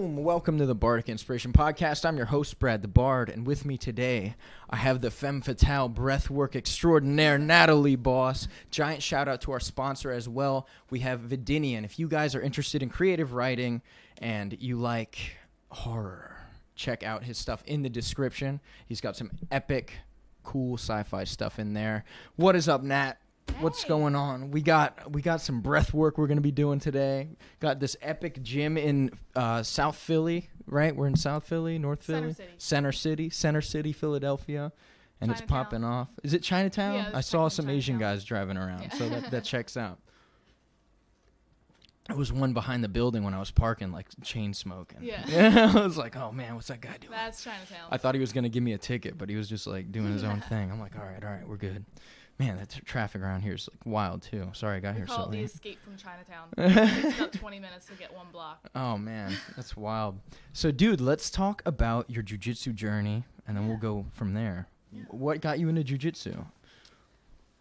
Boom! Welcome to the Bardic Inspiration Podcast. I'm your host, Brad the Bard, and with me today, I have the femme fatale breathwork extraordinaire, Natalie Boss. Giant shout out to our sponsor as well. We have Vedinian. If you guys are interested in creative writing and you like horror, check out his stuff in the description. He's got some epic, cool sci-fi stuff in there. What is up, Nat? Hey. What's going on? We got some breath work we're going to be doing today. Got this epic gym in South Philly, right? We're in South Philly, North Philly? Center City, Philadelphia. And Chinatown. It's popping off. Is it Chinatown? Yeah, I saw some Asian guys driving around, so that checks out. There was one behind the building when I was parking, like chain smoking. Yeah. I was like, oh man, what's that guy doing? That's Chinatown. I thought he was going to give me a ticket, but he was just like doing his own thing. I'm like, all right, we're good. Man, that traffic around here is like wild too. Sorry, I got here so late. We call it the escape from Chinatown. It takes about 20 minutes to get one block. Oh man, that's wild. So, dude, let's talk about your jiu-jitsu journey, and then we'll go from there. Yeah. What got you into jiu-jitsu?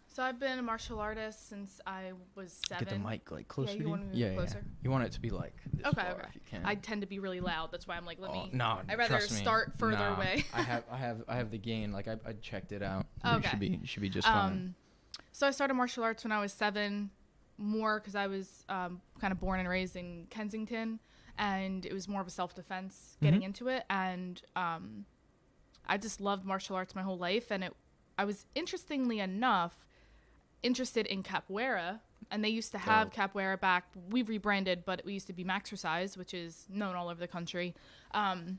So I've been a martial artist since I was 7. Get the mic like closer. Yeah, you want to move closer? You want it to be like this okay. If you can. I tend to be really loud. That's why I'm like, No, I'd rather start further away. I have the gain. Like I checked it out. Okay. You should be just fine. So I started martial arts when I was 7, more because I was kind of born and raised in Kensington, and it was more of a self-defense getting into it. And I just loved martial arts my whole life, and I was interestingly enough interested in capoeira, and they used to have capoeira back. We've rebranded, but we used to be Maxercise, which is known all over the country. And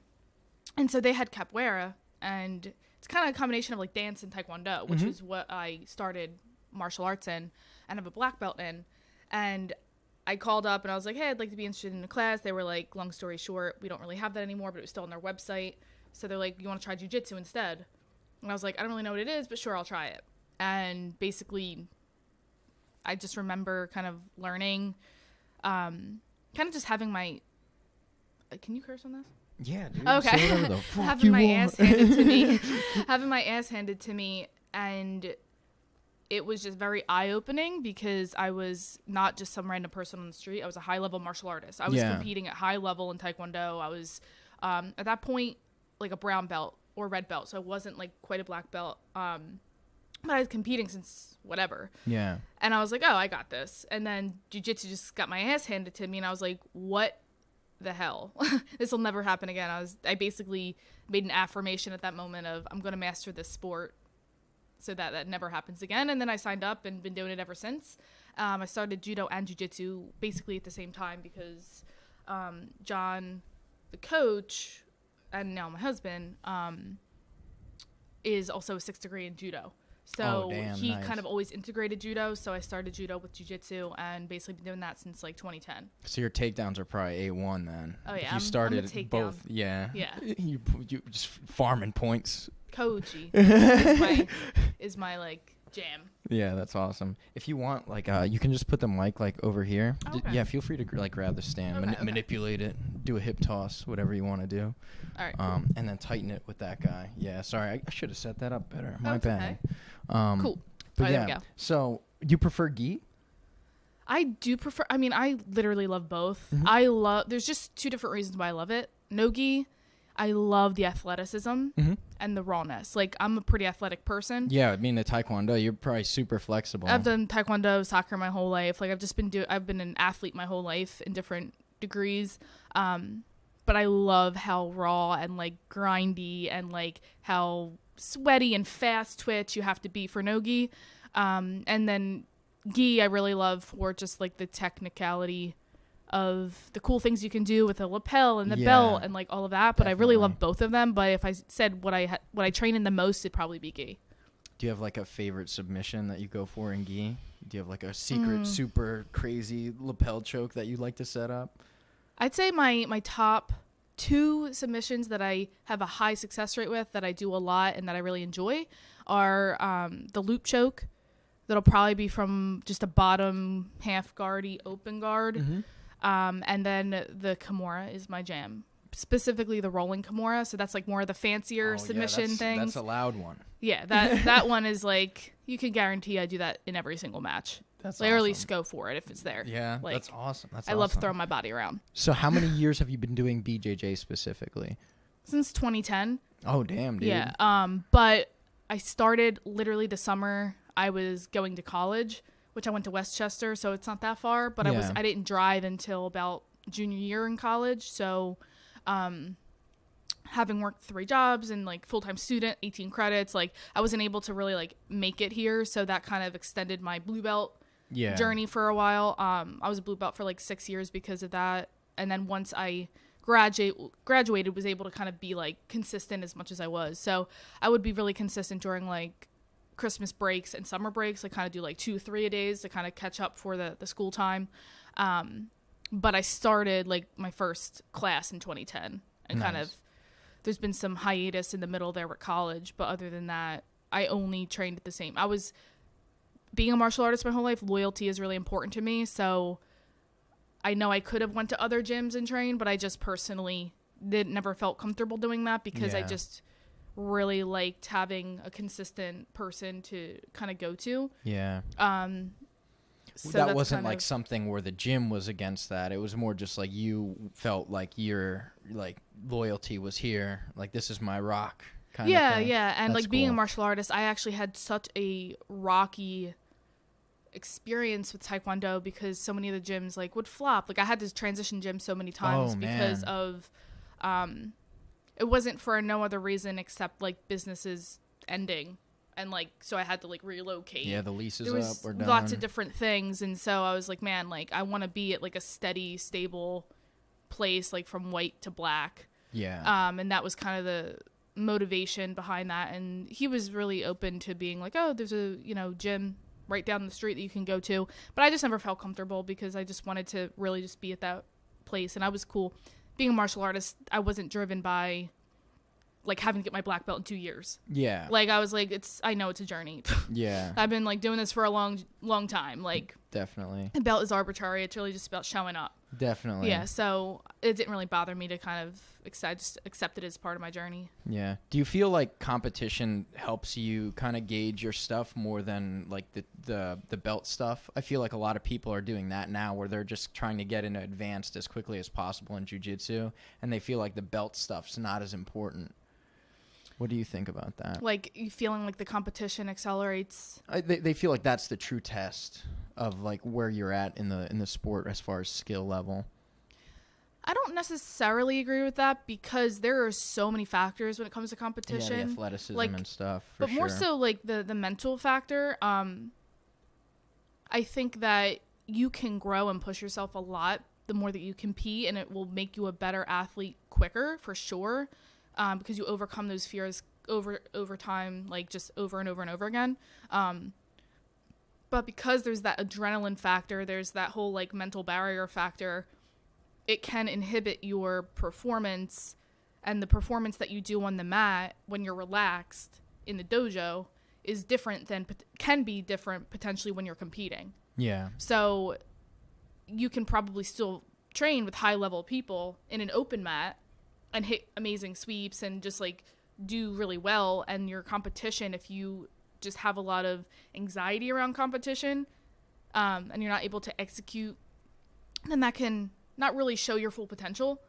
so they had capoeira, and it's kind of a combination of like dance and taekwondo, which is what I started martial arts in and have a black belt in. And I called up and I was like, hey, I'd like to be interested in a class. They were like, long story short, we don't really have that anymore, but it was still on their website. So they're like, you want to try jiu-jitsu instead? And I was like, I don't really know what it is, but sure, I'll try it. And basically, I just remember kind of learning, kind of just having my, can you curse on this? Yeah, dude. Okay. Say whatever the fuck having you my want. ass handed to me, having my ass handed to me, and it was just very eye-opening because I was not just some random person on the street. I was a high-level martial artist. I was competing at high level in taekwondo. I was at that point like a brown belt or red belt, so I wasn't like quite a black belt. But I was competing since whatever. Yeah. And I was like, oh, I got this. And then jiu-jitsu just got my ass handed to me, and I was like, what the hell? This will never happen again. I basically made an affirmation at that moment of I'm going to master this sport so that never happens again. And then I signed up and been doing it ever since. I started judo and jiu-jitsu basically at the same time because John, the coach, and now my husband, is also a 6th degree in judo. So he kind of always integrated judo. So I started judo with jiu-jitsu and basically been doing that since like 2010. So your takedowns are probably A1 then. Oh yeah, if you started I'm a both. Yeah. You just farming points. Koji is my like jam. Yeah, that's awesome. If you want, like, you can just put the mic like over here. Okay. Yeah, feel free to like grab the stand, manipulate it, do a hip toss, whatever you want to do. All right. Cool. And then tighten it with that guy. Yeah, sorry, I should have set that up better. My bad. Okay. Cool. But there we go. So you prefer gi? I do prefer. I mean, I literally love both. There's just 2 different reasons why I love it. No gi. I love the athleticism and the rawness. Like, I'm a pretty athletic person. Yeah, I mean, the taekwondo, you're probably super flexible. I've done taekwondo, soccer my whole life. Like, I've been an athlete my whole life in different degrees. But I love how raw and, like, grindy and, like, how sweaty and fast twitch you have to be for no gi. And then gi I really love for just, like, the technicality of the cool things you can do with the lapel and the belt and like all of that, but definitely. I really love both of them. But if I said what I train in the most, it'd probably be gi. Do you have like a favorite submission that you go for in gi? Do you have like a secret super crazy lapel choke that you like to set up? I'd say my top 2 submissions that I have a high success rate with, that I do a lot and that I really enjoy, are the loop choke. That'll probably be from just a bottom half guardy open guard. And then the Kimura is my jam, specifically the rolling Kimura. So that's like more of the fancier submission things. That's a loud one. Yeah, that one is like, you can guarantee I do that in every single match. That's Like, I at awesome. least go for it if it's there. Yeah, Like, that's awesome. I love throwing my body around. So how many years have you been doing BJJ specifically? Since 2010. Oh, damn, dude. Yeah. But I started literally the summer I was going to college, which I went to Westchester, so it's not that far. But Yeah. I didn't drive until about junior year in college. So, having worked 3 jobs and like full-time student, 18 credits, like I wasn't able to really like make it here. So that kind of extended my blue belt journey for a while. I was a blue belt for like 6 years because of that. And then once I graduated, was able to kind of be like consistent as much as I was. So I would be really consistent during like Christmas breaks and summer breaks. I kind of do like 2-3 a days to kind of catch up for the school time. But I started like my first class in 2010 and kind of, there's been some hiatus in the middle there at college. But other than that, I only trained at the same. I was being a martial artist my whole life. Loyalty is really important to me. So I know I could have went to other gyms and trained, but I just personally never felt comfortable doing that because I just really liked having a consistent person to kind of go to. Yeah. So that wasn't like something where the gym was against that. It was more just like you felt like your like loyalty was here. Like, this is my rock kind of thing. Yeah. And That's like being a cool. martial artist, I actually had such a rocky experience with Taekwondo because so many of the gyms like would flop. Like, I had to transition gyms so many times because of it wasn't for no other reason except like businesses ending, and like so I had to like relocate. Yeah, the lease is there was up or down. lots of different things, and so I was like, man, like I want to be at like a steady, stable place, like from white to black. Yeah. And that was kind of the motivation behind that. And he was really open to being like, oh, there's a gym right down the street that you can go to. But I just never felt comfortable because I just wanted to really just be at that place. And I was cool. Being a martial artist, I wasn't driven by like having to get my black belt in 2 years. Yeah. Like, I was like, I know it's a journey. Yeah. I've been like doing this for a long time. Like, Definitely. the belt is arbitrary. It's really just about showing up. Definitely. Yeah. So it didn't really bother me to kind of just accept it as part of my journey. Yeah. Do you feel like competition helps you kind of gauge your stuff more than like the belt stuff? I feel like a lot of people are doing that now where they're just trying to get into advanced as quickly as possible in jiu-jitsu, and they feel like the belt stuff's not as important. What do you think about that? Like, you feeling like the competition accelerates? They feel like that's the true test of like where you're at in the sport as far as skill level. I don't necessarily agree with that because there are so many factors when it comes to competition. Yeah, the athleticism like, and stuff. But more so like the mental factor. I think that you can grow and push yourself a lot the more that you compete, and it will make you a better athlete quicker for sure. Because you overcome those fears over time, like just over and over and over again. But because there's that adrenaline factor, there's that whole like mental barrier factor, it can inhibit your performance, and the performance that you do on the mat when you're relaxed in the dojo is different can be different potentially when you're competing. Yeah. So you can probably still train with high level people in an open mat and hit amazing sweeps and just like do really well. And your competition, if you just have a lot of anxiety around competition, and you're not able to execute, then that can not really show your full potential.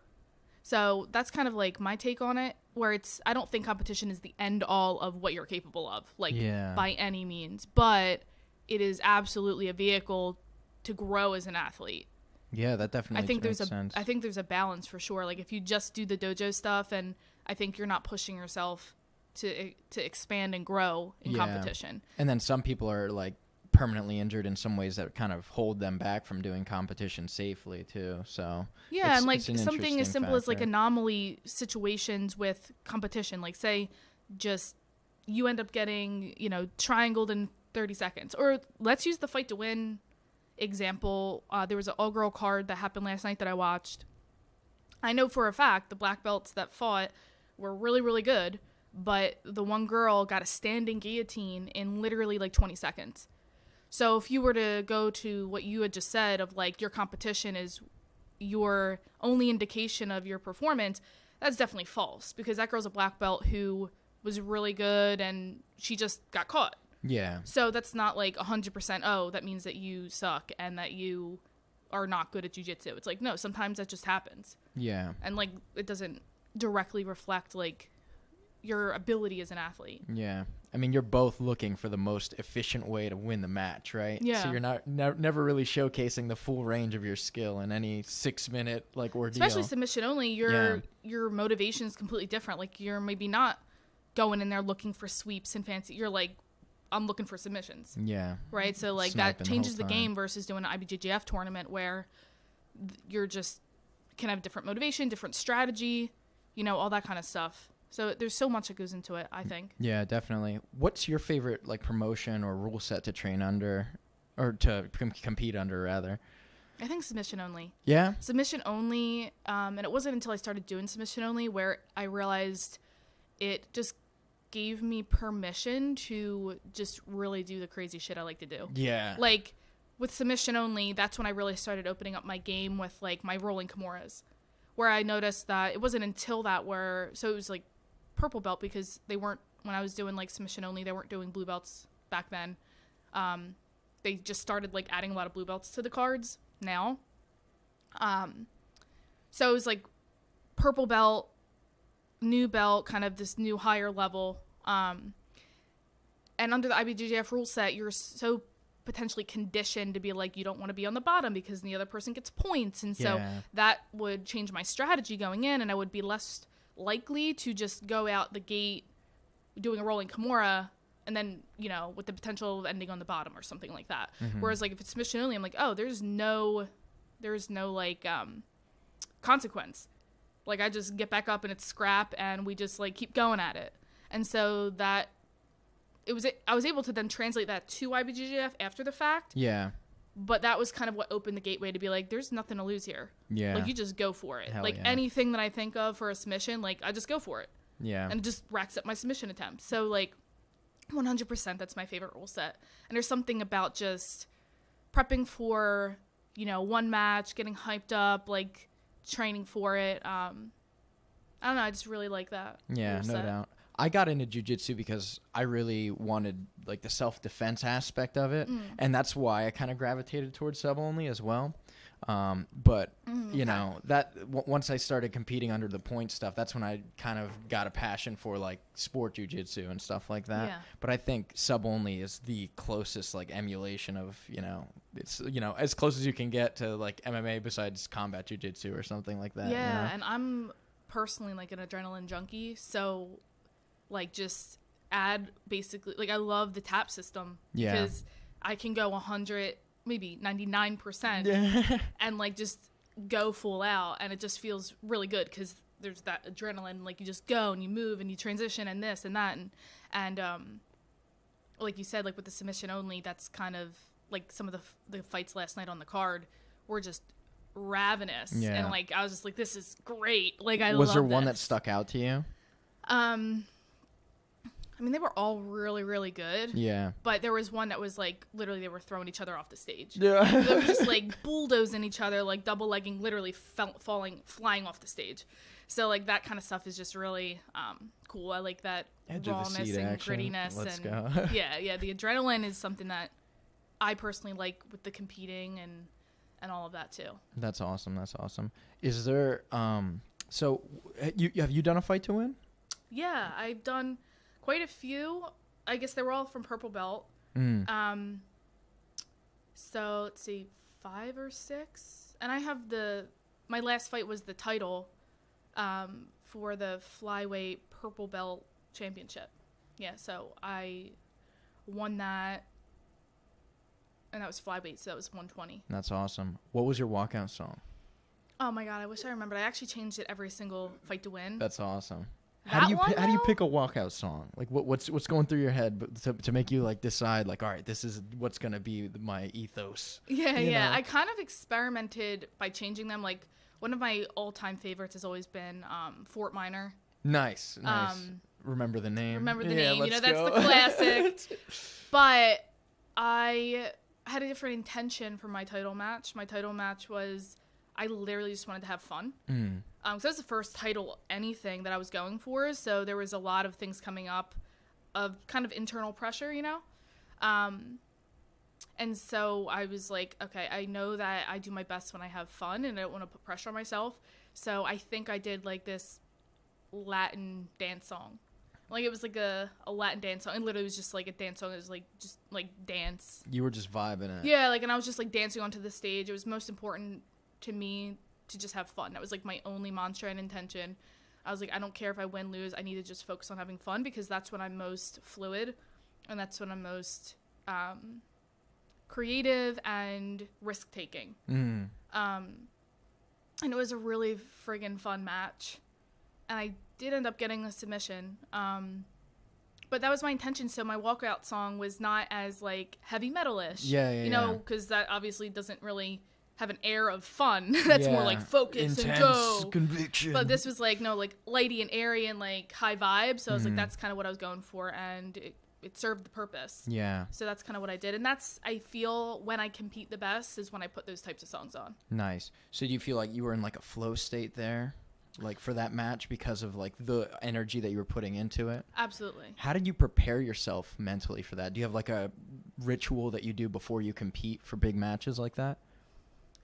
So that's kind of like my take on it, where I don't think competition is the end all of what you're capable of, like by any means, but it is absolutely a vehicle to grow as an athlete. Yeah, that definitely makes sense. I think there's a balance for sure. Like if you just do the dojo stuff, and I think you're not pushing yourself to expand and grow in competition. And then some people are like permanently injured in some ways that kind of hold them back from doing competition safely too. So yeah, and like something as simple as like anomaly situations with competition, like say just you end up getting, triangled in 30 seconds, or let's use the fight to win example. There was an all-girl card that happened last night that I watched. I know for a fact the black belts that fought were really, really good, but the one girl got a standing guillotine in literally like 20 seconds. So if you were to go to what you had just said of like your competition is your only indication of your performance, that's definitely false, because that girl's a black belt who was really good and she just got caught. Yeah. So that's not like 100%, oh, that means that you suck and that you are not good at jiu-jitsu. It's like, no, sometimes that just happens. Yeah. And like it doesn't directly reflect like your ability as an athlete. Yeah. I mean, you're both looking for the most efficient way to win the match, right? Yeah. So you're never really showcasing the full range of your skill in any 6-minute like ordeal. Especially submission only, your motivation is completely different. Like you're maybe not going in there looking for sweeps and fancy. You're like, I'm looking for submissions. Yeah. Right. So like Sniping that changes the whole time. game versus doing an IBJJF tournament where you're just can have different motivation, different strategy, all that kind of stuff. So there's so much that goes into it, I think. Yeah, definitely. What's your favorite like promotion or rule set to train under, or to compete under rather? I think submission only. Yeah. Submission only, and it wasn't until I started doing submission only where I realized it just gave me permission to just really do the crazy shit I like to do. Yeah. Like with submission only, that's when I really started opening up my game with like my rolling kimuras, where I noticed that it wasn't until that so it was like purple belt because they weren't, when I was doing like submission only, they weren't doing blue belts back then. They just started like adding a lot of blue belts to the cards now. So it was like purple belt, new belt, kind of this new higher level. And under the IBJJF rule set, you're so potentially conditioned to be like, you don't want to be on the bottom because the other person gets points. And so that would change my strategy going in, and I would be less likely to just go out the gate doing a rolling kimura and then, with the potential of ending on the bottom or something like that. Mm-hmm. Whereas like if it's submission only, I'm like, oh, there's no like consequence. Like I just get back up and it's scrap and we just like keep going at it. And so that I was able to then translate that to IBJJF after the fact. Yeah. But that was kind of what opened the gateway to be like, there's nothing to lose here. Yeah. Like you just go for it. Hell like anything that I think of for a submission, like I just go for it. Yeah. And it just racks up my submission attempts. So like 100% that's my favorite rule set. And there's something about just prepping for, one match, getting hyped up, like training for it. I don't know. I just really like that. Yeah, no doubt. I got into jiu-jitsu because I really wanted like the self-defense aspect of it. And that's why I kind of gravitated towards sub only as well. But that once I started competing under the point stuff, that's when I kind of got a passion for like sport jiu-jitsu and stuff like that. Yeah. But I think sub only is the closest like emulation of, it's, as close as you can get to like MMA besides combat jiu-jitsu or something like that. Yeah. And I'm personally like an adrenaline junkie. So like just add basically like I love the tap system because I can go 100, maybe 99% and like just go full out, and it just feels really good because there's that adrenaline, like you just go and you move and you transition and this and that and like you said, like with the submission only, that's kind of like some of the fights last night on the card were just ravenous and like I was just like, this is great. Like was there one that stuck out to you? I mean, they were all really, really good. Yeah. But there was one that was like, literally, they were throwing each other off the stage. Yeah. They were just like bulldozing each other, like double legging, literally flying off the stage. So like that kind of stuff is just really cool. I like that edge rawness and action. Grittiness. Let's go. Yeah. The adrenaline is something that I personally like with the competing and all of that too. That's awesome. Is there so have you done a fight to win? Yeah, I've done quite a few. I guess they were all from purple belt. So let's see, 5 or 6. And I have my last fight was the title for the flyweight purple belt championship. Yeah, so I won that, and that was flyweight, so that was 120. That's awesome. What was your walkout song? Oh my God, I wish I remembered. I actually changed it every single fight to win. That's awesome. How do you pick a walkout song? Like what's going through your head to make you like decide like, all right, this is what's gonna be my ethos? Yeah. I kind of experimented by changing them. Like one of my all-time favorites has always been Fort Minor. Nice. Remember the name. That's the classic. But I had a different intention for my title match. My title match was I literally just wanted to have fun. So that was the first title anything that I was going for. So there was a lot of things coming up of kind of internal pressure, And so I was like, okay, I know that I do my best when I have fun and I don't want to put pressure on myself. So I think I did like this Latin dance song. Like it was like a Latin dance song. And literally it was just like a dance song. It was like just like dance. You were just vibing it. Yeah, like, and I was just like dancing onto the stage. It was most important to me to just have fun. That was like my only mantra and intention. I was like, I don't care if I win, lose. I need to just focus on having fun because that's when I'm most fluid and that's when I'm most creative and risk taking. And it was a really friggin' fun match. And I did end up getting a submission. But that was my intention. So my walkout song was not as like heavy metal-ish. You know, because that obviously doesn't really have an air of fun. That's more like focus and go. Conviction. But this was like, no, like lighty and airy and like high vibe. So I was like, that's kind of what I was going for. And it served the purpose. Yeah. So that's kind of what I did. And that's, I feel when I compete the best is when I put those types of songs on. Nice. So do you feel like you were in like a flow state there? Like for that match because of like the energy that you were putting into it? Absolutely. How did you prepare yourself mentally for that? Do you have like a ritual that you do before you compete for big matches like that?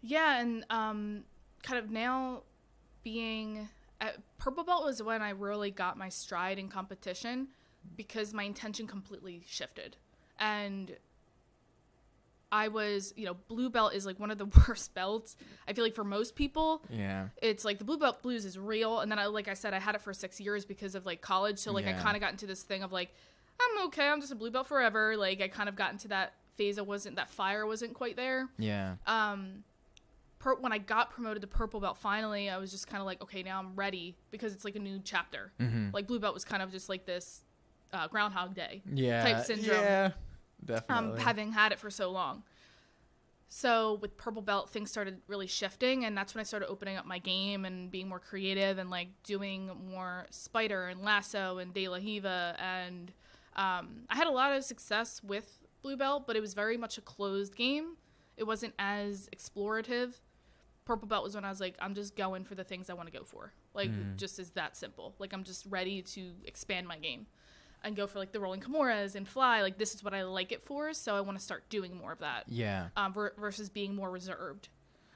Yeah, and kind of now being at purple belt was when I really got my stride in competition because my intention completely shifted. And I was, you know, blue belt is like one of the worst belts. I feel like for most people, it's like the blue belt blues is real. And then like I said, I had it for 6 years because of like college. So like I kind of got into this thing of like, I'm okay. I'm just a blue belt forever. Like I kind of got into that phase. That fire wasn't quite there. Yeah. When I got promoted to purple belt, finally, I was just kind of like, okay, now I'm ready because it's like a new chapter. Like blue belt was kind of just like this Groundhog Day type syndrome. Yeah. Definitely. Having had it for so long. So with purple belt, things started really shifting, and that's when I started opening up my game and being more creative and like doing more spider and lasso and de la Hiva. And I had a lot of success with blue belt, but it was very much a closed game. It wasn't as explorative. Purple belt was when I was like, I'm just going for the things I want to go for. Like, just is that simple. Like, I'm just ready to expand my game and go for like the rolling kimuras and fly. Like, this is what I like it for, so I want to start doing more of that. Yeah. Versus being more reserved.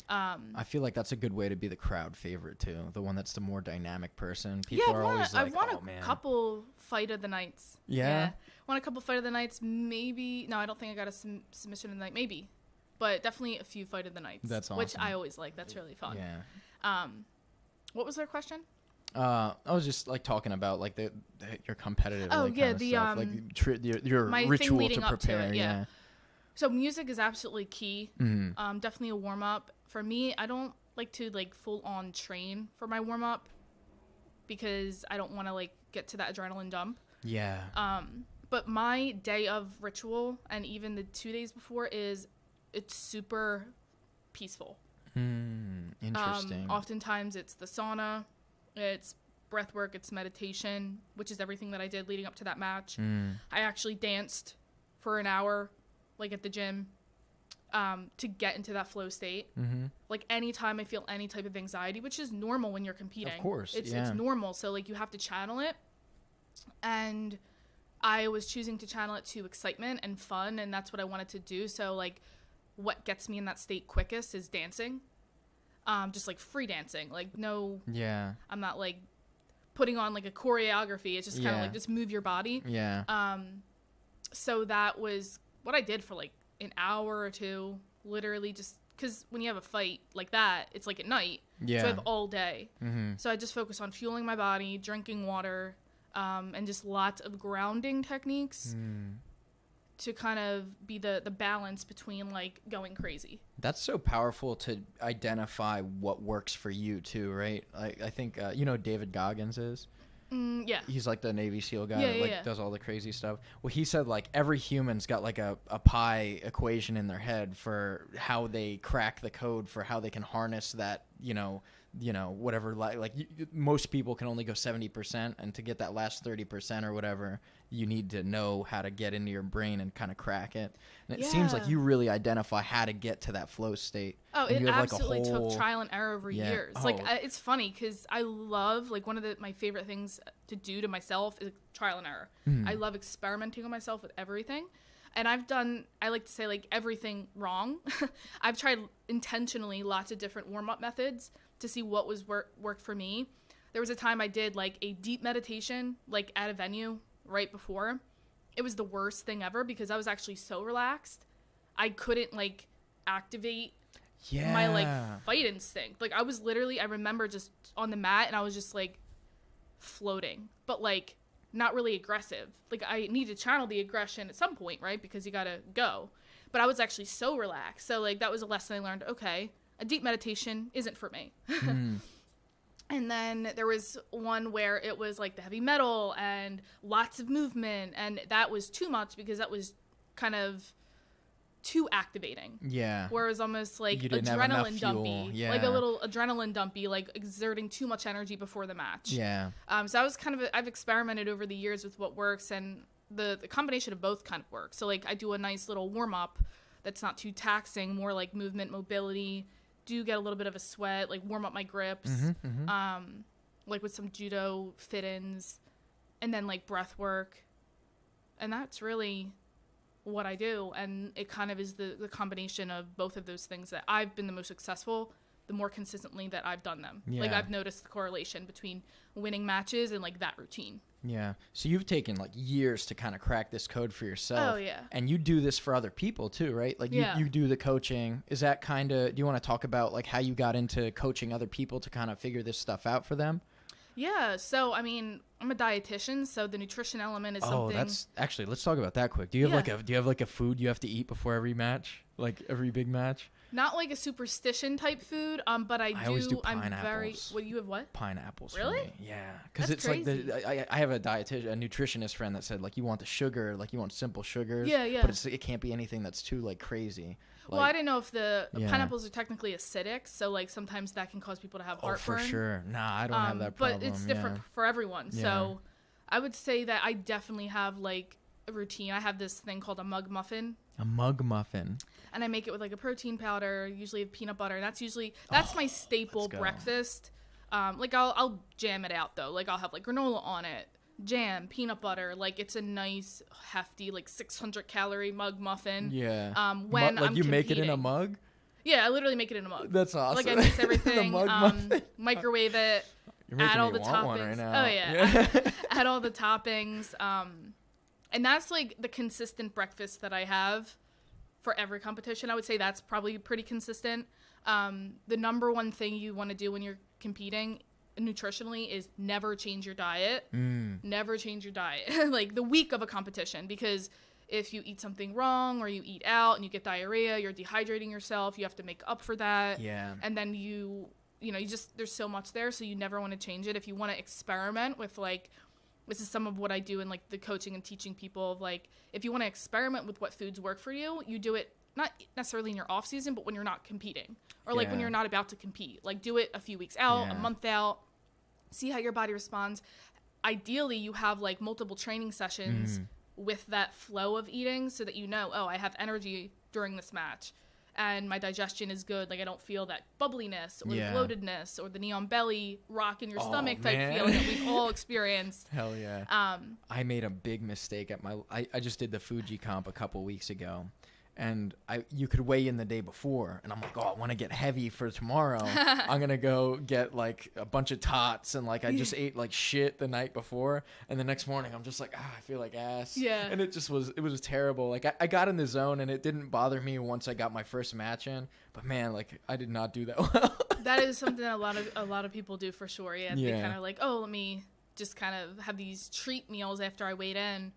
I feel like that's a good way to be the crowd favorite too. The one that's the more dynamic person. People are always like, I've won a couple fight of the nights. Yeah. Won a couple fight of the nights. Maybe. No, I don't think I got a submission of the night. Maybe. But definitely a few fight of the nights. That's awesome. Which I always like. That's really fun. Yeah. What was their question? I was just like talking about like your competitive. Oh like, yeah, kind of stuff. Like your ritual to prepare. To it, yeah. So music is absolutely key. Definitely a warm up for me. I don't like to like full on train for my warm up because I don't want to like get to that adrenaline dump. Yeah. But my day of ritual and even the 2 days before it's super peaceful. Interesting. Oftentimes it's the sauna, it's breath work, it's meditation, which is everything that I did leading up to that match. I actually danced for an hour, like at the gym, to get into that flow state. Like anytime I feel any type of anxiety, which is normal when you're competing. Of course, it's normal. So like you have to channel it. And I was choosing to channel it to excitement and fun, and that's what I wanted to do. So like what gets me in that state quickest is dancing. Just like free dancing. Like I'm not like putting on like a choreography. It's just kind of like just move your body. So that was what I did for like an hour or two, literally just because when you have a fight like that, it's like at night. So I have all day. So I just focus on fueling my body, drinking water, and just lots of grounding techniques to kind of be the balance between like going crazy. That's so powerful to identify what works for you too, right? I think you know who David Goggins is? Yeah. He's like the Navy SEAL guy that does all the crazy stuff. Well, he said like every human's got like a pi equation in their head for how they crack the code for how they can harness that, you know, whatever, most people can only go 70%, and to get that last 30% or whatever, you need to know how to get into your brain and kind of crack it. And it seems like you really identify how to get to that flow state. Oh, it absolutely took trial and error over years. Like, it's funny because I love, like, one of my favorite things to do to myself is trial and error. I love experimenting on myself with everything. And I like to say, like, everything wrong. I've tried intentionally lots of different warm-up methods to see what was worked for me. There was a time I did, like, a deep meditation, like, at a venue right before. It was the worst thing ever because I was actually so relaxed. I couldn't, like, activate my, like, fight instinct. Like, I was literally, I remember just on the mat and I was just, like, floating. But, like, not really aggressive. Like, I need to channel the aggression at some point, right? Because you gotta go. But I was actually so relaxed. So, like, that was a lesson I learned. Okay, a deep meditation isn't for me. And then there was one where it was, like, the heavy metal and lots of movement. And that was too much because that was kind of too activating. Yeah. Where it was almost like adrenaline dumpy. Yeah. Like a little adrenaline dumpy, like exerting too much energy before the match. Yeah. So I was I've experimented over the years with what works, and the combination of both kind of works. So, like, I do a nice little warm up that's not too taxing, more like movement, mobility, do get a little bit of a sweat, like warm up my grips, like with some judo fit-ins, and then like breath work. And that's really what I do, and it kind of is the combination of both of those things that I've been the most successful the more consistently that I've done them. Yeah. Like, I've noticed the correlation between winning matches and, like, that routine. Yeah. So you've taken, like, years to kind of crack this code for yourself. Oh, yeah. And you do this for other people, too, right? Like, you do the coaching. Is that kind of, do you want to talk about, like, how you got into coaching other people to kind of figure this stuff out for them? Yeah, so, I mean, I'm a dietitian, so the nutrition element is something. Oh, that's actually, let's talk about that quick. Do you have like a food you have to eat before every match, like every big match? Not like a superstition type food, but I always do pineapples. I'm very. What you have? What? Pineapples. Really? For me. Yeah, because it's crazy. Like I have a dietitian, a nutritionist friend that said, like, you want the sugar, like you want simple sugars. Yeah, yeah. But it can't be anything that's too, like, crazy. Well, I didn't know if the pineapples are technically acidic, so, like, sometimes that can cause people to have heartburn. Oh, for sure. Nah, I don't have that problem. But it's different for everyone. Yeah. So I would say that I definitely have, like, a routine. I have this thing called a mug muffin. A mug muffin. And I make it with, like, a protein powder, usually with peanut butter. That's my staple breakfast. Like, I'll jam it out, though. Like, I'll have, like, granola on it, jam, peanut butter. Like, it's a nice, hefty, like, 600-calorie mug muffin. Yeah. When I'm you make it in a mug? Yeah, I literally make it in a mug. That's awesome. Like, I mix everything, microwave it, add all the toppings. Right now. Oh, yeah. Add all the toppings. And that's, like, the consistent breakfast that I have for every competition. I would say that's probably pretty consistent. The number one thing you want to do when you're competing nutritionally is never change your diet. Never change your diet. Like, the week of a competition, because if you eat something wrong or you eat out and you get diarrhea, you're dehydrating yourself. You have to make up for that. Yeah. And then you just, there's so much there, so you never want to change it. If you want to experiment with, like, this is some of what I do in, like, the coaching and teaching people of, like, if you want to experiment with what foods work for you, you do it not necessarily in your off season, but when you're not competing, or like when you're not about to compete. Like, do it a few weeks out, a month out, see how your body responds. Ideally, you have, like, multiple training sessions with that flow of eating, so that you know, oh, I have energy during this match, and my digestion is good. Like, I don't feel that bubbliness or the bloatedness or the neon belly rock in your stomach type feeling that we've all experienced. Hell yeah. I made a big mistake at I just did the Fuji comp a couple weeks ago. And you could weigh in the day before, and I'm like, oh, I want to get heavy for tomorrow. I'm gonna go get, like, a bunch of tots, and, like, I just ate like shit the night before, and the next morning I'm just like, I feel like ass. Yeah. And it was terrible. Like, I got in the zone, and it didn't bother me once I got my first match in, but man, like, I did not do that well. That is something that a lot of people do for sure. Yeah. They kind of like, oh, let me just kind of have these treat meals after I weighed in.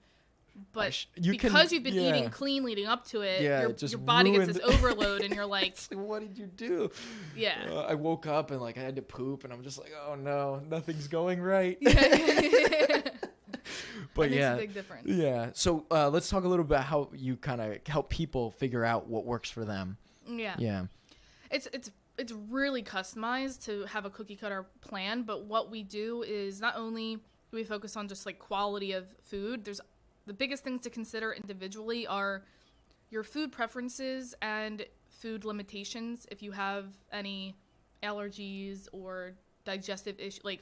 But because you've been eating clean leading up to it, your body gets this overload, and you're like, what did you do? Yeah. I woke up and, like, I had to poop, and I'm just like, oh no, nothing's going right. But that makes a big difference. Yeah. So let's talk a little bit about how you kind of help people figure out what works for them. Yeah. Yeah. It's really customized to have a cookie cutter plan, but what we do is not only do we focus on just, like, quality of food, the biggest things to consider individually are your food preferences and food limitations. If you have any allergies or digestive issues, like,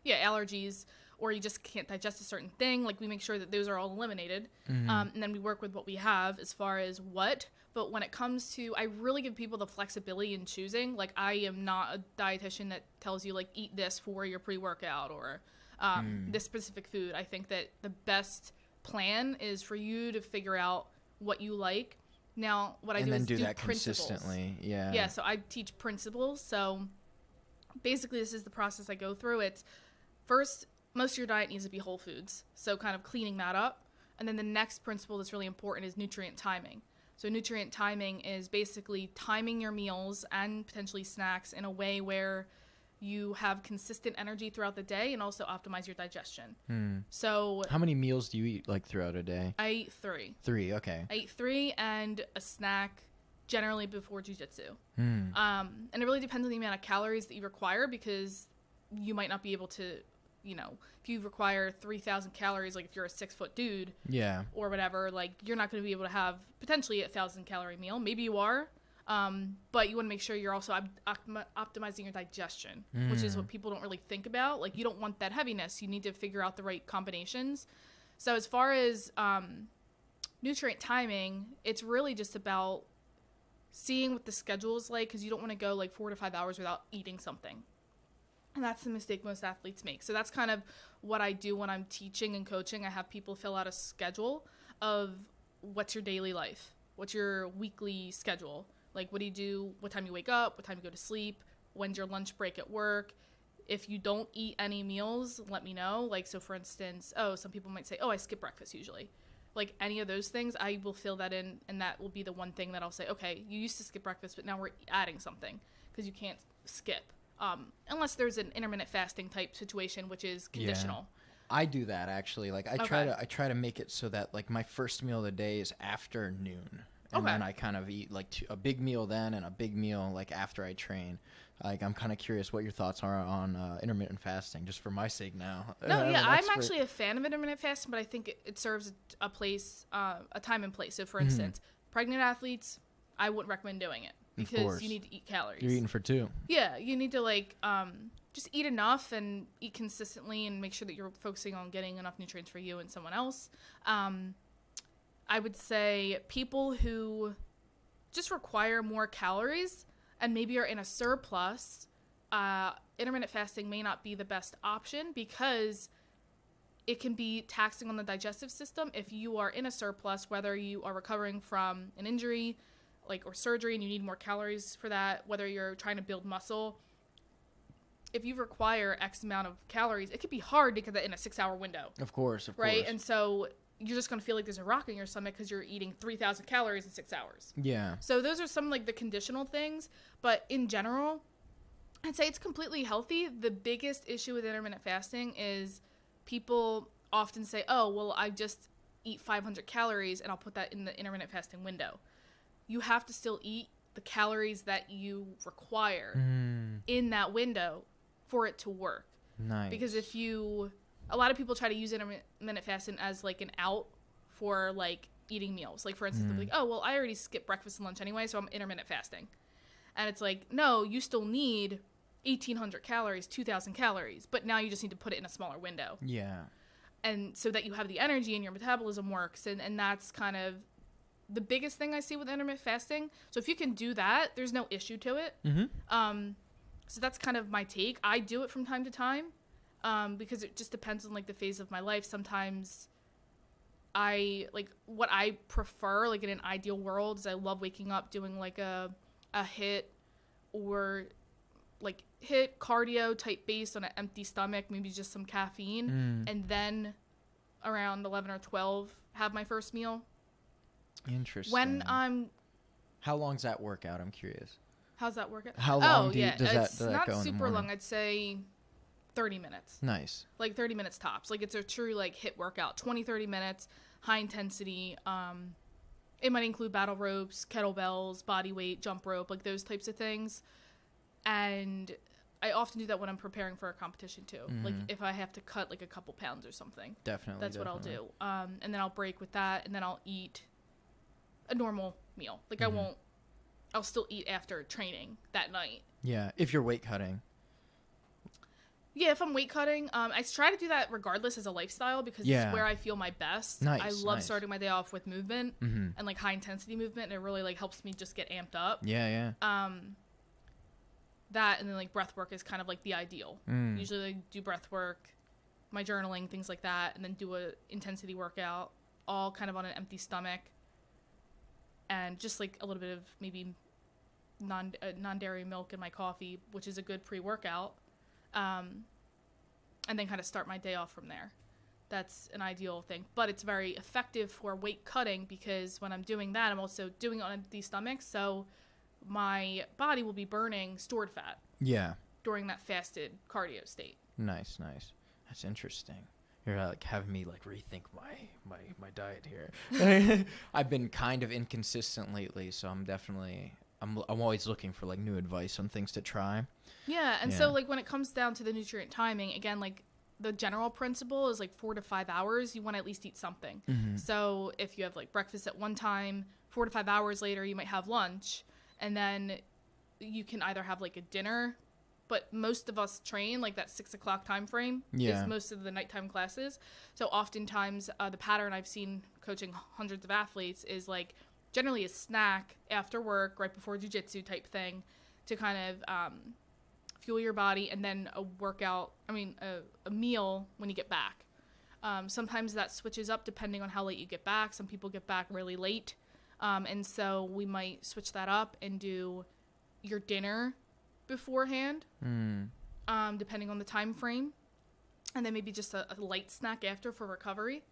allergies, or you just can't digest a certain thing. Like, we make sure that those are all eliminated. And then we work with what we have as far as what. But when it comes to, I really give people the flexibility in choosing. Like, I am not a dietitian that tells you, like, eat this for your pre-workout or this specific food. I think that the best plan is for you to figure out what you like. Now, what I do is do that principles. Consistently. Yeah. Yeah, so I teach principles. So basically, this is the process I go through. It's first, most of your diet needs to be whole foods. So kind of cleaning that up. And then the next principle that's really important is nutrient timing. So nutrient timing is basically timing your meals and potentially snacks in a way where you have consistent energy throughout the day and also optimize your digestion. So how many meals do you eat like throughout a day? I eat 3. 3, okay. I eat 3 and a snack generally before jiu-jitsu. And it really depends on the amount of calories that you require, because you might not be able to, you know, if you require 3,000 calories, like if you're a 6-foot dude or whatever, like you're not going to be able to have potentially a 1,000 calorie meal. Maybe you are. But you want to make sure you're also optimizing your digestion, which is what people don't really think about. Like, you don't want that heaviness. You need to figure out the right combinations. So as far as nutrient timing, it's really just about seeing what the schedule is like, because you don't want to go like 4 to 5 hours without eating something. And that's the mistake most athletes make. So that's kind of what I do when I'm teaching and coaching. I have people fill out a schedule of what's your daily life, what's your weekly schedule. Like, what do you do? What time you wake up? What time you go to sleep? When's your lunch break at work? If you don't eat any meals, let me know. Like, so for instance, some people might say, I skip breakfast usually. Like, any of those things, I will fill that in, and that will be the one thing that I'll say, okay, you used to skip breakfast, but now we're adding something, because you can't skip. Unless there's an intermittent fasting type situation, which is conditional. Yeah. I do that, actually. Like, I try to make it so that, like, my first meal of the day is after noon. And then I kind of eat like a big meal then and a big meal like after I train. Like, I'm kind of curious what your thoughts are on intermittent fasting, just for my sake now. No, yeah, I'm actually a fan of intermittent fasting, but I think it serves a place, a time and place. So, for instance, pregnant athletes, I wouldn't recommend doing it, because you need to eat calories. You're eating for 2. Yeah, you need to like just eat enough and eat consistently and make sure that you're focusing on getting enough nutrients for you and someone else. I would say people who just require more calories and maybe are in a surplus, intermittent fasting may not be the best option, because it can be taxing on the digestive system if you are in a surplus, whether you are recovering from an injury or surgery and you need more calories for that, whether you're trying to build muscle. If you require X amount of calories, it could be hard to get that in a 6-hour window. Of course. Right? And so you're just going to feel like there's a rock in your stomach because you're eating 3,000 calories in 6 hours. Yeah. So those are some like the conditional things. But in general, I'd say it's completely healthy. The biggest issue with intermittent fasting is people often say, I just eat 500 calories and I'll put that in the intermittent fasting window. You have to still eat the calories that you require in that window for it to work. Nice. Because a lot of people try to use intermittent fasting as like an out for like eating meals. Like, for instance, they'll be like, I already skipped breakfast and lunch anyway, so I'm intermittent fasting. And it's like, no, you still need 1,800 calories, 2,000 calories, but now you just need to put it in a smaller window. Yeah. And so that you have the energy and your metabolism works. And that's kind of the biggest thing I see with intermittent fasting. So if you can do that, there's no issue to it. So that's kind of my take. I do it from time to time. Because it just depends on like the phase of my life. Sometimes what I prefer, like in an ideal world, is I love waking up doing like a HIIT or like HIIT cardio type based on an empty stomach, maybe just some caffeine, and then around 11 or 12 have my first meal. Interesting. How long's that workout? I'm curious. How's that workout? How long does that go in the morning? It's not super long. I'd say 30 minutes. Nice. Like 30 minutes tops. Like, it's a true like HIIT workout. 20-30 minutes, high intensity. It might include battle ropes, kettlebells, body weight, jump rope, like those types of things. And I often do that when I'm preparing for a competition too. Like, if I have to cut like a couple pounds or something. Definitely. That's what I'll do. And then I'll break with that, and then I'll eat a normal meal. Like, I'll still eat after training that night. Yeah, if you're weight cutting. Yeah, if I'm weight cutting, I try to do that regardless as a lifestyle because it's where I feel my best. Nice. I love starting my day off with movement and like high intensity movement, and it really like helps me just get amped up. Yeah. That and then like breath work is kind of like the ideal. Usually like, do breath work, my journaling, things like that, and then do a intensity workout, all kind of on an empty stomach, and just like a little bit of maybe non-dairy milk in my coffee, which is a good pre-workout. And then kind of start my day off from there. That's an ideal thing, but it's very effective for weight cutting because when I'm doing that, I'm also doing it on an empty stomach, so my body will be burning stored fat. Yeah. During that fasted cardio state. Nice. That's interesting. You're like having me like rethink my diet here. I've been kind of inconsistent lately, so I'm always looking for like new advice on things to try. Yeah, and so like when it comes down to the nutrient timing, again, like the general principle is like 4 to 5 hours, you want to at least eat something. So if you have like breakfast at one time, 4 to 5 hours later, you might have lunch, and then you can either have like a dinner, but most of us train like that 6 o'clock time frame is most of the nighttime classes. So oftentimes the pattern I've seen coaching hundreds of athletes is like generally a snack after work, right before jiu-jitsu type thing to kind of fuel your body, and then a meal when you get back. Sometimes that switches up depending on how late you get back. Some people get back really late, and so we might switch that up and do your dinner beforehand, depending on the time frame, and then maybe just a light snack after for recovery.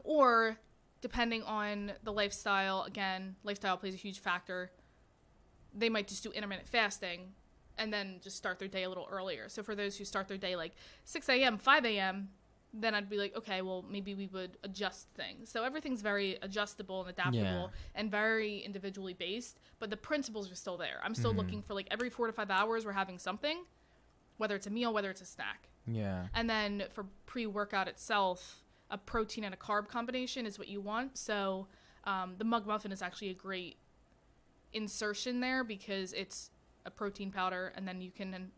Or depending on the lifestyle, again, lifestyle plays a huge factor. They might just do intermittent fasting and then just start their day a little earlier. So for those who start their day like 6 a.m., 5 a.m., then I'd be like, okay, well, maybe we would adjust things. So everything's very adjustable and adaptable and very individually based, but the principles are still there. I'm still looking for like every 4 to 5 hours we're having something, whether it's a meal, whether it's a snack. And then for pre-workout itself, a protein and a carb combination is what you want. So the mug muffin is actually a great insertion there because it's a protein powder, and then you can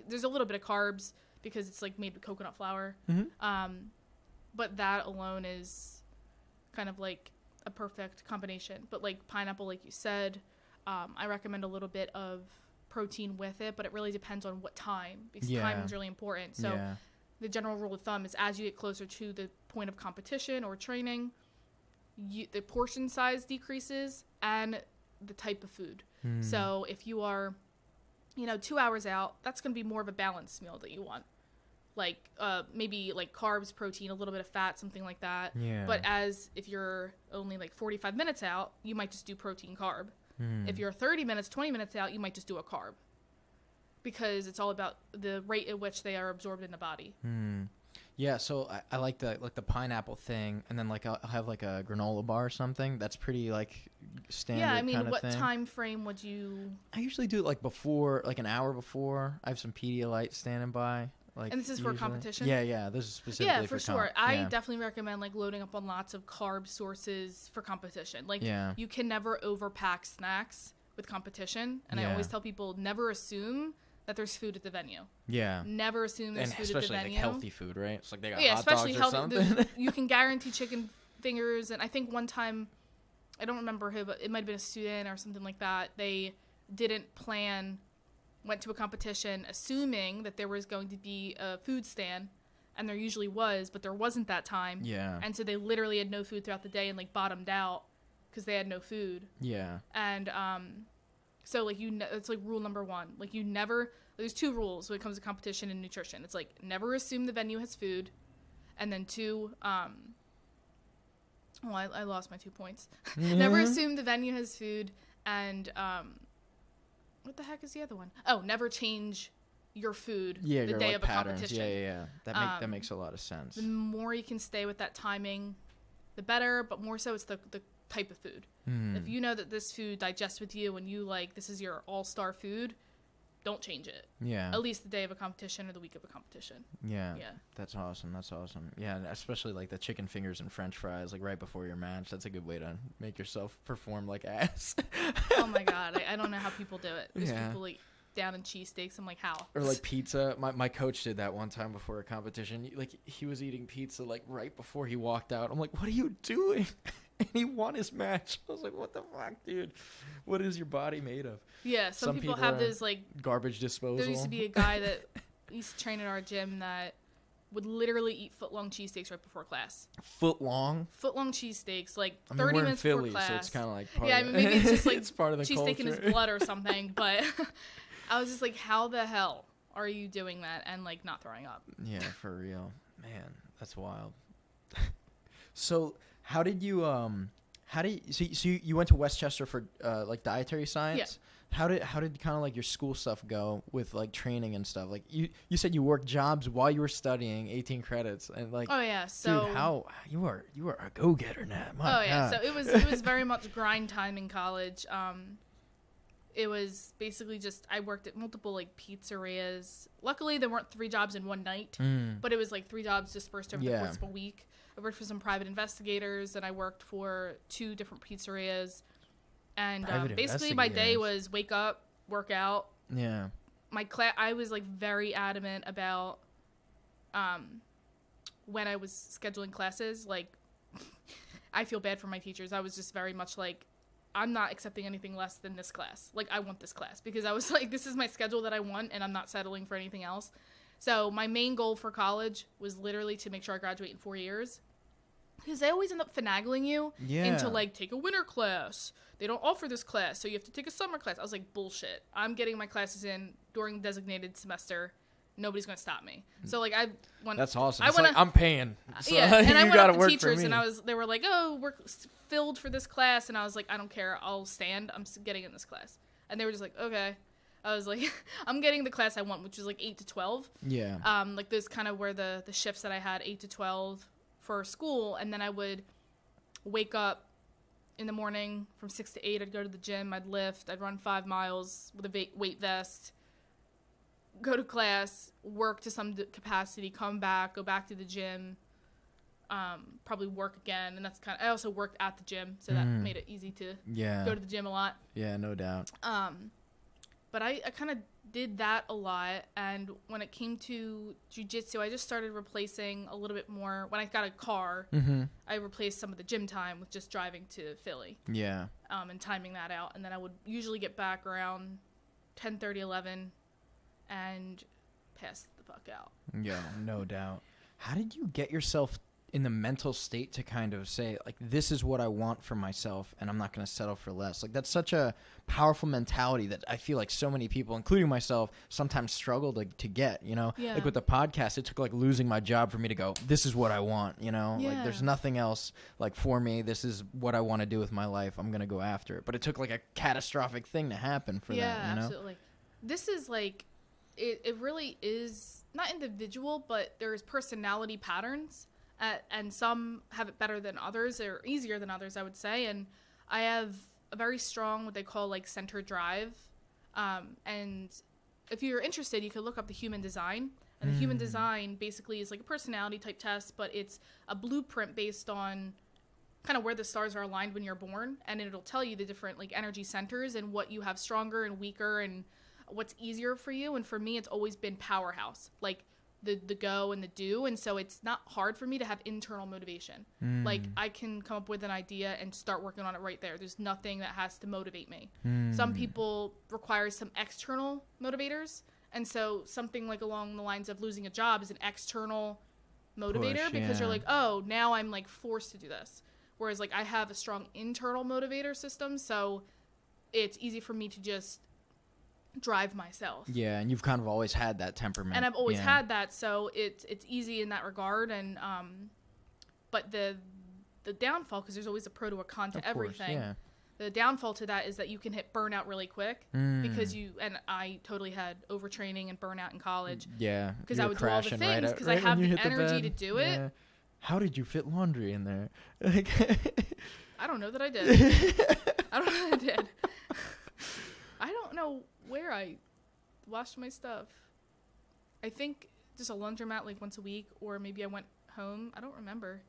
there's a little bit of carbs because it's like made with coconut flour, but that alone is kind of like a perfect combination. But like pineapple, like you said, I recommend a little bit of protein with it, but it really depends on what time, because time is really important. So the general rule of thumb is as you get closer to the point of competition or training, the portion size decreases and the type of food. So if you are 2 hours out, that's going to be more of a balanced meal that you want. Like maybe like carbs, protein, a little bit of fat, something like that. But if you're only like 45 minutes out, you might just do protein carb. If you're 30 minutes, 20 minutes out, you might just do a carb, because it's all about the rate at which they are absorbed in the body. Yeah, so I like the pineapple thing, and then like I'll have like a granola bar or something. That's pretty like standard. Yeah, I mean, what time frame would you? I usually do it like before, like an hour before. I have some Pedialyte standing by. Like, and this is for competition? Yeah, this is specifically for sure. I definitely recommend like loading up on lots of carb sources for competition. Like you can never overpack snacks with competition, and I always tell people never assume that there's food at the venue. Never assume there's food at the venue. Especially like healthy food, right? It's like they got hot dogs or something. You can guarantee chicken fingers, and I think one time, I don't remember who, but it might have been a student or something like that. They didn't plan, went to a competition assuming that there was going to be a food stand, and there usually was, but there wasn't that time. And so they literally had no food throughout the day and like bottomed out because they had no food. And so like it's like rule number one. Like you never, there's 2 rules when it comes to competition and nutrition. It's like never assume the venue has food, and then 2, I lost my 2 points. Never assume the venue has food, and what the heck is the other one? Oh, never change your food the day of a competition. That makes a lot of sense. The more you can stay with that timing, the better, but more so it's the type of food. If you know that this food digests with you and you like this is your all-star food, don't change it. At least the day of a competition or the week of a competition. That's awesome. Yeah, especially like the chicken fingers and french fries like right before your match. That's a good way to make yourself perform like ass. Oh my god, I don't know how people do it. There's people like down in cheesesteaks. I'm like, how? Or like pizza. My coach did that one time before a competition. Like he was eating pizza like right before he walked out. I'm like, what are you doing? And he won his match. I was like, what the fuck, dude? What is your body made of? Yeah, some people have those like garbage disposal. There used to be a guy that used to train at our gym that would literally eat foot-long cheesesteaks right before class. Foot-long? Foot-long cheesesteaks, like 30 we're minutes in Philly, before class. So it's kind of like part yeah, of I mean, maybe it's just like it's part of the cheesesteak in his culture. blood or something. But I was just like, how the hell are you doing that and like not throwing up? Yeah, for real. Man, that's wild. So how did you so you went to Westchester for like dietary science? Yeah. How did kind of like your school stuff go with like training and stuff? Like you said you worked jobs while you were studying 18 credits and like oh yeah, so dude, how you are a go-getter now. My yeah, God. so it was very much grind time in college. It was basically just I worked at multiple like pizzerias. Luckily there weren't 3 jobs in one night, but it was like 3 jobs dispersed over the course of a week. I worked for some private investigators and I worked for 2 different pizzerias. And basically my day was wake up, work out. Yeah. I was like very adamant about when I was scheduling classes. Like I feel bad for my teachers. I was just very much like, I'm not accepting anything less than this class. Like I want this class because I was like, this is my schedule that I want and I'm not settling for anything else. So my main goal for college was literally to make sure I graduate in 4 years. Because they always end up finagling you into, like, take a winter class. They don't offer this class, so you have to take a summer class. I was like, bullshit. I'm getting my classes in during the designated semester. Nobody's going to stop me. So, like, I went... That's awesome. I'm paying. So yeah, and I went up to work teachers, and they were like, oh, we're filled for this class. And I was like, I don't care. I'll stand. I'm getting in this class. And they were just like, okay. I was like, I'm getting the class I want, which was, like, 8 to 12. Yeah. Like, those kind of were the shifts that I had, 8 to 12. For school, and then I would wake up in the morning from 6 to 8. I'd go to the gym, I'd lift, I'd run 5 miles with a weight vest, go to class, work to some capacity, come back, go back to the gym, probably work again, and that's I also worked at the gym, so that made it easy to go to the gym a lot. Yeah, no doubt. But I kind of did that a lot, and when it came to jiu-jitsu, I just started replacing a little bit more. When I got a car, I replaced some of the gym time with just driving to Philly. Yeah. And timing that out, and then I would usually get back around 10:30, 11, and pass the fuck out. Yeah, no doubt. How did you get yourself in the mental state to kind of say, like, this is what I want for myself, and I'm not going to settle for less? Like, that's such a powerful mentality that I feel like so many people, including myself, sometimes struggle to get, you know? Yeah. Like, with the podcast, it took, like, losing my job for me to go, this is what I want, you know? Yeah. Like, there's nothing else, like, for me. This is what I want to do with my life. I'm going to go after it. But it took, like, a catastrophic thing to happen for that, you know? Yeah, absolutely. This is, like, it really is not individual, but there's personality patterns. And some have it better than others, or easier than others, I would say. And I have a very strong, what they call, like, center drive. And if you're interested, you could look up the human design. And the human design basically is like a personality type test, but it's a blueprint based on kind of where the stars are aligned when you're born. And it'll tell you the different, like, energy centers and what you have stronger and weaker and what's easier for you. And for me, it's always been powerhouse. Like, the go and the do, and so it's not hard for me to have internal motivation. Like, I can come up with an idea and start working on it right there. There's nothing that has to motivate me. Some people require some external motivators, and so something like along the lines of losing a job is an external motivator because you're like, oh, now I'm, like, forced to do this. Whereas, like, I have a strong internal motivator system, so it's easy for me to just drive myself. Yeah, and you've kind of always had that temperament. And I've always had that, so it's easy in that regard. And but the downfall, because there's always a pro to a con to everything. Yeah. The downfall to that is that you can hit burnout really quick because I totally had overtraining and burnout in college. Yeah, because I would do all the things because I have the energy to do it. Yeah. How did you fit laundry in there? I don't know that I did. I don't know where I washed my stuff. I think just a laundromat, like, once a week, or maybe I went home. I don't remember.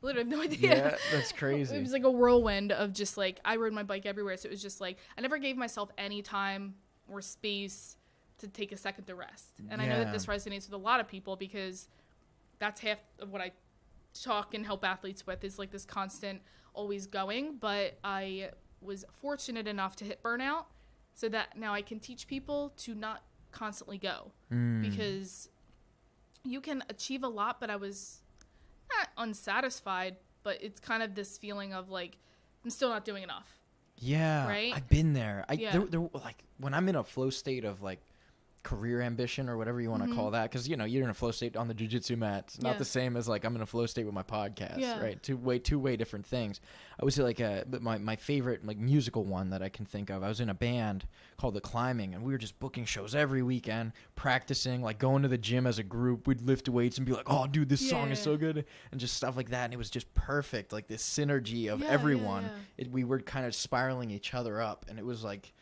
Literally, I have no idea. Yeah, that's crazy. It was like a whirlwind of just, like, I rode my bike everywhere, so it was just like I never gave myself any time or space to take a second to rest. And I know that this resonates with a lot of people because that's half of what I talk and help athletes with is like this constant always going. But I was fortunate enough to hit burnout so that now I can teach people to not constantly go because you can achieve a lot, but I was not unsatisfied, but it's kind of this feeling of like, I'm still not doing enough. Yeah. Right? I've been there. There, like when I'm in a flow state of like career ambition or whatever you want to call that, because you're in a flow state on the jiu-jitsu mat. It's not the same as like I'm in a flow state with my podcast, right? Two way different things. I would say like my favorite like musical one that I can think of. I was in a band called The Climbing, and we were just booking shows every weekend, practicing, like going to the gym as a group. We'd lift weights and be like, "Oh, dude, this song is so good," and just stuff like that. And it was just perfect, like this synergy of everyone. We were kind of spiraling each other up, and it was like,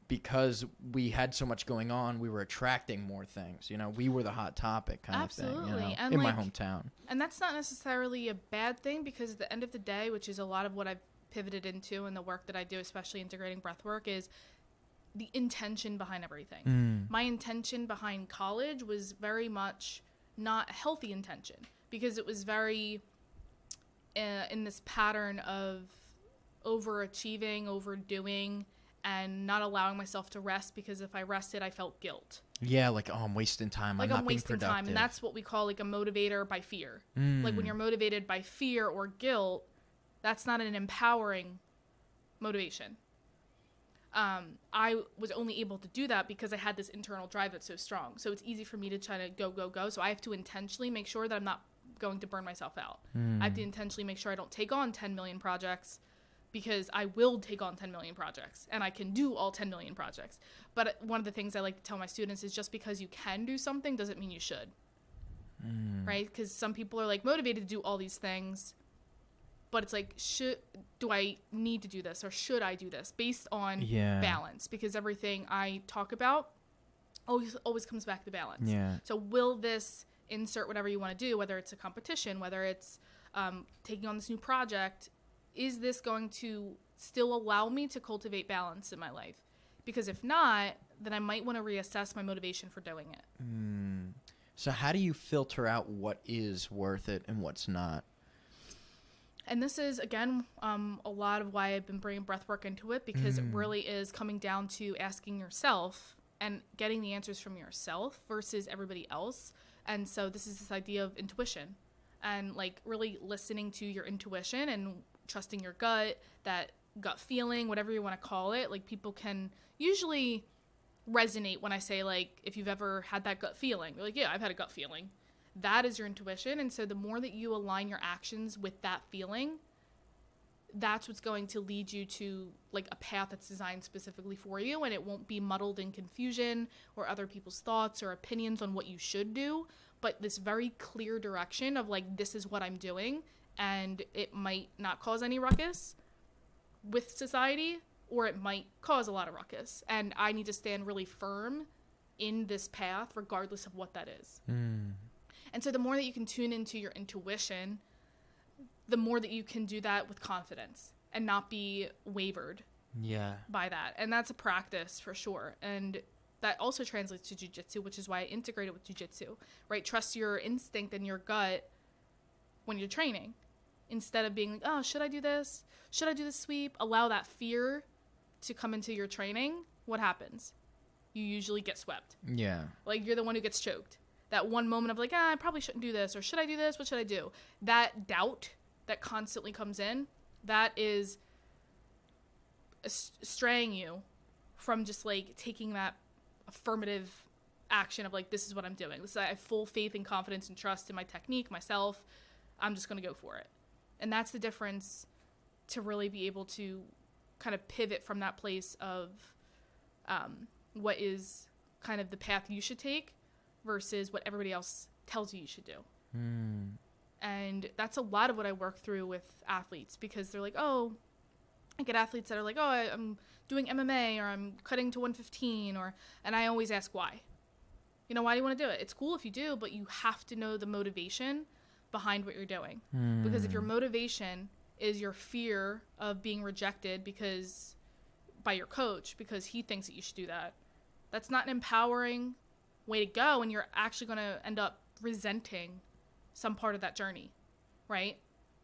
because we had so much going on, we were attracting more things. We were the hot topic kind of thing, and in my hometown. And that's not necessarily a bad thing because at the end of the day, which is a lot of what I've pivoted into in the work that I do, especially integrating breath work, is the intention behind everything. My intention behind college was very much not a healthy intention because it was very in this pattern of overachieving, overdoing, and not allowing myself to rest because if I rested, I felt guilt. Yeah, like, oh, I'm wasting time. Like, I'm not wasting being productive. time, and that's what we call like a motivator by fear. Like when you're motivated by fear or guilt, that's not an empowering motivation. I was only able to do that because I had this internal drive that's so strong. So it's easy for me to try to go. So I have to intentionally make sure that I'm not going to burn myself out. I have to intentionally make sure I don't take on 10 million projects because I will take on 10 million projects and I can do all 10 million projects. But one of the things I like to tell my students is just because you can do something doesn't mean you should. Right? Because some people are like motivated to do all these things, but it's like, do I need to do this or should I do this based on balance? Because everything I talk about always comes back to balance. Yeah. So will this insert whatever you want to do, whether it's a competition, whether it's taking on this new project, is this going to still allow me to cultivate balance in my life? Because if not, then I might want to reassess my motivation for doing it. So how do you filter out what is worth it and what's not? And this is, again, a lot of why I've been bringing breathwork into it, because it really is coming down to asking yourself and getting the answers from yourself versus everybody else. And so this is this idea of intuition and like really listening to your intuition and trusting your gut, that gut feeling, whatever you want to call it. Like people can usually resonate when I say like, if you've ever had that gut feeling, they're like, yeah, I've had a gut feeling. That is your intuition. And so the more that you align your actions with that feeling, that's what's going to lead you to like a path that's designed specifically for you. And it won't be muddled in confusion or other people's thoughts or opinions on what you should do, but this very clear direction of like, this is what I'm doing. And it might not cause any ruckus with society, or it might cause a lot of ruckus. And I need to stand really firm in this path, regardless of what that is. And so the more that you can tune into your intuition, the more that you can do that with confidence and not be wavered by that. And that's a practice for sure. And that also translates to jiu-jitsu, which is why I integrate it with jiu-jitsu, right? Trust your instinct and your gut when you're training. Instead of being like, oh, should I do this? Should I do this sweep? Allow that fear to come into your training. What happens? You usually get swept. Yeah. Like you're the one who gets choked. That one moment of like, I probably shouldn't do this, or should I do this? What should I do? That doubt that constantly comes in, that is straying you from just like taking that affirmative action of like, this is what I'm doing. I have full faith and confidence and trust in my technique, myself. I'm just going to go for it. And that's the difference to really be able to kind of pivot from that place of what is kind of the path you should take versus what everybody else tells you should do. And that's a lot of what I work through with athletes, because they're like, oh, I get athletes that are like, oh, I'm doing MMA or I'm cutting to 115, and I always ask why. Why do you want to do it? It's cool if you do, but you have to know the motivation behind what you're doing. Because if your motivation is your fear of being rejected because by your coach because he thinks that you should do that. That's not an empowering way to go, and you're actually going to end up resenting some part of that journey, right?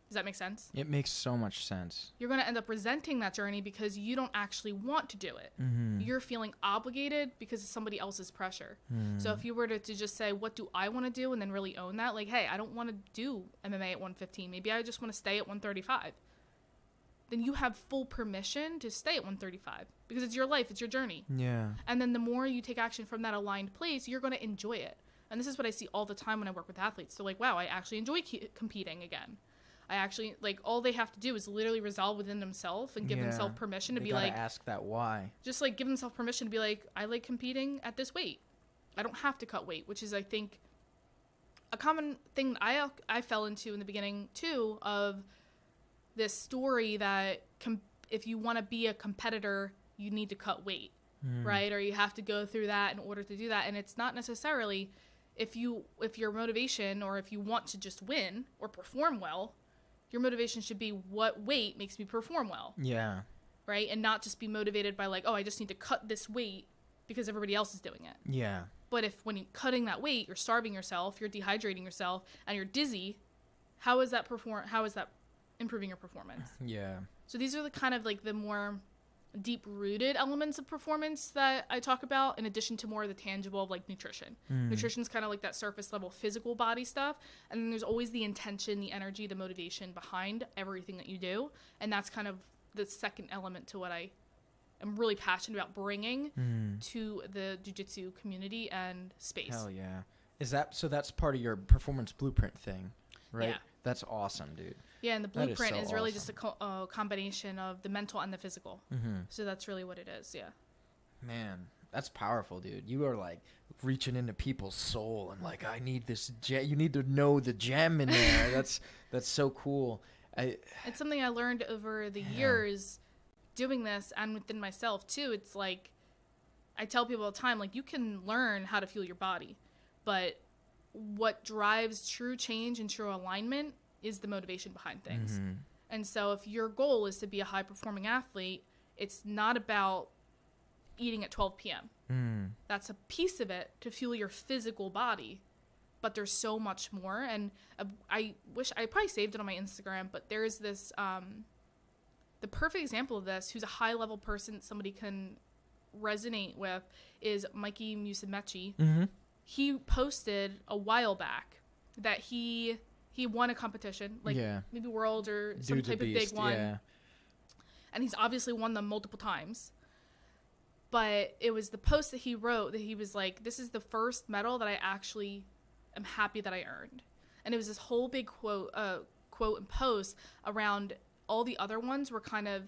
Does that make sense? It makes so much sense. You're going to end up resenting that journey because you don't actually want to do it. Mm-hmm. You're feeling obligated because of somebody else's pressure. So if you were to just say, what do I want to do? And then really own that, like, hey, I don't want to do MMA at 115. Maybe I just want to stay at 135. Then you have full permission to stay at 135 because it's your life. It's your journey. Yeah. And then the more you take action from that aligned place, you're going to enjoy it. And this is what I see all the time when I work with athletes. They're like, wow, I actually enjoy competing again. I actually, like, all they have to do is literally resolve within themselves and give themselves permission to be like, ask that why. Just like give themselves permission to be like, I like competing at this weight. I don't have to cut weight, which is, I think, a common thing that I fell into in the beginning too, of this story that if you want to be a competitor, you need to cut weight, right? Or you have to go through that in order to do that. And it's not necessarily if your motivation, or if you want to just win or perform well, your motivation should be what weight makes me perform well. Yeah. Right? And not just be motivated by like, oh, I just need to cut this weight because everybody else is doing it. Yeah. But if when you're cutting that weight, you're starving yourself, you're dehydrating yourself, and you're dizzy, how is that improving your performance? Yeah. So these are the kind of like the more deep-rooted elements of performance that I talk about, in addition to more of the tangible of like nutrition. Nutrition's kind of like that surface level physical body stuff, and then there's always the intention, the energy, the motivation behind everything that you do, and that's kind of the second element to what I am really passionate about bringing to the jiu-jitsu community and space. Hell yeah. That's part of your performance blueprint thing, right? Yeah. That's awesome, dude. Yeah, and the blueprint is really just a combination of the mental and the physical. So that's really what it is, yeah. Man, that's powerful, dude. You are, like, reaching into people's soul and, like, I need this you need to know the gem in there. That's so cool. It's something I learned over the years doing this, and within myself, too. It's like, I tell people all the time, like, you can learn how to fuel your body, but what drives true change and true alignment is the motivation behind things. And so if your goal is to be a high performing athlete, it's not about eating at 12 p.m. That's a piece of it to fuel your physical body, but there's so much more. And I wish I probably saved it on my Instagram, but there's this the perfect example of this, who's a high level person somebody can resonate with, is Mikey Musumeci. He posted a while back that he won a competition, like maybe World or some type of big one. Yeah. And he's obviously won them multiple times. But it was the post that he wrote that he was like, this is the first medal that I actually am happy that I earned. And it was this whole big quote and post around all the other ones were kind of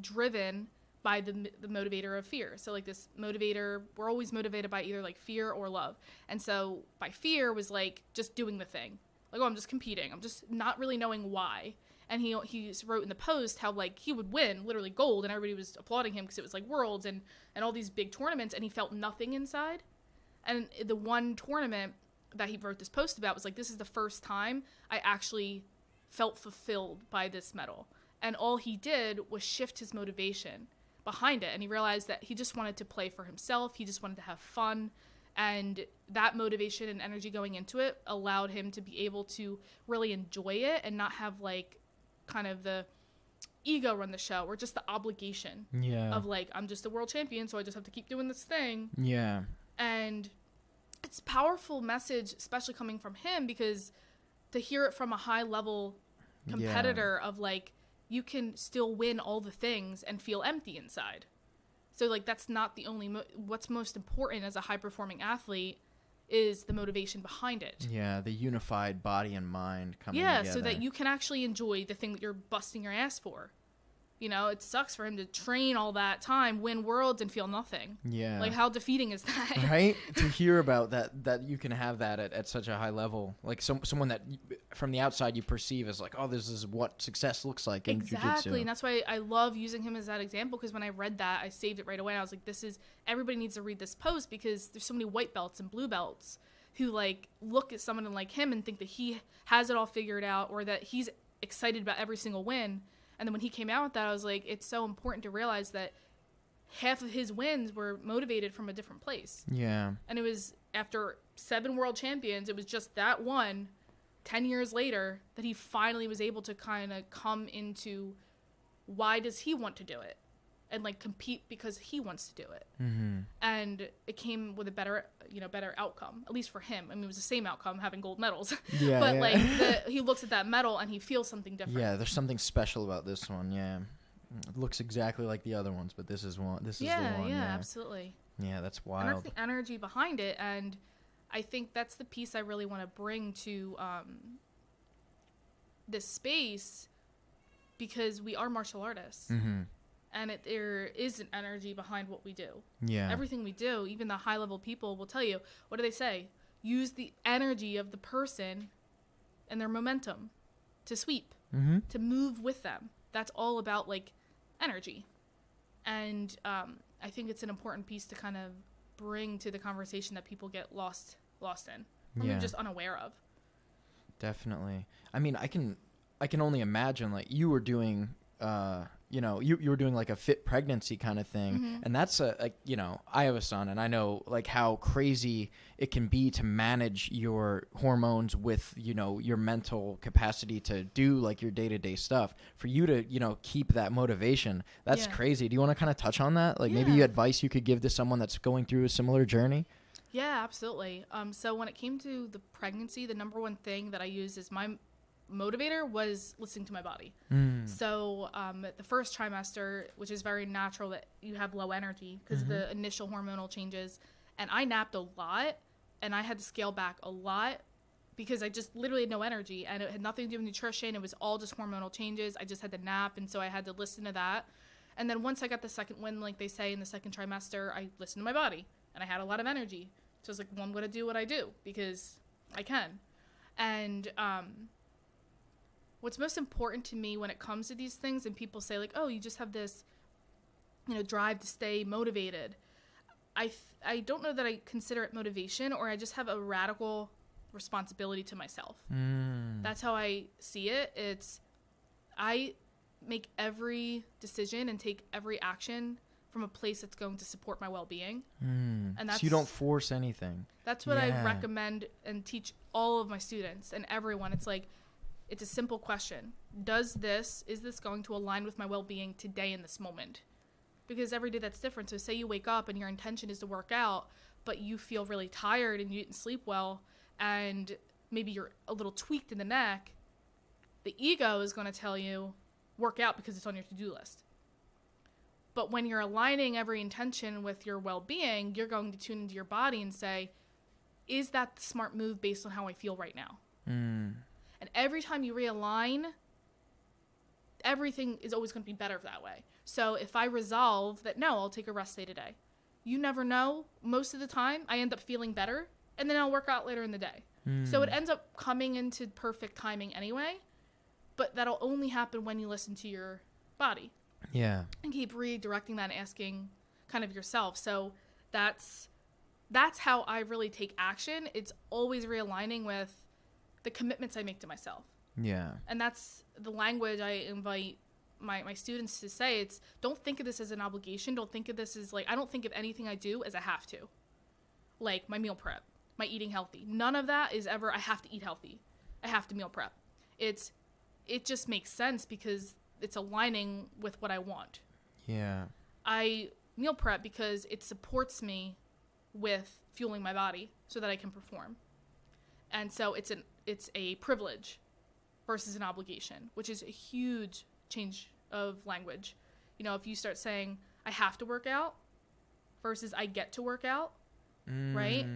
driven by the motivator of fear. So like this motivator, we're always motivated by either like fear or love. And so by fear was like just doing the thing. Like, oh, I'm just competing. I'm just not really knowing why. And he wrote in the post how like he would win literally gold and everybody was applauding him because it was like Worlds and all these big tournaments, and he felt nothing inside. And the one tournament that he wrote this post about was like, this is the first time I actually felt fulfilled by this medal. And all he did was shift his motivation behind it, and he realized that he just wanted to play for himself. He just wanted to have fun, and that motivation and energy going into it allowed him to be able to really enjoy it and not have like kind of the ego run the show or just the obligation of like, I'm just a world champion, so I just have to keep doing this thing. And it's a powerful message, especially coming from him, because to hear it from a high level competitor of like, you can still win all the things and feel empty inside. So like, that's not the only what's most important as a high performing athlete is the motivation behind it. Yeah, the unified body and mind coming together. So that you can actually enjoy the thing that you're busting your ass for. You know, it sucks for him to train all that time, win Worlds, and feel nothing. Yeah. Like, how defeating is that? Right? To hear about that you can have that at such a high level. Like, someone that from the outside you perceive as like, oh, this is what success looks like in jiu-jitsu. Exactly, and that's why I love using him as that example, because when I read that, I saved it right away. And I was like, everybody needs to read this post, because there's so many white belts and blue belts who, like, look at someone like him and think that he has it all figured out, or that he's excited about every single win. And then when he came out with that, I was like, it's so important to realize that half of his wins were motivated from a different place. Yeah. And it was after 7 world champions, it was just that one 10 years later that he finally was able to kind of come into why does he want to do it and like compete because he wants to do it. Mm-hmm. And it came with a better outcome, at least for him. I mean, it was the same outcome having gold medals, Yeah, but yeah. like he looks at that medal and he feels something different. Yeah, there's something special about this one. Yeah, it looks exactly like the other ones, but this is one. This is the one. Yeah, Yeah, absolutely. Yeah, that's And wild. that's the energy behind it, and I think that's the piece I really want to bring to this space, because we are martial artists, Mm-hmm. and there is an energy behind what we do. Yeah. Everything we do, even the high-level people will tell you, what do they say? Use the energy of the person and their momentum to sweep, Mm-hmm. to move with them. That's all about, like, energy. And I think it's an important piece to kind of bring to the conversation that people get lost in, or Yeah. maybe just unaware of. Definitely. I mean, I can only imagine, like, you were doing, you were doing like a fit pregnancy kind of thing. Mm-hmm. And that's I have a son, and I know like how crazy it can be to manage your hormones with, your mental capacity to do like your day-to-day stuff. For you to, keep that motivation, that's Yeah. crazy. Do you want to kind of touch on that? Like maybe Yeah. advice you could give to someone that's going through a similar journey? Yeah, absolutely. So when it came to the pregnancy, the number one thing that I used as my motivator was listening to my body. So the first trimester, which is very natural that you have low energy because of the initial hormonal changes, and I napped a lot, and I had to scale back a lot because I just literally had no energy, and it had nothing to do with nutrition. It was all just hormonal changes. I just had to nap, and so I had to listen to that. And then once I got the second win, like they say in the second trimester, I listened to my body, and I had a lot of energy. So I was like, well, I'm going to do what I do because I can. And what's most important to me when it comes to these things, and people say like, oh, you just have this, drive to stay motivated. I don't know that I consider it motivation, or I just have a radical responsibility to myself. That's how I see it. I make every decision and take every action from a place that's going to support my well-being. And that's, so you don't force anything. That's what Yeah. I recommend and teach all of my students and everyone. It's like, it's a simple question. Is this going to align with my well-being today in this moment? Because every day that's different. So say you wake up and your intention is to work out, but you feel really tired and you didn't sleep well, and maybe you're a little tweaked in the neck, the ego is going to tell you, work out because it's on your to-do list. But when you're aligning every intention with your well-being, you're going to tune into your body and say, is that the smart move based on how I feel right now? And every time you realign, everything is always going to be better that way. So if I resolve that, no, I'll take a rest day today. You never know. Most of the time, I end up feeling better, and then I'll work out later in the day. So it ends up coming into perfect timing anyway, but that'll only happen when you listen to your body. Yeah. And keep redirecting that and asking kind of yourself. So that's how I really take action. It's always realigning with the commitments I make to myself. Yeah. And that's the language I invite my students to say. It's, don't think of this as an obligation. Don't think of this as like, I don't think of anything I do as a have to. Like my meal prep, my eating healthy. None of that is ever, I have to eat healthy. I have to meal prep. It just makes sense because it's aligning with what I want. Yeah. I meal prep because it supports me with fueling my body so that I can perform. And so it's a privilege versus an obligation, which is a huge change of language. If you start saying, I have to work out versus I get to work out, right?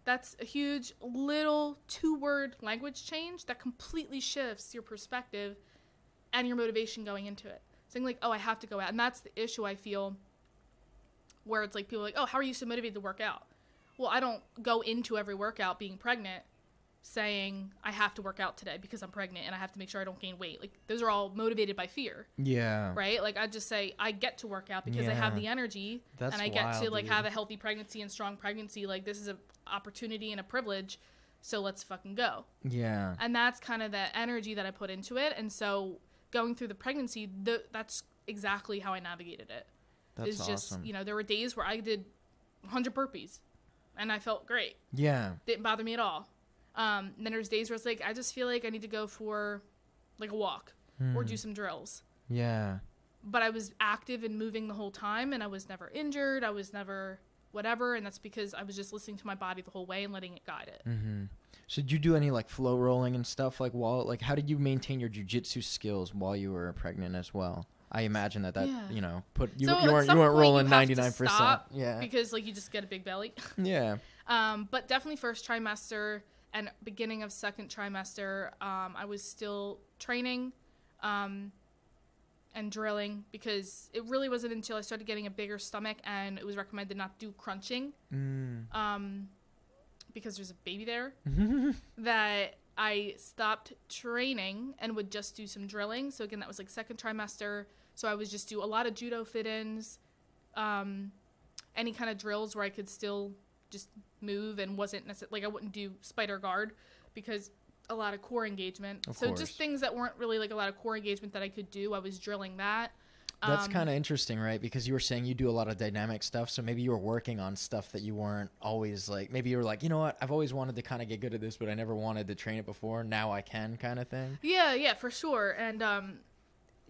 That's a huge little 2-word language change that completely shifts your perspective and your motivation going into it. Saying like, oh, I have to go out. And that's the issue I feel, where it's like people are like, oh, how are you so motivated to work out? Well, I don't go into every workout being pregnant saying I have to work out today because I'm pregnant and I have to make sure I don't gain weight. Like, those are all motivated by fear. Yeah. Right? Like, I just say I get to work out because I have the energy. That's and I get wild, to like have a healthy pregnancy and strong pregnancy. Like, this is an opportunity and a privilege. So let's fucking go. Yeah. And that's kind of the energy that I put into it. And so going through the pregnancy, that's exactly how I navigated it. That's It's just, awesome. you know, there were days where I did 100 burpees and I felt great. Yeah. Didn't bother me at all. Then there's days where it's like, I just feel like I need to go for like a walk or do some drills. Yeah. But I was active and moving the whole time, and I was never injured. I was never whatever. And that's because I was just listening to my body the whole way and letting it guide it. Mm-hmm. So did you do any like flow rolling and stuff like how did you maintain your jiu-jitsu skills while you were pregnant as well? I imagine that you know, you weren't rolling 99%. Yeah. Because like you just get a big belly. Yeah. But definitely first trimester and beginning of second trimester, I was still training and drilling, because it really wasn't until I started getting a bigger stomach and it was recommended not to do crunching because there's a baby there that I stopped training and would just do some drilling. So again, that was like second trimester. So I would just do a lot of judo fit-ins, any kind of drills where I could still just move and wasn't necessarily, like I wouldn't do spider guard because a lot of core engagement. Of so course. just things that weren't really like a lot of core engagement that I could do. I was drilling that. That's kind of interesting, right? Because you were saying you do a lot of dynamic stuff. So maybe you were working on stuff that you weren't always like, maybe you were like, you know what? I've always wanted to kind of get good at this, but I never wanted to train it before. Now I can, kind of thing. Yeah, for sure. And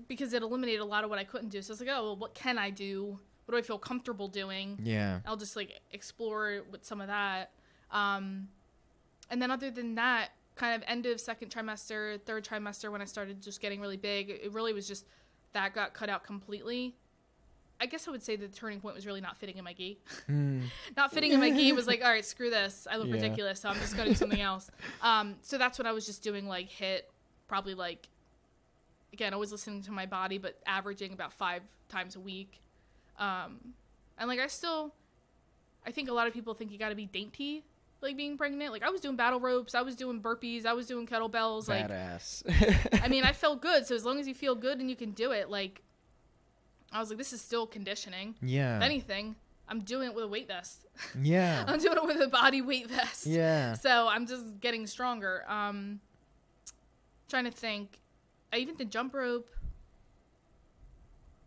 because it eliminated a lot of what I couldn't do. So I was like, oh, well, what can I do? What do I feel comfortable doing? Yeah. I'll just like explore with some of that. And then other than that, kind of end of second trimester, third trimester, when I started just getting really big, it really was just that got cut out completely. I guess I would say the turning point was really not fitting in my gi. Not fitting in my gi was like, all right, screw this. I look ridiculous, so I'm just going to do something else. So that's when I was just doing like HIIT, probably like, again, always listening to my body, but averaging about 5 times a week. And like I think a lot of people think you got to be dainty, like being pregnant. Like I was doing battle ropes, I was doing burpees, I was doing kettlebells. Badass. Like, I mean, I felt good. So as long as you feel good and you can do it, like I was like, this is still conditioning. Yeah. If anything, I'm doing it with a weight vest. Yeah. I'm doing it with a body weight vest. Yeah. So I'm just getting stronger. Trying to think. I even did jump rope.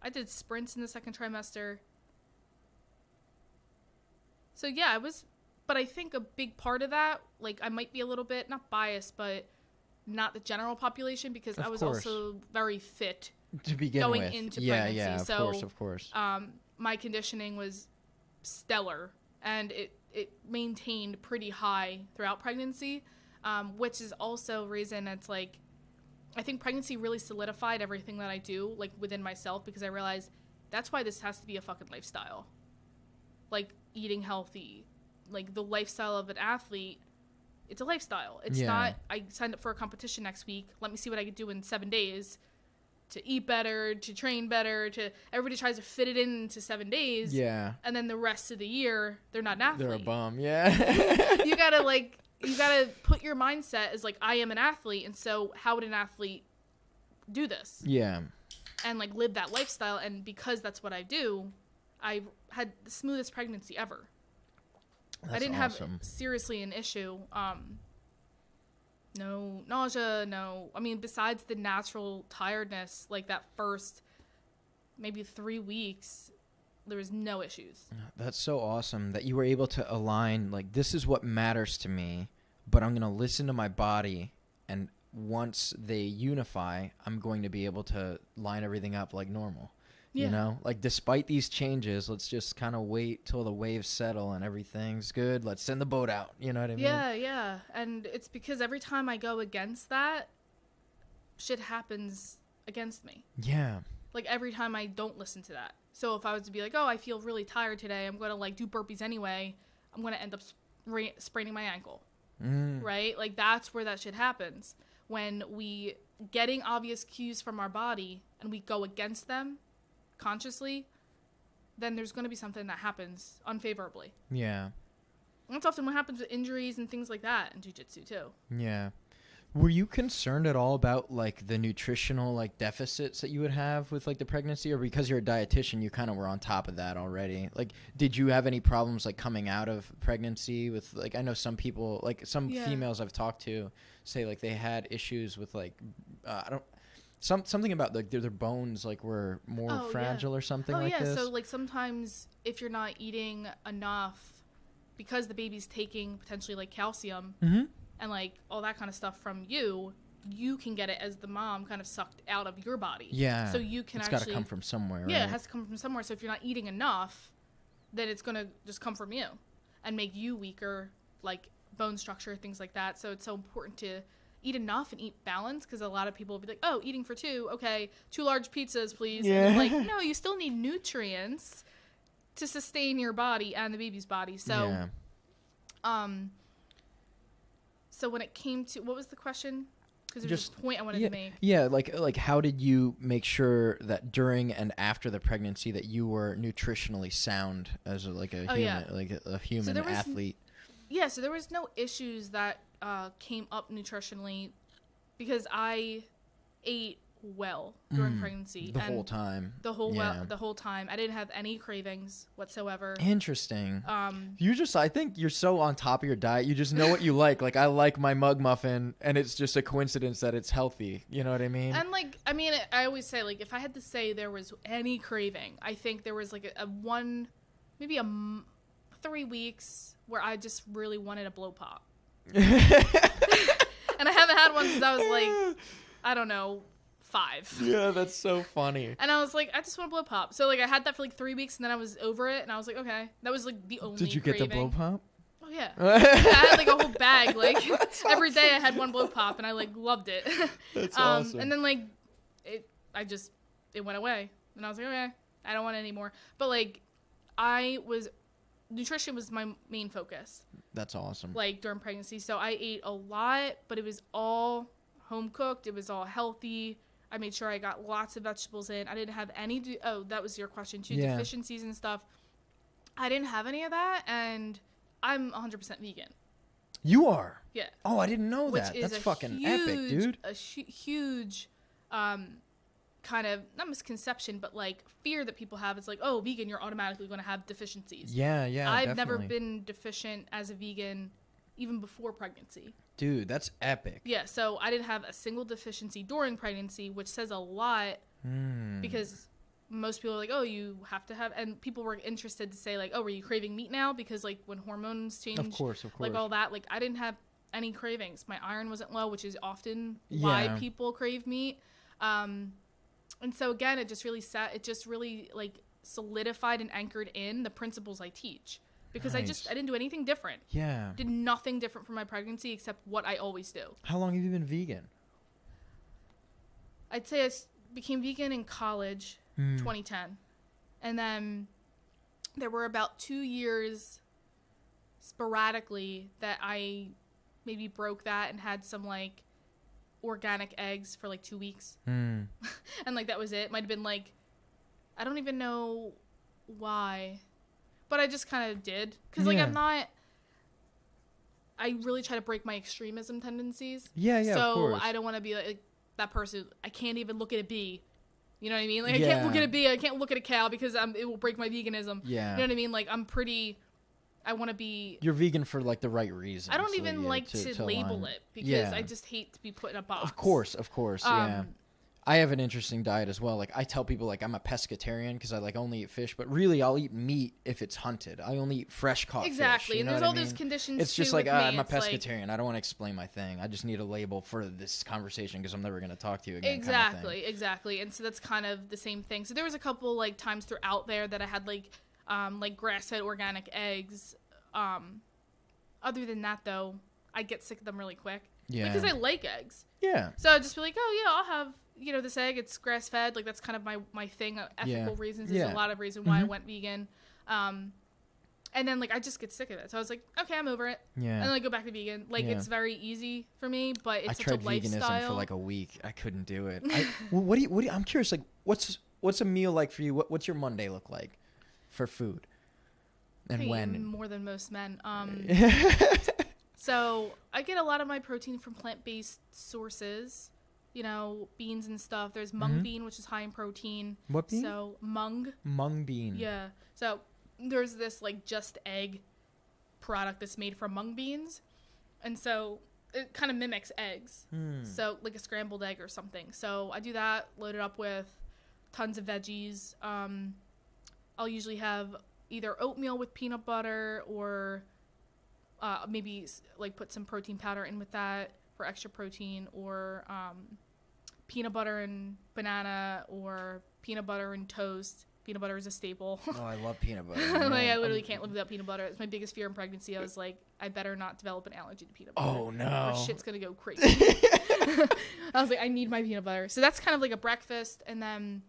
I did sprints in the second trimester. So yeah, but I think a big part of that, like I might be a little bit, not biased, but not the general population, because I was also very fit to begin going with. into Yeah, pregnancy. Yeah, of course. My conditioning was stellar, and it maintained pretty high throughout pregnancy, which is also a reason it's like, I think pregnancy really solidified everything that I do, like within myself, because I realized that's why this has to be a fucking lifestyle. Like eating healthy, like the lifestyle of an athlete, it's a lifestyle. It's not, I signed up for a competition next week, let me see what I could do in 7 days to eat better, to train better, to everybody tries to fit it into 7 days. Yeah. And then the rest of the year, they're not an athlete. They're a bum. Yeah. You gotta put your mindset as like, I am an athlete. And so how would an athlete do this? Yeah. And like live that lifestyle. And because that's what I do, I had the smoothest pregnancy ever. I didn't have seriously an issue. No nausea, besides the natural tiredness, like that first maybe 3 weeks, there was no issues. That's so awesome that you were able to align, like, this is what matters to me, but I'm going to listen to my body, and once they unify, I'm going to be able to line everything up like normal. Yeah. You know, like despite these changes, let's just kind of wait till the waves settle and everything's good. Let's send the boat out. You know what I mean? Yeah. And it's because every time I go against that, shit happens against me. Yeah. Like every time I don't listen to that. So if I was to be like, oh, I feel really tired today, I'm going to like do burpees anyway, I'm going to end up spraining my ankle. Right? Like that's where that shit happens. When we getting obvious cues from our body and we go against them consciously, then there's going to be something that happens unfavorably. Yeah. And that's often what happens with injuries and things like that in jiu-jitsu too. Yeah. Were you concerned at all about like the nutritional like deficits that you would have with like the pregnancy, or because you're a dietitian, you kind of were on top of that already? Like, did you have any problems like coming out of pregnancy with like, I know some people, like some females I've talked to say like they had issues with like, something about like their bones like were more fragile or something like this. So like sometimes if you're not eating enough, because the baby's taking potentially like calcium and like all that kind of stuff from you can get it as the mom kind of sucked out of your body. Yeah. So you can it's got to come from somewhere. Yeah, right? it has to come from somewhere. So if you're not eating enough, then it's gonna just come from you and make you weaker, like bone structure, things like that. So it's so important to eat enough and eat balanced, because a lot of people will be like, oh, eating for two, okay, 2 large pizzas, please. Yeah. And it's like, no, you still need nutrients to sustain your body and the baby's body. So, so when it came to, what was the question? Because there was just a point I wanted to make. Yeah, like how did you make sure that during and after the pregnancy that you were nutritionally sound as a human athlete? So there was no issues that came up nutritionally, because I ate well during pregnancy. The whole time. The whole time. I didn't have any cravings whatsoever. Interesting. I think you're so on top of your diet. You just know what you like. Like, I like my mug muffin, and it's just a coincidence that it's healthy. You know what I mean? And like, I mean, I always say, like, if I had to say there was any craving, I think there was like maybe 3 weeks where I just really wanted a blow pop. And I haven't had one since I was like, I don't know, 5. Yeah, that's so funny. And I was like, I just want a blow pop. So like I had that for like 3 weeks, and then I was over it, and I was like, okay, that was like the only Did you craving. get the blow pop? Oh yeah. I had like a whole bag. Like every day I had one blow pop, and I like loved it. That's awesome. And then like it went away, and I was like, okay, I don't want it anymore. But like nutrition was my main focus. That's awesome. Like during pregnancy. So I ate a lot, but it was all home cooked. It was all healthy. I made sure I got lots of vegetables in. I didn't have any, that was your question too, deficiencies and stuff. I didn't have any of that, and I'm 100% vegan. You are? Yeah. Oh, I didn't know that. That's fucking epic, dude. A huge kind of, not misconception, but like fear that people have. It's like, oh, vegan, you're automatically going to have deficiencies. Yeah, I've never been deficient as a vegan even before pregnancy. Dude, that's epic. Yeah, so I didn't have a single deficiency during pregnancy, which says a lot, because most people are like, oh, you have to have, and people were interested to say like, oh, were you craving meat now? Because like when hormones change, of course, like all that, like I didn't have any cravings. My iron wasn't low, which is often why people crave meat. And so again, it just really like solidified and anchored in the principles I teach. Because nice. I didn't do anything different. Yeah. Did nothing different for my pregnancy except what I always do. How long have you been vegan? I'd say I became vegan in college, 2010. And then there were about 2 years sporadically that I maybe broke that and had some like organic eggs for like 2 weeks. And like that was it. Might have been like, I don't even know why. But I just kind of did. Because, like, I really try to break my extremism tendencies. Yeah, of course. So I don't want to be like that person. I can't even look at a bee. You know what I mean? Like, I can't look at a bee. I can't look at a cow because it will break my veganism. Yeah. You know what I mean? Like, I want to be... You're vegan for, like, the right reason. I don't even like to label it because I just hate to be put in a box. Of course, yeah. I have an interesting diet as well. Like I tell people like I'm a pescatarian because I like only eat fish, but really I'll eat meat if it's hunted. I only eat fresh caught fish. Exactly. And there's all those conditions. It's just like I'm a pescatarian. I don't want to explain my thing. I just need a label for this conversation because I'm never going to talk to you again. Exactly. And so that's kind of the same thing. So there was a couple like times throughout there that I had like grass-fed organic eggs. Other than that though, I get sick of them really quick. Yeah. Because I like eggs. Yeah. So I'd just be like, oh yeah, I'll have this egg, it's grass-fed. Like, that's kind of my thing. Ethical reasons is a lot of reason why I went vegan. And then, like, I just get sick of it. So I was like, okay, I'm over it. Yeah. And then I go back to vegan. Like, it's very easy for me, but it's such a lifestyle. I tried veganism for, like, a week. I couldn't do it. What do you, I'm curious, like, what's a meal like for you? What's your Monday look like for food? And when? More than most men. So I get a lot of my protein from plant-based sources. Beans and stuff. There's mung bean, which is high in protein. What bean? So mung bean. Yeah. So there's this like just egg product that's made from mung beans. And so it kind of mimics eggs. So like a scrambled egg or something. So I do that, load it up with tons of veggies. I'll usually have either oatmeal with peanut butter or maybe like put some protein powder in with that for extra protein, or peanut butter and banana, or peanut butter and toast. Peanut butter is a staple. Oh, I love peanut butter. Like, I literally can't live without peanut butter. It's my biggest fear in pregnancy. I was like, I better not develop an allergy to peanut butter. Oh, no. Or shit's going to go crazy. I was like, I need my peanut butter. So that's kind of like a breakfast. And then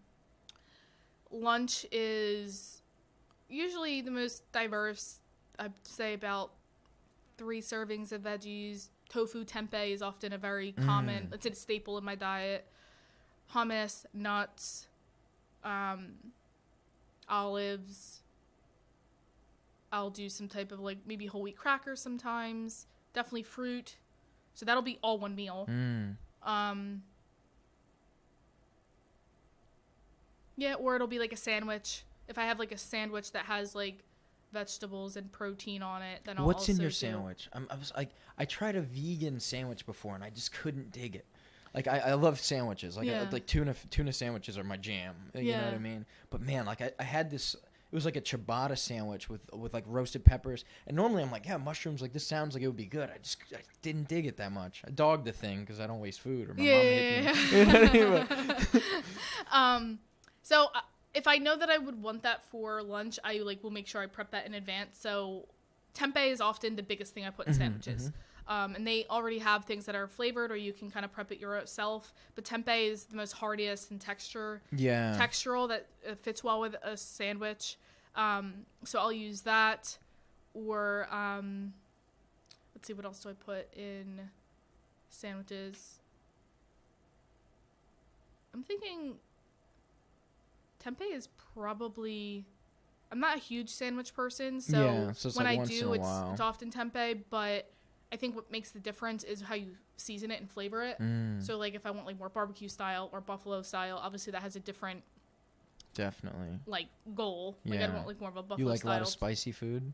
lunch is usually the most diverse. I'd say about 3 servings of veggies. Tofu tempeh is often a very common, it's a staple in my diet. Hummus, nuts, olives. I'll do some type of like maybe whole wheat crackers sometimes. Definitely fruit. So that'll be all one meal. Yeah, or it'll be like a sandwich. If I have like a sandwich that has like vegetables and protein on it, then I'll What's also in your sandwich? I tried a vegan sandwich before and I just couldn't dig it. Like I love sandwiches. Like like tuna sandwiches are my jam. You know what I mean? But man, like I had this. It was like a ciabatta sandwich with like roasted peppers. And normally I'm like, yeah, mushrooms. Like this sounds like it would be good. I didn't dig it that much. I dogged the thing because I don't waste food. Or my mom hit me. So if I know that I would want that for lunch, I like will make sure I prep that in advance. So tempeh is often the biggest thing I put in sandwiches. And they already have things that are flavored, or you can kind of prep it yourself. But tempeh is the most hardiest in textural that fits well with a sandwich. So I'll use that. Or let's see, what else do I put in sandwiches? I'm thinking tempeh is probably. I'm not a huge sandwich person, so when I do, it's often tempeh, but I think what makes the difference is how you season it and flavor it. So, like, if I want, like, more barbecue style or buffalo style, obviously that has a different... Definitely. Like, goal. Like, I don't want, like, more of a buffalo style. You like a lot of spicy food?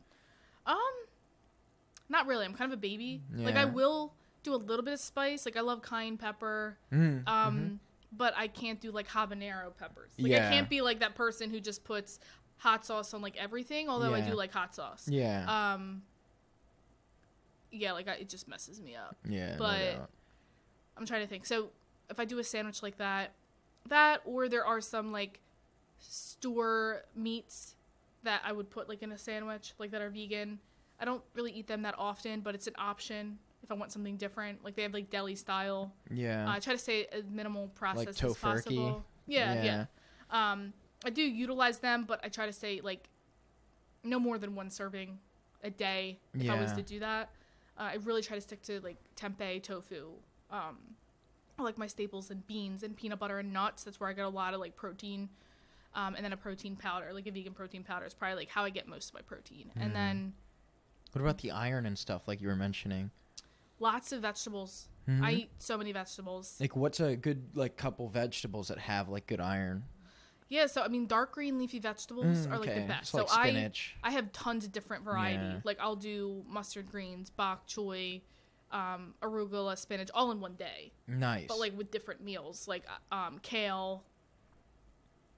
Not really. I'm kind of a baby. Yeah. Like, I will do a little bit of spice. Like, I love cayenne pepper. But I can't do, like, habanero peppers. Like, I can't be, like, that person who just puts hot sauce on, like, everything, although I do like hot sauce. Yeah, like, it just messes me up. Yeah, but no, I'm trying to think. So, if I do a sandwich like that, or there are some, like, store meats that I would put, like, in a sandwich, like, that are vegan. I don't really eat them that often, but it's an option if I want something different. Like, they have, like, deli style. Yeah. I try to stay as minimal process like as possible. Yeah. I do utilize them, but I try to stay, like, no more than 1 serving a day if I was to do that. I really try to stick to, like, tempeh, tofu. I like my staples and beans and peanut butter and nuts. That's where I get a lot of, like, protein. And then a protein powder, like a vegan protein powder is probably, like, how I get most of my protein. And then... What about the iron and stuff, like you were mentioning? Lots of vegetables. I eat so many vegetables. Like, what's a good, like, couple vegetables that have, like, good iron? Yeah, so, I mean, dark green leafy vegetables are, like, the best. So, like, spinach. I have tons of different variety. Yeah. Like, I'll do mustard greens, bok choy, arugula, spinach, all in one day. Nice. But, like, with different meals. Like, kale.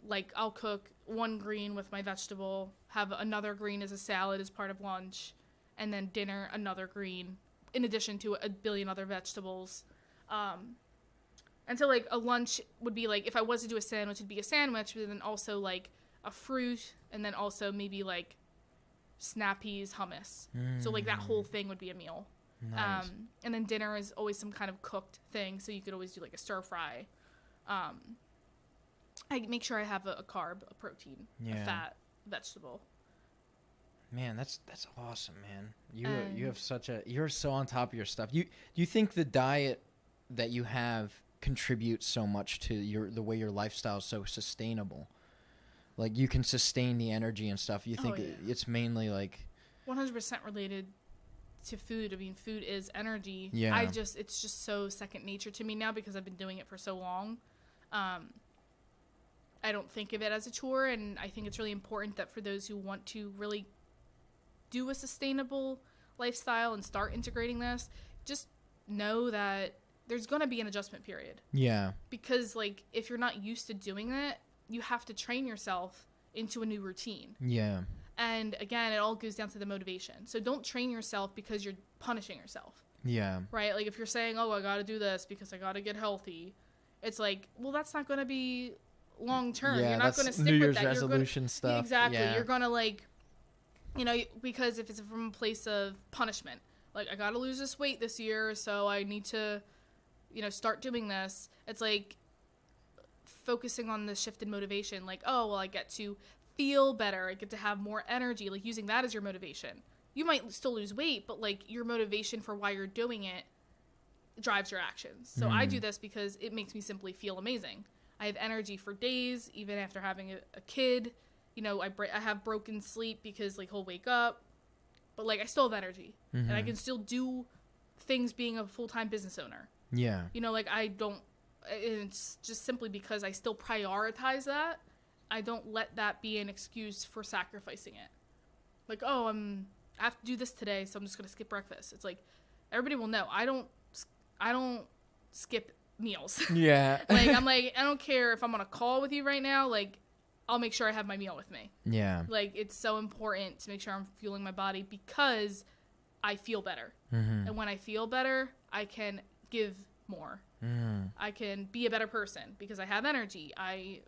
Like, I'll cook 1 green with my vegetable, have another green as a salad as part of lunch, and then dinner, another green, in addition to a billion other vegetables. And so, like, a lunch would be, like, if I was to do a sandwich, it'd be a sandwich, but then also, like, a fruit, and then also maybe, like, snap peas, hummus. So, like, that whole thing would be a meal. Nice. And then dinner is always some kind of cooked thing, so you could always do, like, a stir fry. I make sure I have a carb, a protein, a fat, vegetable. Man, that's awesome, man. You have you're so on top of your stuff. Do you think the diet that you have contributes so much to the way your lifestyle is so sustainable? Like, you can sustain the energy and stuff. You think it's mainly like 100% related to food. I mean, food is energy. Yeah. It's just so second nature to me now because I've been doing it for so long. I don't think of it as a chore, and I think it's really important that for those who want to really do a sustainable lifestyle and start integrating this, just know that there's going to be an adjustment period. Yeah. Because, like, if you're not used to doing that, you have to train yourself into a new routine. Yeah. And, again, it all goes down to the motivation. So don't train yourself because you're punishing yourself. Yeah. Right? Like, if you're saying, oh, I got to do this because I got to get healthy, it's like, well, that's not going to be long term. Yeah, you're not going to stick New Year's with that. resolution stuff. Exactly. Yeah. You're going to, like, you know, because if it's from a place of punishment, like, I got to lose this weight this year, so I need to, you know, start doing this. It's like focusing on the shift in motivation. Like, oh, well, I get to feel better. I get to have more energy. Like, using that as your motivation. You might still lose weight, but, like, your motivation for why you're doing it drives your actions. So I do this because it makes me simply feel amazing. I have energy for days, even after having a kid. You know, I have broken sleep because, like, he'll wake up. But, like, I still have energy. And I can still do things being a full-time business owner. Yeah. You know, like, it's just simply because I still prioritize that. I don't let that be an excuse for sacrificing it. Like, oh, I have to do this today, so I'm just going to skip breakfast. It's like, everybody will know. I don't skip meals. Yeah. Like, I'm like, I don't care if I'm on a call with you right now. Like, I'll make sure I have my meal with me. Yeah. Like, it's so important to make sure I'm fueling my body because I feel better. And when I feel better, I can give more. I can be a better person because I have energy. I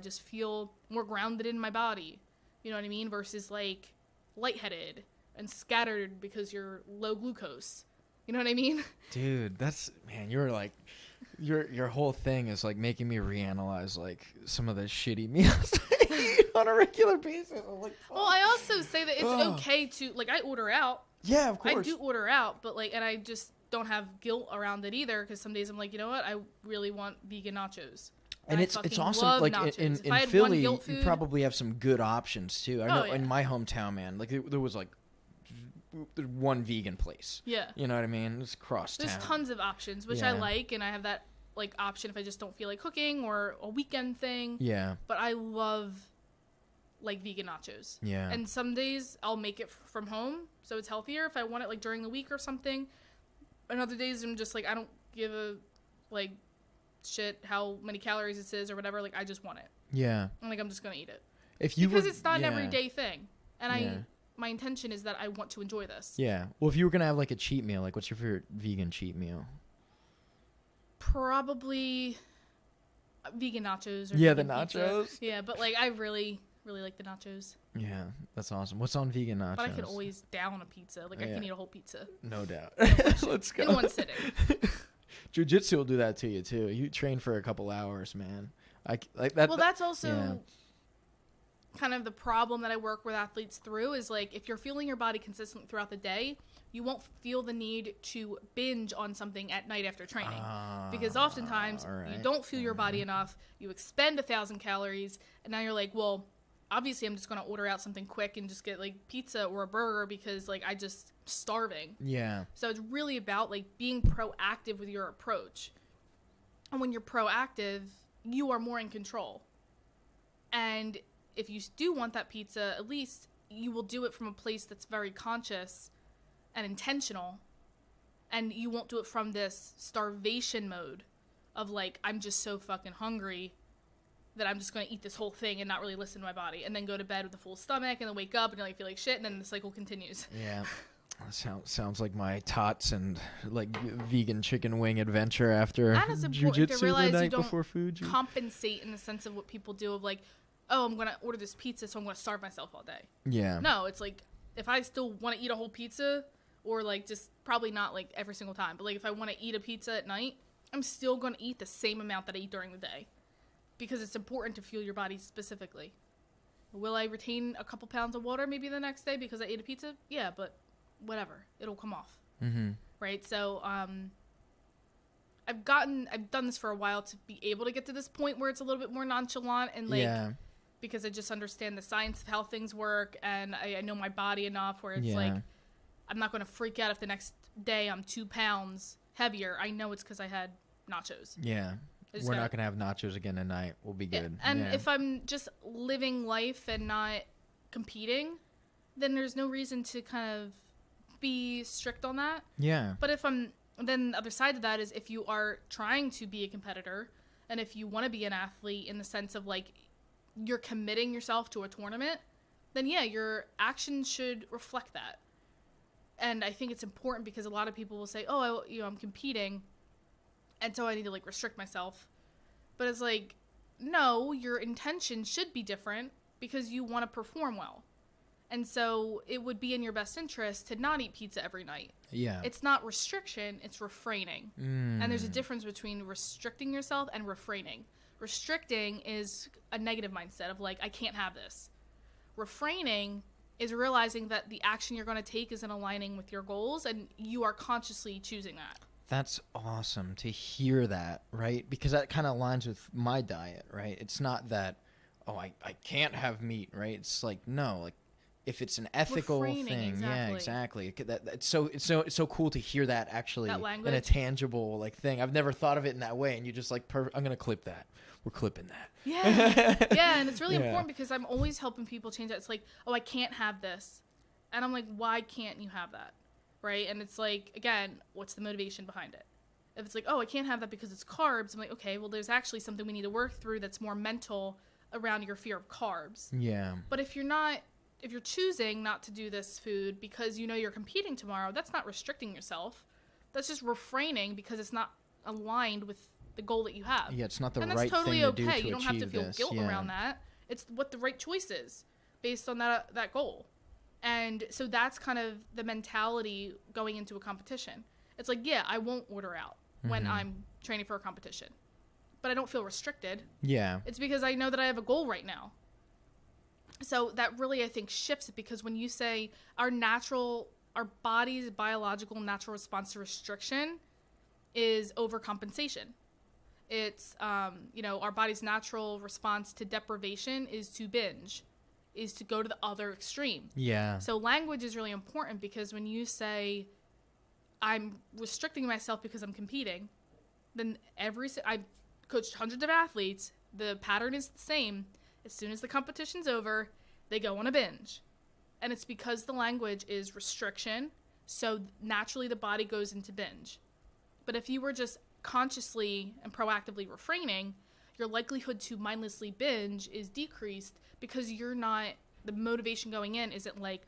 just feel more grounded in my body. You know what I mean? Versus, like, lightheaded and scattered because you're low glucose. You know what I mean? Dude, you're like, your whole thing is like making me reanalyze like some of the shitty meals I eat on a regular basis. I'm like, fuck. Well, I also say that it's okay to, like, I order out. Yeah, of course. I do order out, but, like, and I just don't have guilt around it either because some days I'm like, you know what? I really want vegan nachos. And it's awesome. Like in Philly, you probably have some good options too. I know in my hometown, man, like there was like one vegan place. Yeah. You know what I mean? It's across town. There's tons of options, which I like, and I have that, like, option if I just don't feel like cooking or a weekend thing. Yeah. But I love, like, vegan nachos. Yeah. And some days I'll make it from home, so it's healthier if I want it, like, during the week or something. And other days I'm just like, I don't give a, like, shit how many calories it is or whatever. Like, I just want it. Yeah. And, like, I'm just gonna eat it. Because it's not an everyday thing. And my intention is that I want to enjoy this. Yeah. Well, if you were going to have, like, a cheat meal, like, what's your favorite vegan cheat meal? Probably vegan nachos. Or the nachos? Pizza. Yeah, but, like, I really, really like the nachos. Yeah, that's awesome. What's on vegan nachos? But I could always down a pizza. Like, I can eat a whole pizza. No doubt. Let's go. In one sitting. Jiu-jitsu will do that to you, too. You train for a couple hours, man. Well, that's also... kind of the problem that I work with athletes through is, like, if you're fueling your body consistently throughout the day, you won't feel the need to binge on something at night after training. Because oftentimes you don't fuel your body enough, you expend 1,000 calories, and now you're like, well, obviously I'm just going to order out something quick and just get, like, pizza or a burger because, like, I just starving. Yeah. So it's really about, like, being proactive with your approach. And when you're proactive, you are more in control. And if you do want that pizza, at least you will do it from a place that's very conscious and intentional. And you won't do it from this starvation mode of, like, I'm just so fucking hungry that I'm just going to eat this whole thing and not really listen to my body. And then go to bed with a full stomach and then wake up and you, like, feel like shit. And then the cycle continues. Yeah. Sounds like my tots and, like, vegan chicken wing adventure after jiu-jitsu the night before food. Compensate in the sense of what people do of, like, oh, I'm going to order this pizza, so I'm going to starve myself all day. Yeah. No, it's like, if I still want to eat a whole pizza, or, like, just probably not, like, every single time, but, like, if I want to eat a pizza at night, I'm still going to eat the same amount that I eat during the day. Because it's important to fuel your body specifically. Will I retain a couple pounds of water maybe the next day because I ate a pizza? Yeah, but whatever. It'll come off. Mm-hmm. Right? So, I've done this for a while to be able to get to this point where it's a little bit more nonchalant and, like, because I just understand the science of how things work and I know my body enough where it's like, I'm not going to freak out if the next day I'm 2 pounds heavier. I know it's because I had nachos. Yeah. We're not going to have nachos again tonight. We'll be good. And if I'm just living life and not competing, then there's no reason to kind of be strict on that. Yeah. But then the other side of that is if you are trying to be a competitor and if you want to be an athlete in the sense of like you're committing yourself to a tournament, then yeah, your actions should reflect that. And I think it's important because a lot of people will say, oh, I'm competing, and so I need to like restrict myself. But it's like, no, your intention should be different because you want to perform well. And so it would be in your best interest to not eat pizza every night. Yeah. It's not restriction, it's refraining. And there's a difference between restricting yourself and refraining. Restricting is a negative mindset of like, I can't have this. Refraining is realizing that the action you're going to take is in aligning with your goals and you are consciously choosing that. That's awesome to hear that, right? Because that kind of aligns with my diet, right? It's not that, I can't have meat, right? It's like, no, like, if it's an ethical refraining, thing, exactly. Yeah, exactly. It's so cool to hear that actually that in a tangible like thing. I've never thought of it in that way, and you just like, I'm gonna clip that. We're clipping that. Yeah, and it's really important because I'm always helping people change that. It's like, I can't have this, and I'm like, why can't you have that, right? And it's like, again, what's the motivation behind it? If it's like, I can't have that because it's carbs, I'm like, okay, well, there's actually something we need to work through that's more mental around your fear of carbs. Yeah. But if you're choosing not to do this food because you know you're competing tomorrow, that's not restricting yourself. That's just refraining because it's not aligned with the goal that you have. Yeah, it's not the and right totally thing to okay. do to You don't have to feel this. guilt around that. It's what the right choice is based on that goal. And so that's kind of the mentality going into a competition. It's like, yeah, I won't order out when I'm training for a competition, but I don't feel restricted. Yeah. It's because I know that I have a goal right now. So that really, I think, shifts it because when you say our body's biological natural response to restriction is overcompensation. It's, our body's natural response to deprivation is to binge, is to go to the other extreme. Yeah. So language is really important because when you say I'm restricting myself because I'm competing, then I've coached hundreds of athletes. The pattern is the same. As soon as the competition's over, they go on a binge. And it's because the language is restriction, so naturally the body goes into binge. But if you were just consciously and proactively refraining, your likelihood to mindlessly binge is decreased because the motivation going in isn't like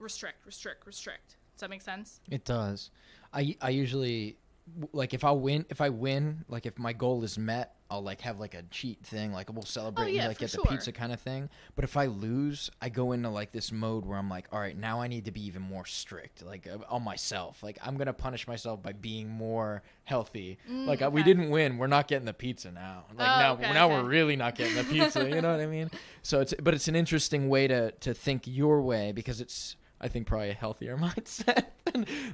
restrict. Does that make sense? It does. I usually, like, if I win, like, if my goal is met, I'll, like, have, like, a cheat thing, like, we'll celebrate and, like, get the pizza kind of thing. But if I lose, I go into, like, this mode where I'm like, all right, now I need to be even more strict, like, on myself. Like, I'm going to punish myself by being more healthy. We didn't win. We're not getting the pizza now. Like, now we're really not getting the pizza. You know what I mean? So it's an interesting way to think your way because it's, I think, probably a healthier mindset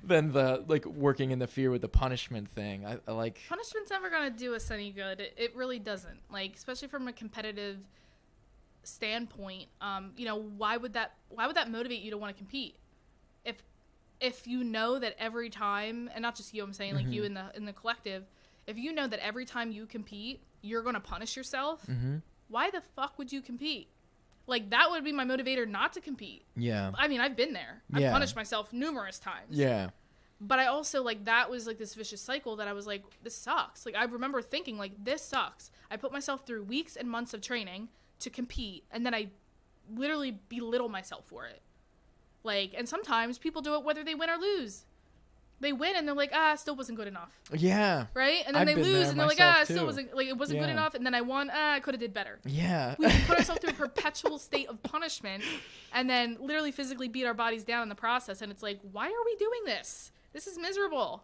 than the, like, working in the fear with the punishment thing. I like punishment's never gonna do us any good. It really doesn't. Like, especially from a competitive standpoint. Why would that motivate you to want to compete? If you know that every time, and not just you, I'm saying like you in the collective, if you know that every time you compete, you're gonna punish yourself, why the fuck would you compete? Like, that would be my motivator not to compete. Yeah. I mean, I've been there. I've punished myself numerous times. Yeah. But I also, like, that was, like, this vicious cycle that I was like, this sucks. Like, I remember thinking, like, this sucks. I put myself through weeks and months of training to compete, and then I literally belittle myself for it. Like, and sometimes people do it whether they win or lose. They win and they're like, still wasn't good enough. Yeah. Right? And then they lose and they're like, still wasn't, like, it wasn't good enough. And then I won, I could have did better. Yeah. We put ourselves through a perpetual state of punishment and then literally physically beat our bodies down in the process. And it's like, why are we doing this? This is miserable.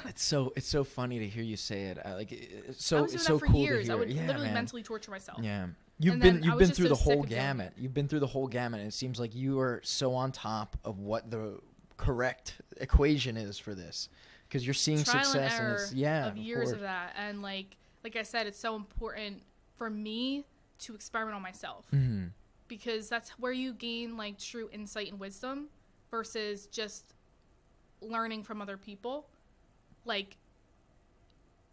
It's so funny to hear you say it. It's so cool to hear. I would literally mentally torture myself. Yeah. You've been through the whole gamut. You've been through the whole gamut. And it seems like you are so on top of what the correct equation is for this, because you're seeing trial success and error and it's of years of that. And like I said, it's so important for me to experiment on myself, because that's where you gain like true insight and wisdom versus just learning from other people. Like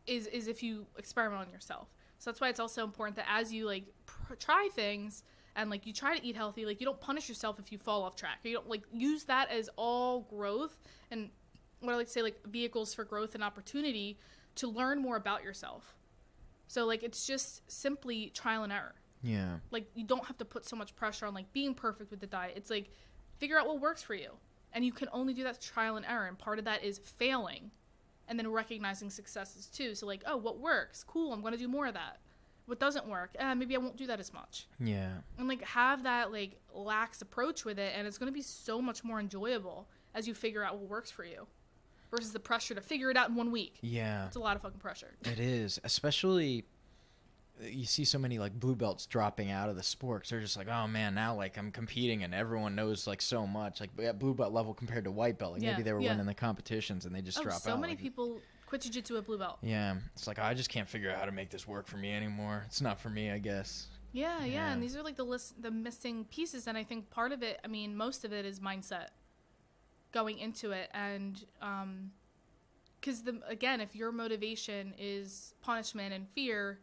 is if you experiment on yourself. So that's why it's also important that as you like try things and like you try to eat healthy, like you don't punish yourself if you fall off track. You don't like use that as all growth and what I like to say, like vehicles for growth and opportunity to learn more about yourself. So like it's just simply trial and error. Yeah. Like you don't have to put so much pressure on like being perfect with the diet. It's like figure out what works for you. And you can only do that through trial and error. And part of that is failing and then recognizing successes too. So like, oh, what works? Cool, I'm going to do more of that. What doesn't work? Maybe I won't do that as much. Yeah. And like have that like lax approach with it, and it's going to be so much more enjoyable as you figure out what works for you versus the pressure to figure it out in 1 week. Yeah. It's a lot of fucking pressure. It is, especially you see so many like blue belts dropping out of the sport 'cause they're just like, oh man, now like I'm competing and everyone knows like so much, like at blue belt level compared to white belt, like maybe they were winning the competitions and they just drop out. So many like, people quit jiu-jitsu at blue belt. Yeah, it's like I just can't figure out how to make this work for me anymore. It's not for me, I guess. Yeah, and these are like the missing pieces, and I think part of it, I mean, most of it is mindset going into it, and because again, if your motivation is punishment and fear,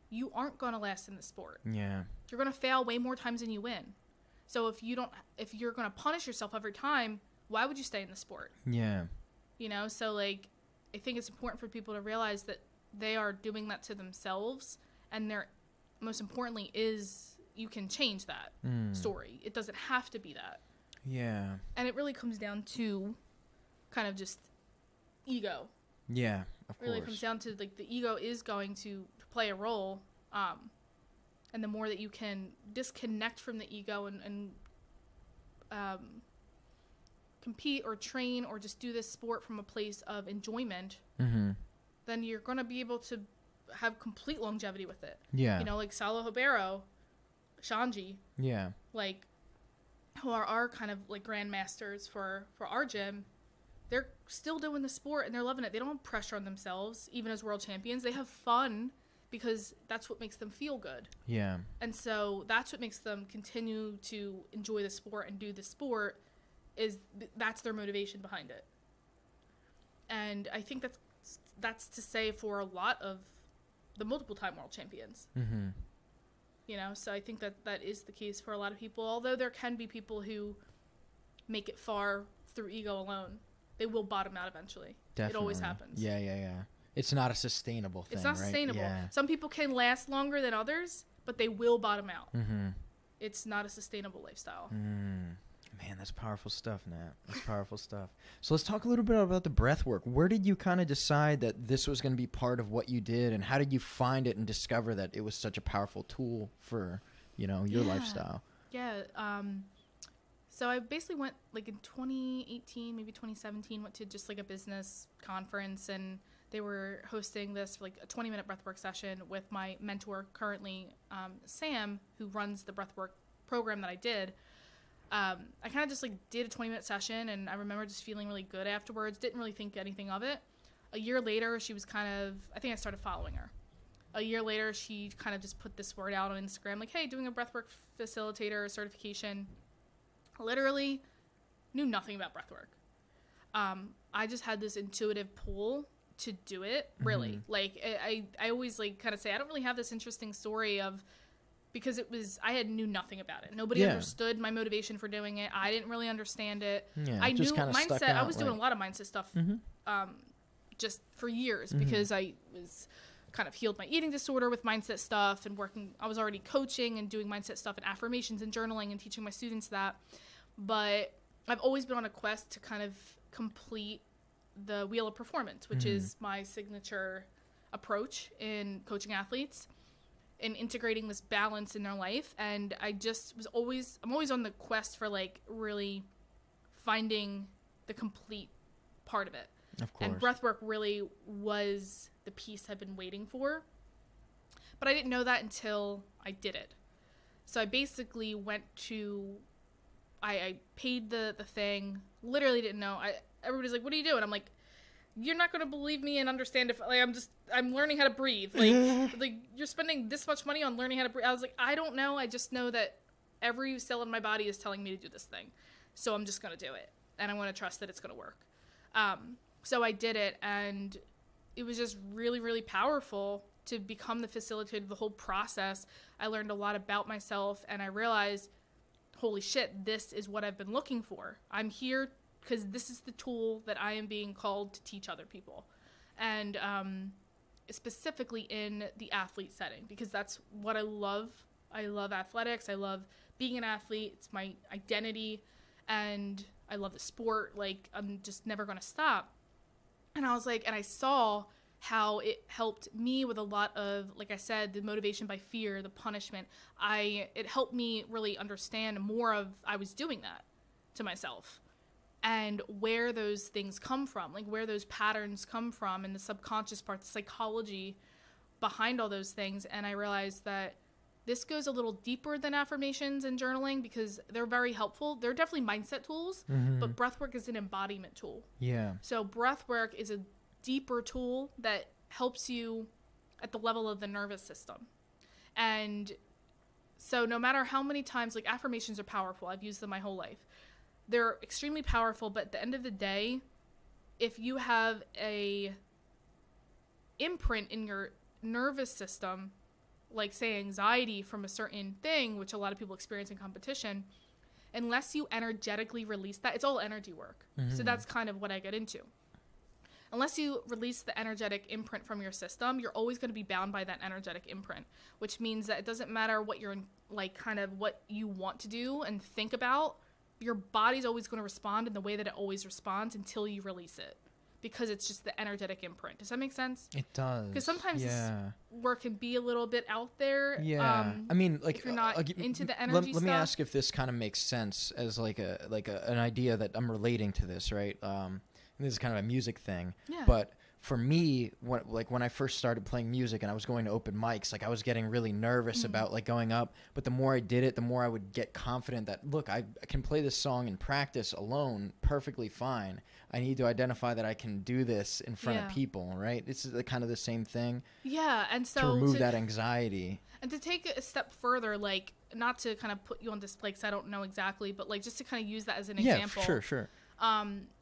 you aren't going to last in the sport. Yeah. You're going to fail way more times than you win. So if you're going to punish yourself every time, why would you stay in the sport? Yeah. You know, so like I think it's important for people to realize that they are doing that to themselves, and they're most importantly is you can change that story. It doesn't have to be that. Yeah. And it really comes down to kind of just ego. Yeah, of course. Really comes down to like the ego is going to play a role, and the more that you can disconnect from the ego and compete or train or just do this sport from a place of enjoyment, then you're going to be able to have complete longevity with it. Yeah. You know, like Saulo Ribeiro, Shanji. Yeah. Like, who are our kind of like grandmasters for our gym. They're still doing the sport and they're loving it. They don't have pressure on themselves, even as world champions. They have fun because that's what makes them feel good. Yeah. And so that's what makes them continue to enjoy the sport and do the sport, is that's their motivation behind it. And I think that's to say for a lot of the multiple time world champions. You know, so I think that is the case for a lot of people, although there can be people who make it far through ego alone. They will bottom out eventually. Definitely. It always happens. Yeah. It's not a sustainable thing. It's not right? sustainable. Yeah. Some people can last longer than others, but they will bottom out. It's not a sustainable lifestyle. Man, that's powerful stuff, Nat. That's powerful stuff. So let's talk a little bit about the breath work. Where did you kind of decide that this was going to be part of what you did, and how did you find it and discover that it was such a powerful tool for, you know, your lifestyle? Yeah. So I basically went like in 2018, maybe 2017, went to just like a business conference, and they were hosting this like a 20-minute breathwork session with my mentor currently, Sam, who runs the breathwork program that I did. I kind of just like did a 20-minute session, and I remember just feeling really good afterwards. Didn't really think anything of it. A year later, she was I think I started following her. A year later, she kind of just put this word out on Instagram, like, hey, doing a breathwork facilitator certification. Literally knew nothing about breathwork. I just had this intuitive pull to do it, really. Like, I always like kind of say, I don't really have this interesting story of, because I knew nothing about it. Nobody understood my motivation for doing it. I didn't really understand it. Yeah, I knew mindset. I was doing a lot of mindset stuff just for years because I was kind of healed my eating disorder with mindset stuff and working. I was already coaching and doing mindset stuff and affirmations and journaling and teaching my students that. But I've always been on a quest to kind of complete the Wheel of Performance, which is my signature approach in coaching athletes and integrating this balance in their life. And I'm always on the quest for like really finding the complete part of it. Of course. And breathwork really was the piece I've been waiting for. But I didn't know that until I did it. So I basically I paid the thing, literally didn't know. Everybody's like, what are you doing? I'm like, you're not going to believe me and understand if like, I'm learning how to breathe. Like you're spending this much money on learning how to breathe. I was like, I don't know. I just know that every cell in my body is telling me to do this thing. So I'm just going to do it. And I'm going to trust that it's going to work. So I did it, and it was just really, really powerful to become the facilitator of the whole process, I learned a lot about myself, and I realized, holy shit, this is what I've been looking for. I'm here because this is the tool that I am being called to teach other people. And specifically in the athlete setting, because that's what I love. I love athletics. I love being an athlete. It's my identity, and I love the sport. Like, I'm just never going to stop. And I was like, and I saw how it helped me with a lot of, like I said, the motivation by fear, the punishment. It helped me really understand more of, I was doing that to myself, and where those things come from, like where those patterns come from, and the subconscious part, the psychology behind all those things. And I realized that this goes a little deeper than affirmations and journaling, because they're very helpful. They're definitely mindset tools, but breathwork is an embodiment tool. Yeah. So breathwork is a deeper tool that helps you at the level of the nervous system. And so no matter how many times, like, affirmations are powerful. I've used them my whole life. They're extremely powerful, but at the end of the day, if you have a imprint in your nervous system, like say anxiety from a certain thing, which a lot of people experience in competition, unless you energetically release that, it's all energy work. So that's kind of what I get into. Unless you release the energetic imprint from your system, you're always going to be bound by that energetic imprint, which means that it doesn't matter what you're, like, kind of what you want to do and think about, your body's always going to respond in the way that it always responds until you release it, because it's just the energetic imprint. Does that make sense? It does. Because sometimes this work can be a little bit out there. Yeah. I mean, like, if you're not into the energy let me ask if this kind of makes sense as like an idea that I'm relating to this, right? This is kind of a music thing. Yeah. But for me, when I first started playing music and I was going to open mics, like, I was getting really nervous about, like, going up. But the more I did it, the more I would get confident that, look, I can play this song in practice alone perfectly fine. I need to identify that I can do this in front of people, right? It's kind of the same thing. Yeah, and so to remove that anxiety. And to take it a step further, like, not to kind of put you on display because I don't know exactly, but, like, just to kind of use that as an example. Yeah, sure.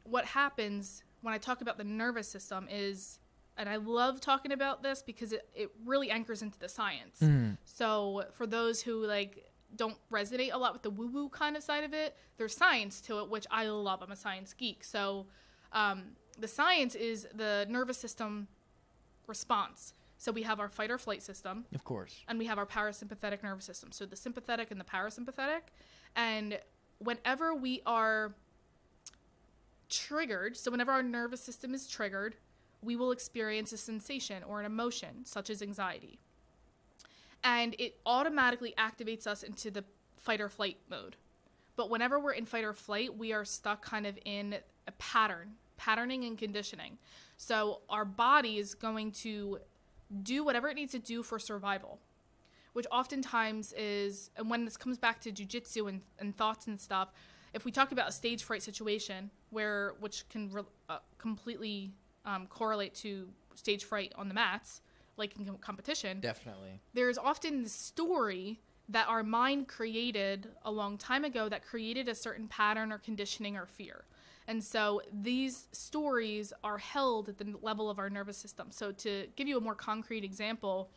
What happens when I talk about the nervous system is, and I love talking about this because it really anchors into the science. So for those who, like, don't resonate a lot with the woo-woo kind of side of it, there's science to it, which I love. I'm a science geek. So the science is the nervous system response. So we have our fight or flight system. Of course. And we have our parasympathetic nervous system. So the sympathetic and the parasympathetic. And whenever we are triggered, so whenever our nervous system is triggered, we will experience a sensation or an emotion, such as anxiety. And it automatically activates us into the fight or flight mode. But whenever we're in fight or flight, we are stuck kind of in a patterning and conditioning. So our body is going to do whatever it needs to do for survival, which oftentimes is, and when this comes back to jiu-jitsu and thoughts and stuff, if we talk about a stage fright situation, which can completely correlate to stage fright on the mats, like in competition. Definitely. There's often this story that our mind created a long time ago that created a certain pattern or conditioning or fear. And so these stories are held at the level of our nervous system. So to give you a more concrete example,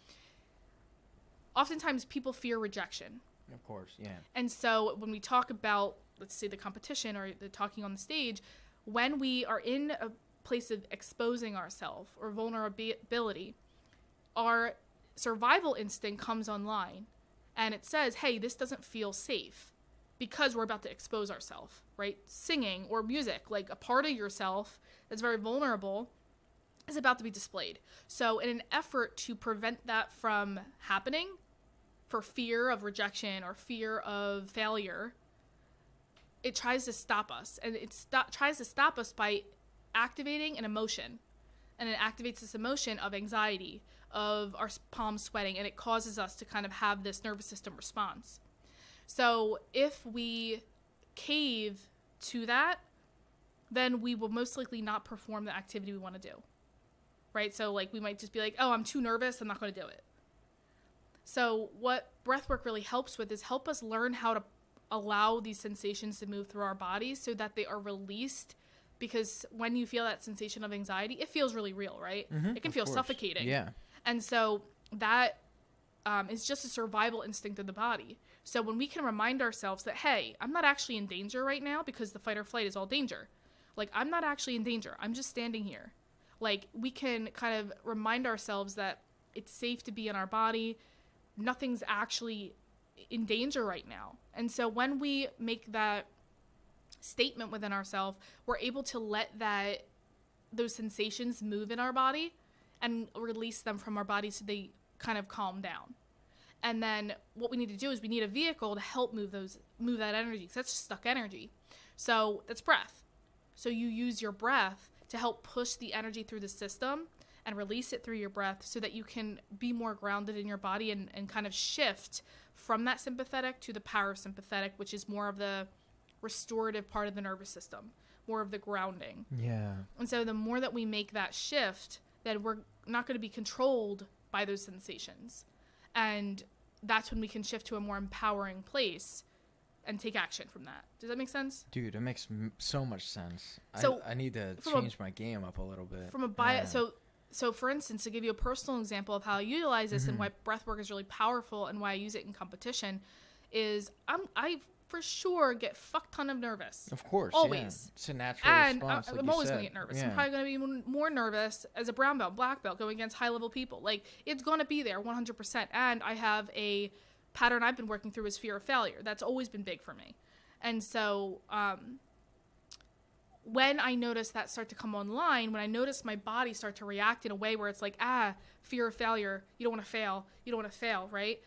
oftentimes people fear rejection. Of course, yeah. And so when we talk about, let's say, the competition or the talking on the stage, when we are in a place of exposing ourselves or vulnerability, our survival instinct comes online and it says, hey, this doesn't feel safe because we're about to expose ourselves, right? Singing or music, like a part of yourself that's very vulnerable, is about to be displayed. So in an effort to prevent that from happening, for fear of rejection or fear of failure, it tries to stop us. And it tries to stop us by activating an emotion. And it activates this emotion of anxiety, of our palms sweating, and it causes us to kind of have this nervous system response. So if we cave to that, then we will most likely not perform the activity we want to do, right? So, like, we might just be like, oh, I'm too nervous, I'm not going to do it. So what breathwork really helps with is help us learn how to allow these sensations to move through our bodies so that they are released, because when you feel that sensation of anxiety, it feels really real, right? It can feel suffocating. Yeah. And so that is just a survival instinct of the body. So when we can remind ourselves that, hey, I'm not actually in danger right now, because the fight or flight is all danger. Like, I'm not actually in danger. I'm just standing here. Like, we can kind of remind ourselves that it's safe to be in our body. Nothing's actually in danger right now. And so when we make that statement within ourselves, we're able to let those sensations move in our body and release them from our body so they kind of calm down. And then what we need to do is we need a vehicle to help move that energy, because that's just stuck energy. So that's breath. So you use your breath to help push the energy through the system and release it through your breath so that you can be more grounded in your body and kind of shift from that sympathetic to the parasympathetic, which is more of the restorative part of the nervous system, more of the grounding. Yeah. And so the more that we make that shift, then we're not going to be controlled by those sensations. And that's when we can shift to a more empowering place and take action from that. Does that make sense? Dude, it makes so much sense. So I need to change my game up a little bit. From a So for instance, to give you a personal example of how I utilize this and why breathwork is really powerful and why I use it in competition, is I for sure get fuck ton of nervous. Of course, always. Yeah. It's a natural response. I'm always going to get nervous. Yeah. I'm probably going to be more nervous as a brown belt, black belt, going against high level people. Like, it's going to be there 100%. And I have a pattern I've been working through is fear of failure. That's always been big for me. And so when I notice that start to come online, when I notice my body start to react in a way where it's like, fear of failure, you don't want to fail, right?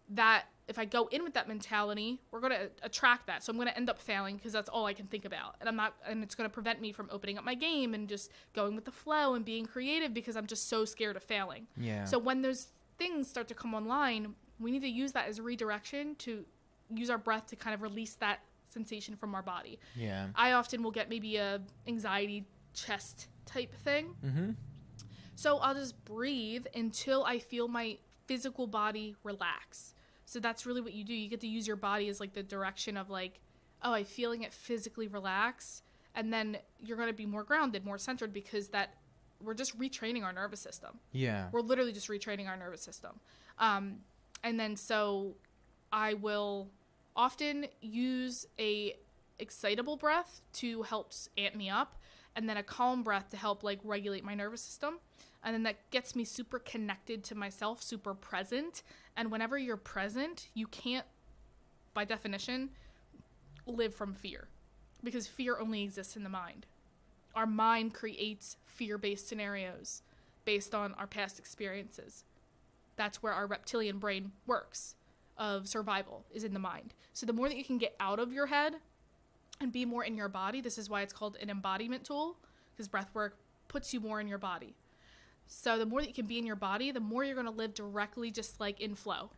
That if I go in with that mentality, we're going to attract that. So I'm going to end up failing because that's all I can think about. And it's going to prevent me from opening up my game and just going with the flow and being creative because I'm just so scared of failing. Yeah. So when those things start to come online, we need to use that as a redirection to use our breath to kind of release that sensation from our body. Yeah. I often will get maybe a anxiety chest type thing. Mm-hmm. So I'll just breathe until I feel my physical body relax. So that's really what you do. You get to use your body as like the direction of like, oh, I'm feeling it physically relax. And then you're going to be more grounded, more centered, because we're just retraining our nervous system. Yeah. We're literally just retraining our nervous system. And then so I will often use a excitable breath to help amp me up, and then a calm breath to help like regulate my nervous system. And then that gets me super connected to myself, super present. And whenever you're present, you can't, by definition, live from fear, because fear only exists in the mind. Our mind creates fear-based scenarios based on our past experiences. That's where our reptilian brain works, of survival, is in the mind. So the more that you can get out of your head and be more in your body, this is why it's called an embodiment tool, because breathwork puts you more in your body. So the more that you can be in your body, the more you're going to live directly just like in flow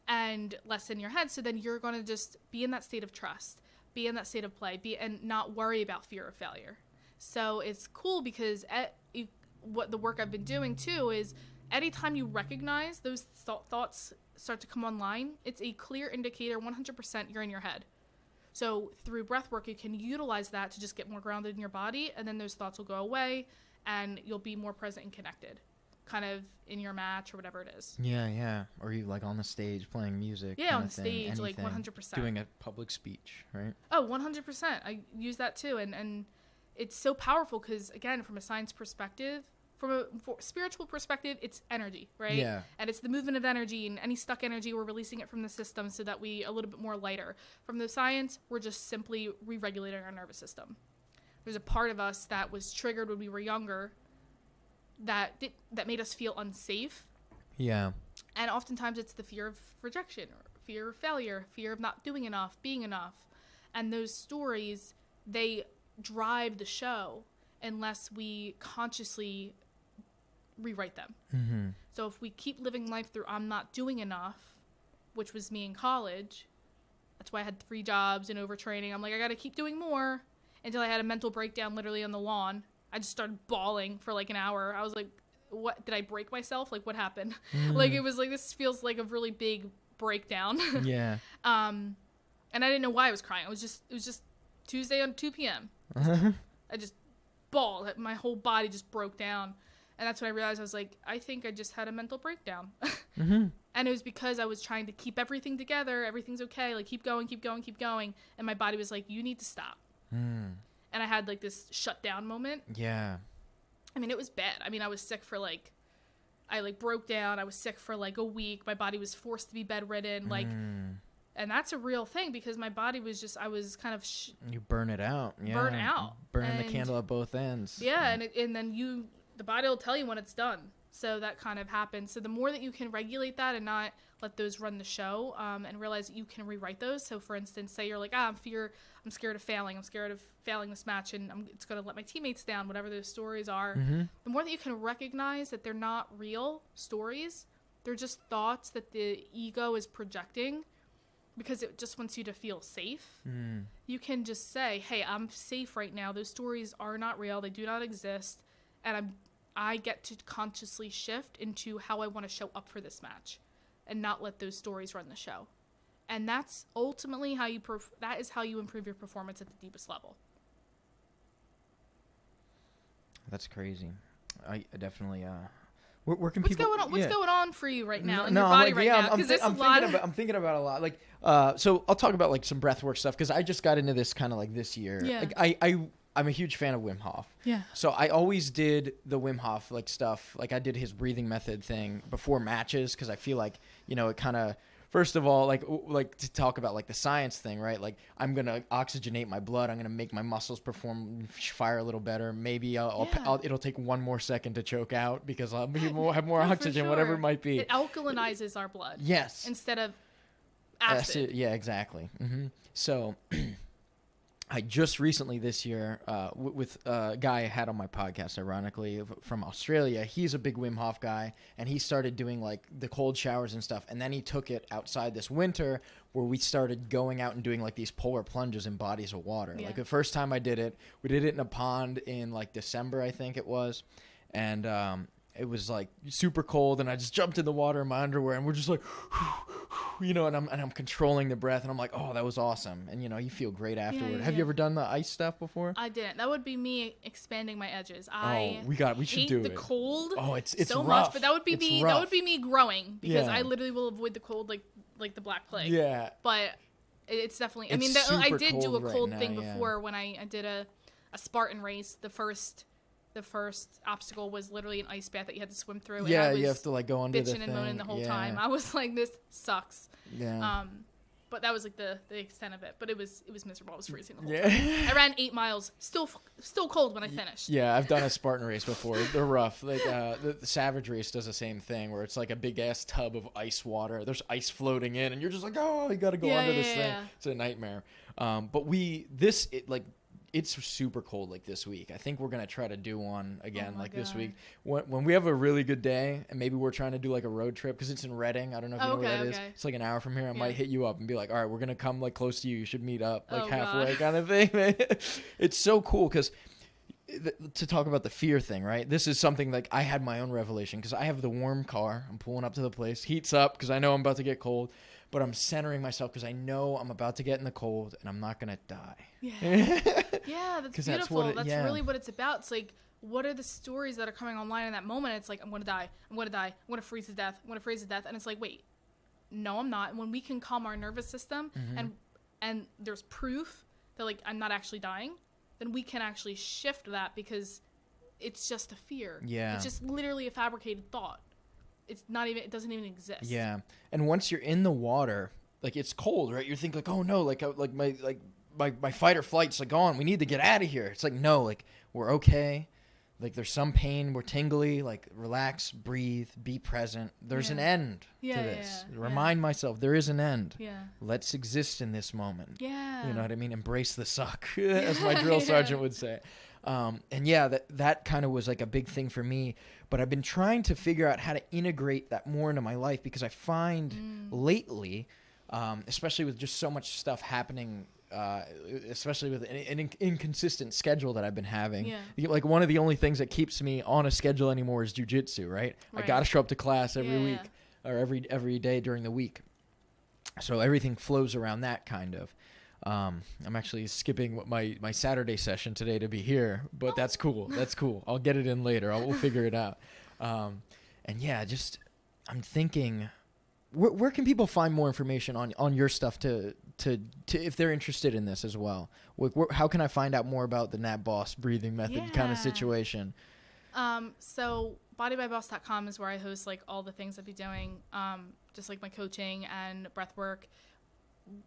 and less in your head. So then you're going to just be in that state of trust, be in that state of play, and not worry about fear of failure. So it's cool because what the work I've been doing too is anytime you recognize those thoughts start to come online, it's a clear indicator 100% you're in your head. So through breathwork, you can utilize that to just get more grounded in your body, and then those thoughts will go away and you'll be more present and connected, kind of in your match or whatever it is. Yeah. Or you like on the stage playing music. Yeah, on the stage, like 100%. Doing a public speech, right? Oh, 100%. I use that too. And it's so powerful because, again, from a science perspective, from a spiritual perspective, it's energy, right? Yeah. And it's the movement of energy, and any stuck energy, we're releasing it from the system so that we a little bit more lighter. From the science, we're just simply re-regulating our nervous system. There's a part of us that was triggered when we were younger that made us feel unsafe. Yeah. And oftentimes it's the fear of rejection, or fear of failure, fear of not doing enough, being enough. And those stories, they drive the show unless we consciously rewrite them. Mm-hmm. So if we keep living life through I'm not doing enough, which was me in college, that's why I had 3 jobs and overtraining. I'm like, I got to keep doing more, until I had a mental breakdown literally on the lawn. I just started bawling for like an hour. I was like, what, did I break myself? Like, what happened? Like, it was like, this feels like a really big breakdown. Yeah. And I didn't know why I was crying. It was just Tuesday on 2 p.m. I just bawled. My whole body just broke down. And that's when I realized I was like, I think I just had a mental breakdown. Mm-hmm. And it was because I was trying to keep everything together. Everything's okay. Like, keep going, keep going, keep going. And my body was like, you need to stop. And I had like this shutdown moment. Yeah. I mean, it was bad. I mean, I was sick for like, I like broke down. I was sick for like a week. My body was forced to be bedridden. Like, and that's a real thing because my body was just, I was kind of you burn it out. Yeah. Burn out. Burning the candle at both ends. Yeah. And then the body will tell you when it's done. So that kind of happens. So the more that you can regulate that and not let those run the show, and realize that you can rewrite those. So for instance, say you're like, I'm scared of failing. I'm scared of failing this match and it's going to let my teammates down, whatever those stories are. The more that you can recognize that they're not real stories, they're just thoughts that the ego is projecting because it just wants you to feel safe. You can just say, hey, I'm safe right now. Those stories are not real. They do not exist. And I get to consciously shift into how I want to show up for this match and not let those stories run the show. And that's ultimately how you that is how you improve your performance at the deepest level. That's crazy. I definitely where can what's people what's going on for you right now in your body now? Because there's a lot of I'm thinking about a lot. Like so I'll talk about like some breathwork stuff because I just got into this kind of like this year. Yeah. Like I'm a huge fan of Wim Hof. Yeah. So I always did the Wim Hof like stuff. Like I did his breathing method thing before matches because I feel like, you know, it kind of, first of all, like to talk about like the science thing, right? Like I'm going to oxygenate my blood. I'm going to make my muscles fire a little better. Maybe it'll take one more second to choke out because I'll have more oxygen, whatever it might be. It alkalinizes our blood. Yes. Instead of acid. Yeah, exactly. So I just recently this year, with a guy I had on my podcast, ironically, from Australia, he's a big Wim Hof guy, and he started doing like the cold showers and stuff. And then he took it outside this winter where we started going out and doing like these polar plunges in bodies of water. Yeah. Like the first time I did it, we did it in a pond in like December, I think it was. And it was like super cold, and I just jumped in the water in my underwear, and we're just like, you know, and I'm controlling the breath, and I'm like, oh, that was awesome. And you know, you feel great afterward. Have you ever done the ice stuff before? I didn't. That would be me expanding my edges. We should do it. The cold. Oh, it's so rough. much, but that would be me. Rough. That would be me growing because I literally will avoid the cold like the Black Plague. Yeah. But it's definitely. It's I did do a cold cold right thing now, before when I did a Spartan race. The first obstacle was literally an ice bath that you had to swim through. Yeah, and I was you have to like go under the bitching thing. and moaning the whole time. I was like, this sucks. Yeah. But that was like the extent of it. But it was miserable. I was freezing the whole time. I ran 8 miles, still cold when I finished. Yeah, I've done a Spartan race before. They're rough. Like the Savage race does the same thing, where it's like a big ass tub of ice water. There's ice floating in, and you're just like, oh, you got to go under this thing. It's a nightmare. But it's super cold like this week. I think we're going to try to do one again this week. When we have a really good day and maybe we're trying to do like a road trip because it's in Reading. I don't know if you know where that is. It's like an hour from here. I might hit you up and be like, all right, we're going to come like close to you. You should meet up like halfway kind of thing. It's so cool because to talk about the fear thing, right? This is something like I had my own revelation because I have the warm car. I'm pulling up to the place. Heats up because I know I'm about to get cold. But I'm centering myself because I know I'm about to get in the cold and I'm not going to die. Yeah, that's beautiful. That's really what it's about. It's like, what are the stories that are coming online in that moment? It's like, I'm going to die. I'm going to die. I'm going to freeze to death. I'm going to freeze to death. And it's like, wait, no, I'm not. And when we can calm our nervous system and there's proof that like I'm not actually dying, then we can actually shift that because it's just a fear. Yeah. It's just literally a fabricated thought. It's not even, it doesn't even exist. Yeah. And once you're in the water, like it's cold, right? You think like, oh no, my fight or flight's like gone. We need to get out of here. It's like, no, like we're okay. Like there's some pain. We're tingly. Like relax, breathe, be present. There's an end to this. Remind myself there is an end. Yeah. Let's exist in this moment. Yeah. You know what I mean? Embrace the suck, as my drill sergeant would say. And yeah, that kind of was like a big thing for me, but I've been trying to figure out how to integrate that more into my life because I find lately, especially with just so much stuff happening, especially with an inconsistent schedule that I've been having, like one of the only things that keeps me on a schedule anymore is jiu-jitsu, right? I got to show up to class every week or every day during the week. So everything flows around that kind of. I'm actually skipping my Saturday session today to be here, but that's cool. That's cool. I'll get it in later. We'll figure it out. And yeah, just I'm thinking, where can people find more information on your stuff to if they're interested in this as well? How can I find out more about the Nat Boss breathing method kind of situation? So bodybyboss.com is where I host like all the things I'll be doing, just like my coaching and breath work.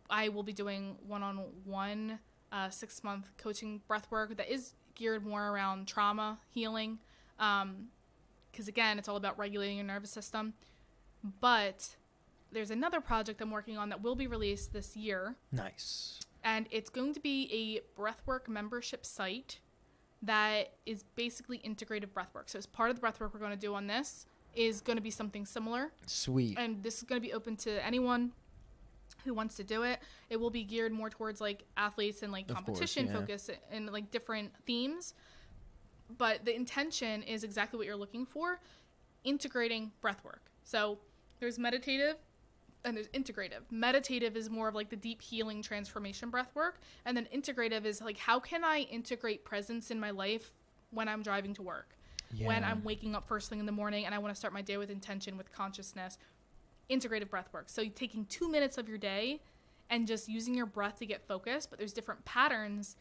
I will be doing one-on-one 6-month coaching breath work that is geared more around trauma healing. Because again, it's all about regulating your nervous system. But there's another project I'm working on that will be released this year. Nice. And it's going to be a breathwork membership site that is basically integrative breathwork. So as part of the breathwork we're going to do on this is going to be something similar. Sweet. And this is going to be open to anyone who wants to do it. It will be geared more towards like athletes and like competition focus and like different themes. But the intention is exactly what you're looking for, integrating breathwork. So there's meditative and there's integrative. Meditative is more of like the deep healing transformation breath work. And then integrative is like, how can I integrate presence in my life when I'm driving to work, when I'm waking up first thing in the morning and I want to start my day with intention, with consciousness. Integrative breath work. So you're taking 2 minutes of your day and just using your breath to get focused, but there's different patterns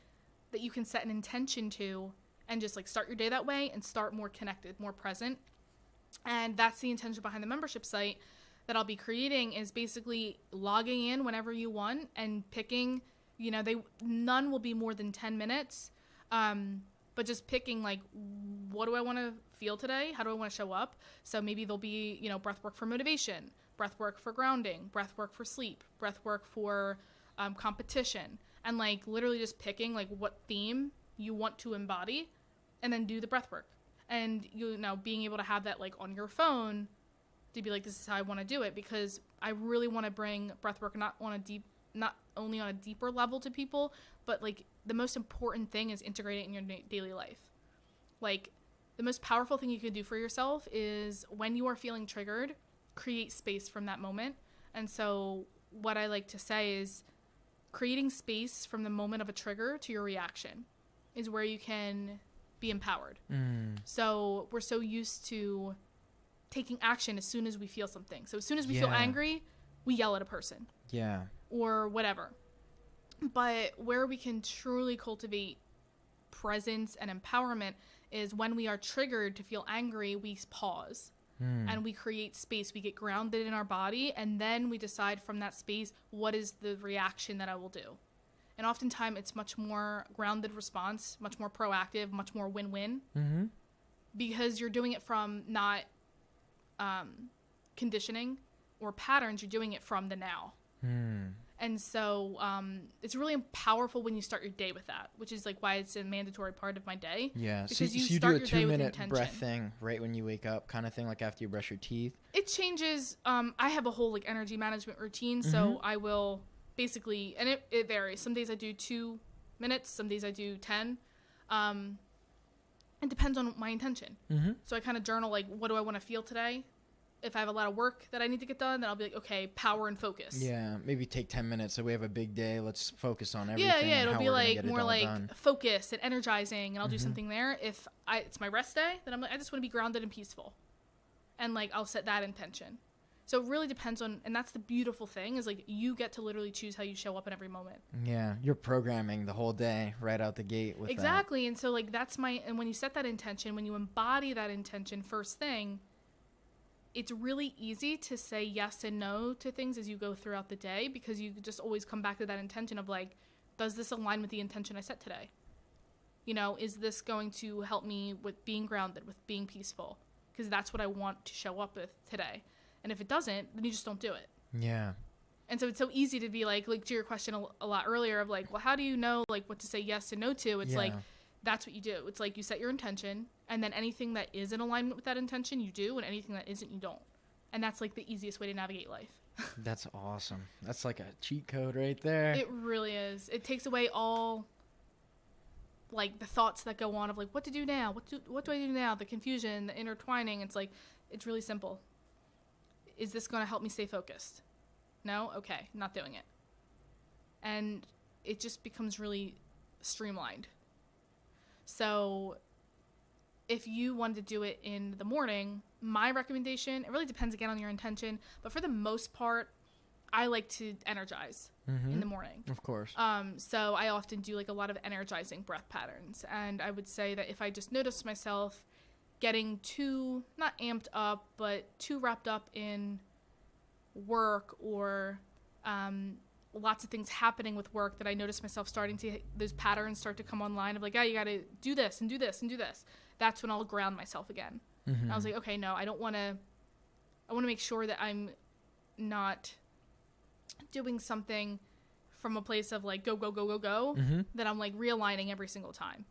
that you can set an intention to and just like start your day that way and start more connected, more present. And that's the intention behind the membership site that I'll be creating, is basically logging in whenever you want and picking, none will be more than 10 minutes. But just picking like, what do I want to feel today? How do I want to show up? So maybe there'll be, breath work for motivation, breath work for grounding, breath work for sleep, breath work for competition, and like literally just picking like what theme you want to embody and then do the breath work. And, being able to have that like on your phone to be like, this is how I want to do it, because I really want to bring breath work not only on a deeper level to people, but like the most important thing is integrate it in your daily life. Like the most powerful thing you can do for yourself is when you are feeling triggered, create space from that moment. And so what I like to say is creating space from the moment of a trigger to your reaction is where you can be empowered. So we're so used to taking action as soon as we feel something. So as soon as we feel angry, we yell at a person. Yeah. Or whatever. But where we can truly cultivate presence and empowerment is when we are triggered to feel angry, we pause and we create space. We get grounded in our body, and then we decide from that space, what is the reaction that I will do? And oftentimes it's much more grounded response, much more proactive, much more win-win, because you're doing it from not conditioning or patterns. You're doing it from the now. And so it's really powerful when you start your day with that, which is like why it's a mandatory part of my day. Yeah. Because you start your day with intention. So you do a 2-minute breath thing right when you wake up, kind of thing, like after you brush your teeth? It changes. I have a whole like energy management routine. So I will basically, and it varies. Some days I do 2 minutes. Some days I do 10. It depends on my intention. So I kind of journal like, what do I want to feel today? If I have a lot of work that I need to get done, then I'll be like, okay, power and focus. Yeah, maybe take 10 minutes. So we have a big day. Let's focus on everything. Yeah, it'll be like more like focus and energizing, and I'll do something there. If it's my rest day, then I'm like, I just want to be grounded and peaceful. And like, I'll set that intention. So it really depends on, and that's the beautiful thing, is like you get to literally choose how you show up in every moment. Yeah, you're programming the whole day right out the gate with exactly. That. And so like and when you set that intention, when you embody that intention first thing, it's really easy to say yes and no to things as you go throughout the day, because you just always come back to that intention of like, does this align with the intention I set today? Is this going to help me with being grounded, with being peaceful? Because that's what I want to show up with today. And if it doesn't, then you just don't do it. Yeah. And so it's so easy to be like to your question a lot earlier of like, well, how do you know like what to say yes and no to? It's like, that's what you do. It's like you set your intention, and then anything that is in alignment with that intention, you do, and anything that isn't, you don't. And that's like the easiest way to navigate life. That's awesome. That's like a cheat code right there. It really is. It takes away all like the thoughts that go on of like, what to do now? What do I do now? The confusion, the intertwining. It's like, it's really simple. Is this going to help me stay focused? No? Okay. Not doing it. And it just becomes really streamlined. So if you wanted to do it in the morning, my recommendation, it really depends again on your intention, but for the most part, I like to energize in the morning. Of course. So I often do like a lot of energizing breath patterns. And I would say that if I just notice myself getting too, not amped up, but too wrapped up in work or lots of things happening with work, that I notice myself starting to, those patterns start to come online of like, oh, you got to do this and do this and do this. That's when I'll ground myself again. I was like, okay, no, I want to make sure that I'm not doing something from a place of like go, that I'm like realigning every single time.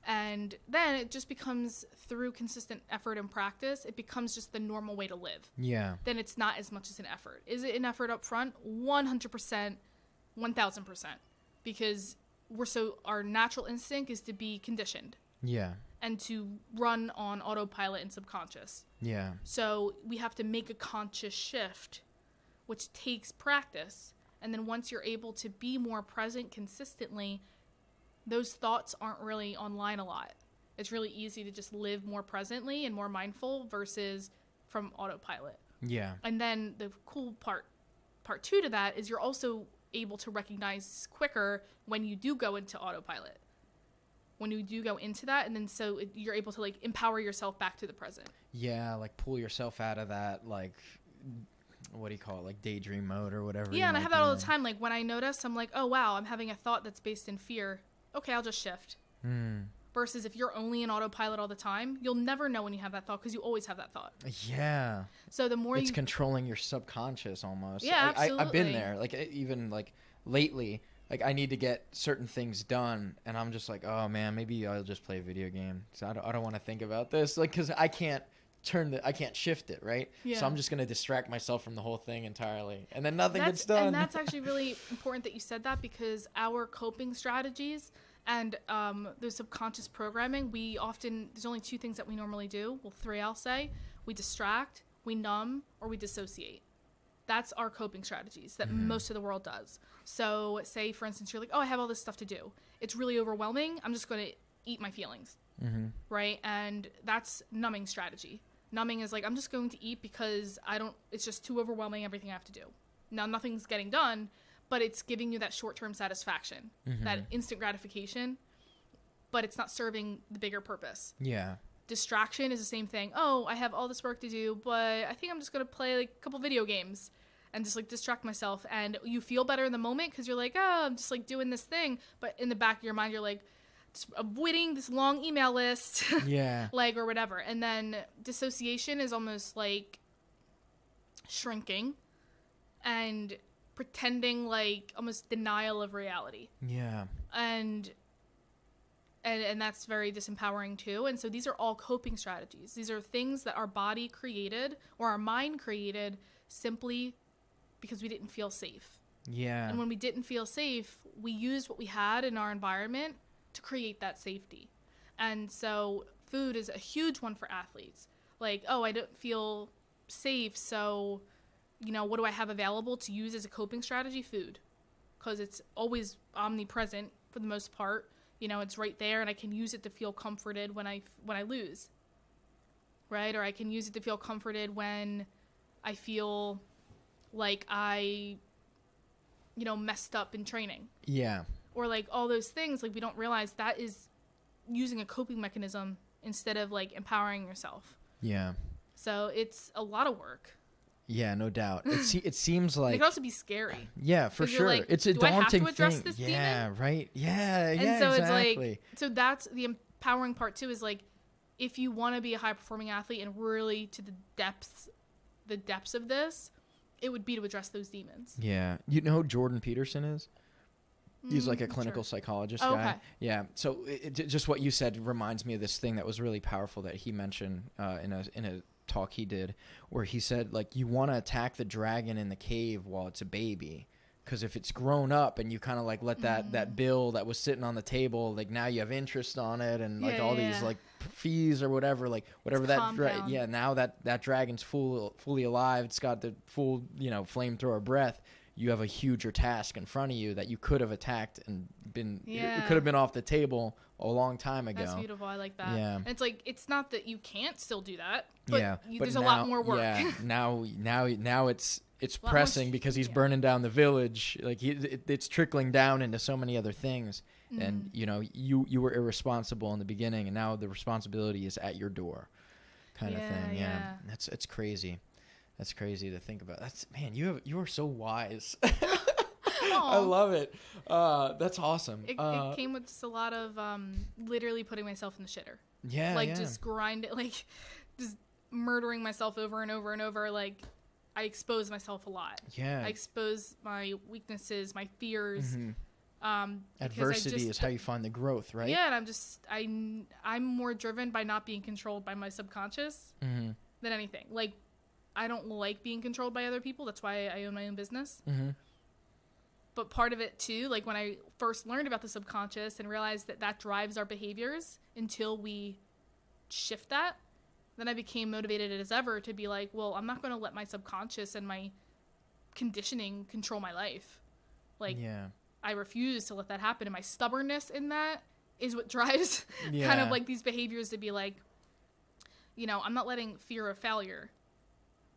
And then it just becomes, through consistent effort and practice, it becomes just the normal way to live. Yeah. Then it's not as much as an effort. Is it an effort up front? 100%, 1000%. Because our natural instinct is to be conditioned. Yeah. And to run on autopilot and subconscious. Yeah. So we have to make a conscious shift, which takes practice. And then once you're able to be more present consistently, those thoughts aren't really online a lot. It's really easy to just live more presently and more mindful versus from autopilot. Yeah. And then the cool part 2 to that is you're also able to recognize quicker when you do go into autopilot. When you do go into that, and then you're able to like empower yourself back to the present. Yeah, like pull yourself out of that, like, what do you call it, like daydream mode or whatever. Yeah, and I have that all the time. Like when I notice, I'm like, oh wow, I'm having a thought that's based in fear. Okay, I'll just shift. Versus if you're only in autopilot all the time, you'll never know when you have that thought because you always have that thought. Yeah. So the more it's controlling your subconscious almost. Yeah, absolutely. I've been there. Like even like lately, like I need to get certain things done, and I'm just like, oh man, maybe I'll just play a video game. So I don't want to think about this, like, because I can't shift it, right? Yeah. So I'm just gonna distract myself from the whole thing entirely, and then nothing gets done. And that's actually really important that you said that, because our coping strategies and the subconscious programming, there's only 2 things that we normally do. Well, 3, I'll say. We distract, we numb, or we dissociate. That's our coping strategies that most of the world does. So say, for instance, you're like, oh, I have all this stuff to do. It's really overwhelming. I'm just going to eat my feelings. Right? And that's numbing strategy. Numbing is like, I'm just going to eat because it's just too overwhelming, everything I have to do. Now, nothing's getting done, but it's giving you that short-term satisfaction, that instant gratification, but it's not serving the bigger purpose. Yeah. Distraction is the same thing. Oh, I have all this work to do, but I think I'm just going to play like a couple video games and just like distract myself. And you feel better in the moment because you're like, oh, I'm just like doing this thing. But in the back of your mind, you're like, avoiding this long email list. Yeah. Like, or whatever. And then dissociation is almost like shrinking and pretending, like almost denial of reality. Yeah. And that's very disempowering too. And so these are all coping strategies. These are things that our body created or our mind created simply because we didn't feel safe. Yeah. And when we didn't feel safe, we used what we had in our environment to create that safety. And so food is a huge one for athletes. Like, oh, I don't feel safe, so, what do I have available to use as a coping strategy? Food. Because it's always omnipresent for the most part. It's right there, and I can use it to feel comforted when I lose. Right? Or I can use it to feel comforted when I feel like I, messed up in training. Yeah. Or like all those things, like we don't realize that is using a coping mechanism instead of like empowering yourself. Yeah. So it's a lot of work. Yeah, no doubt. It seems like it can also be scary. Yeah, for sure. Like, it's a daunting I have to address thing. This yeah, demon? Right. Yeah, and yeah, so exactly. It's like, so that's the empowering part too, is like, if you want to be a high performing athlete and really to the depths of this, it would be to address those demons. Yeah. You know who Jordan Peterson is? He's like a clinical psychologist guy. Okay. Yeah. So just what you said reminds me of this thing that was really powerful that he mentioned in a talk he did, where he said, like, you want to attack the dragon in the cave while it's a baby, because if it's grown up and you kind of like let that bill that was sitting on the table, like now you have interest on it and like all these like fees or whatever, like whatever now that dragon's fully alive, it's got the full flamethrower breath. you have a huger task in front of you that you could have attacked and Yeah. it could have been off the table a long time ago. That's beautiful. I like that. Yeah. And it's like, it's not that you can't still do that, but Yeah, there's a lot more work. Yeah, now it's more pressing because he's yeah. burning down the village. Like it's trickling down into so many other things. And you know, you were irresponsible in the beginning, and now the responsibility is at your door, kind of thing. Yeah, it's crazy. That's crazy to think about. You are so wise. I love it. That's awesome. It came with just a lot of literally putting myself in the shitter. Yeah, just grind it, like just murdering myself over and over and over. Like I expose myself a lot. Yeah, I expose my weaknesses, my fears. Mm-hmm. Adversity is how you find the growth, right? Yeah, and I'm more driven by not being controlled by my subconscious than anything. Like I don't like being controlled by other people. That's why I own my own business. Mm-hmm. But part of it too, like when I first learned about the subconscious and realized that drives our behaviors until we shift that, then I became motivated as ever to be like, well, I'm not going to let my subconscious and my conditioning control my life. Like, I refuse to let that happen. And my stubbornness in that is what drives kind of like these behaviors to be like, you know, I'm not letting fear of failure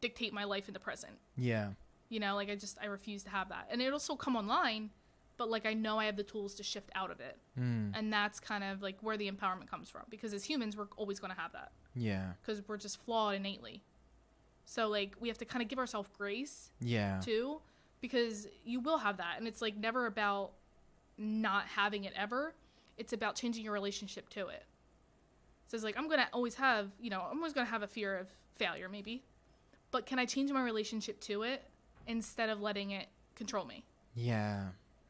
dictate my life in the present. Yeah. You know, like I refuse to have that. And it'll still come online, but like I know I have the tools to shift out of it. And that's kind of like where the empowerment comes from. Because as humans, we're always going to have that. Yeah. Because we're just flawed innately. So like we have to kind of give ourselves grace. Yeah. Too. Because you will have that. And it's like never about not having it ever. It's about changing your relationship to it. So it's like I'm going to always have, you know, I'm always going to have a fear of failure maybe. But can I change my relationship to it instead of letting it control me? Yeah.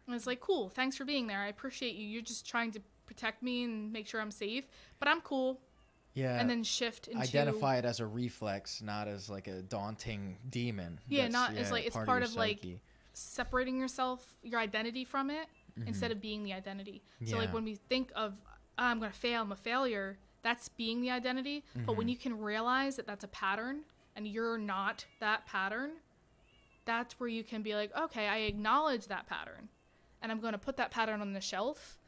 And it's like, cool, thanks for being there. I appreciate you. You're just trying to protect me and make sure I'm safe. But I'm cool. Yeah. And then shift into... Identify it as a reflex, not as like a daunting demon. Yeah, it's part of like separating yourself, your identity from it, instead of being the identity. So like when we think of, I'm going to fail, I'm a failure, that's being the identity. But when you can realize that that's a pattern and you're not that pattern, that's where you can be like, okay, I acknowledge that pattern and I'm going to put that pattern on the shelf.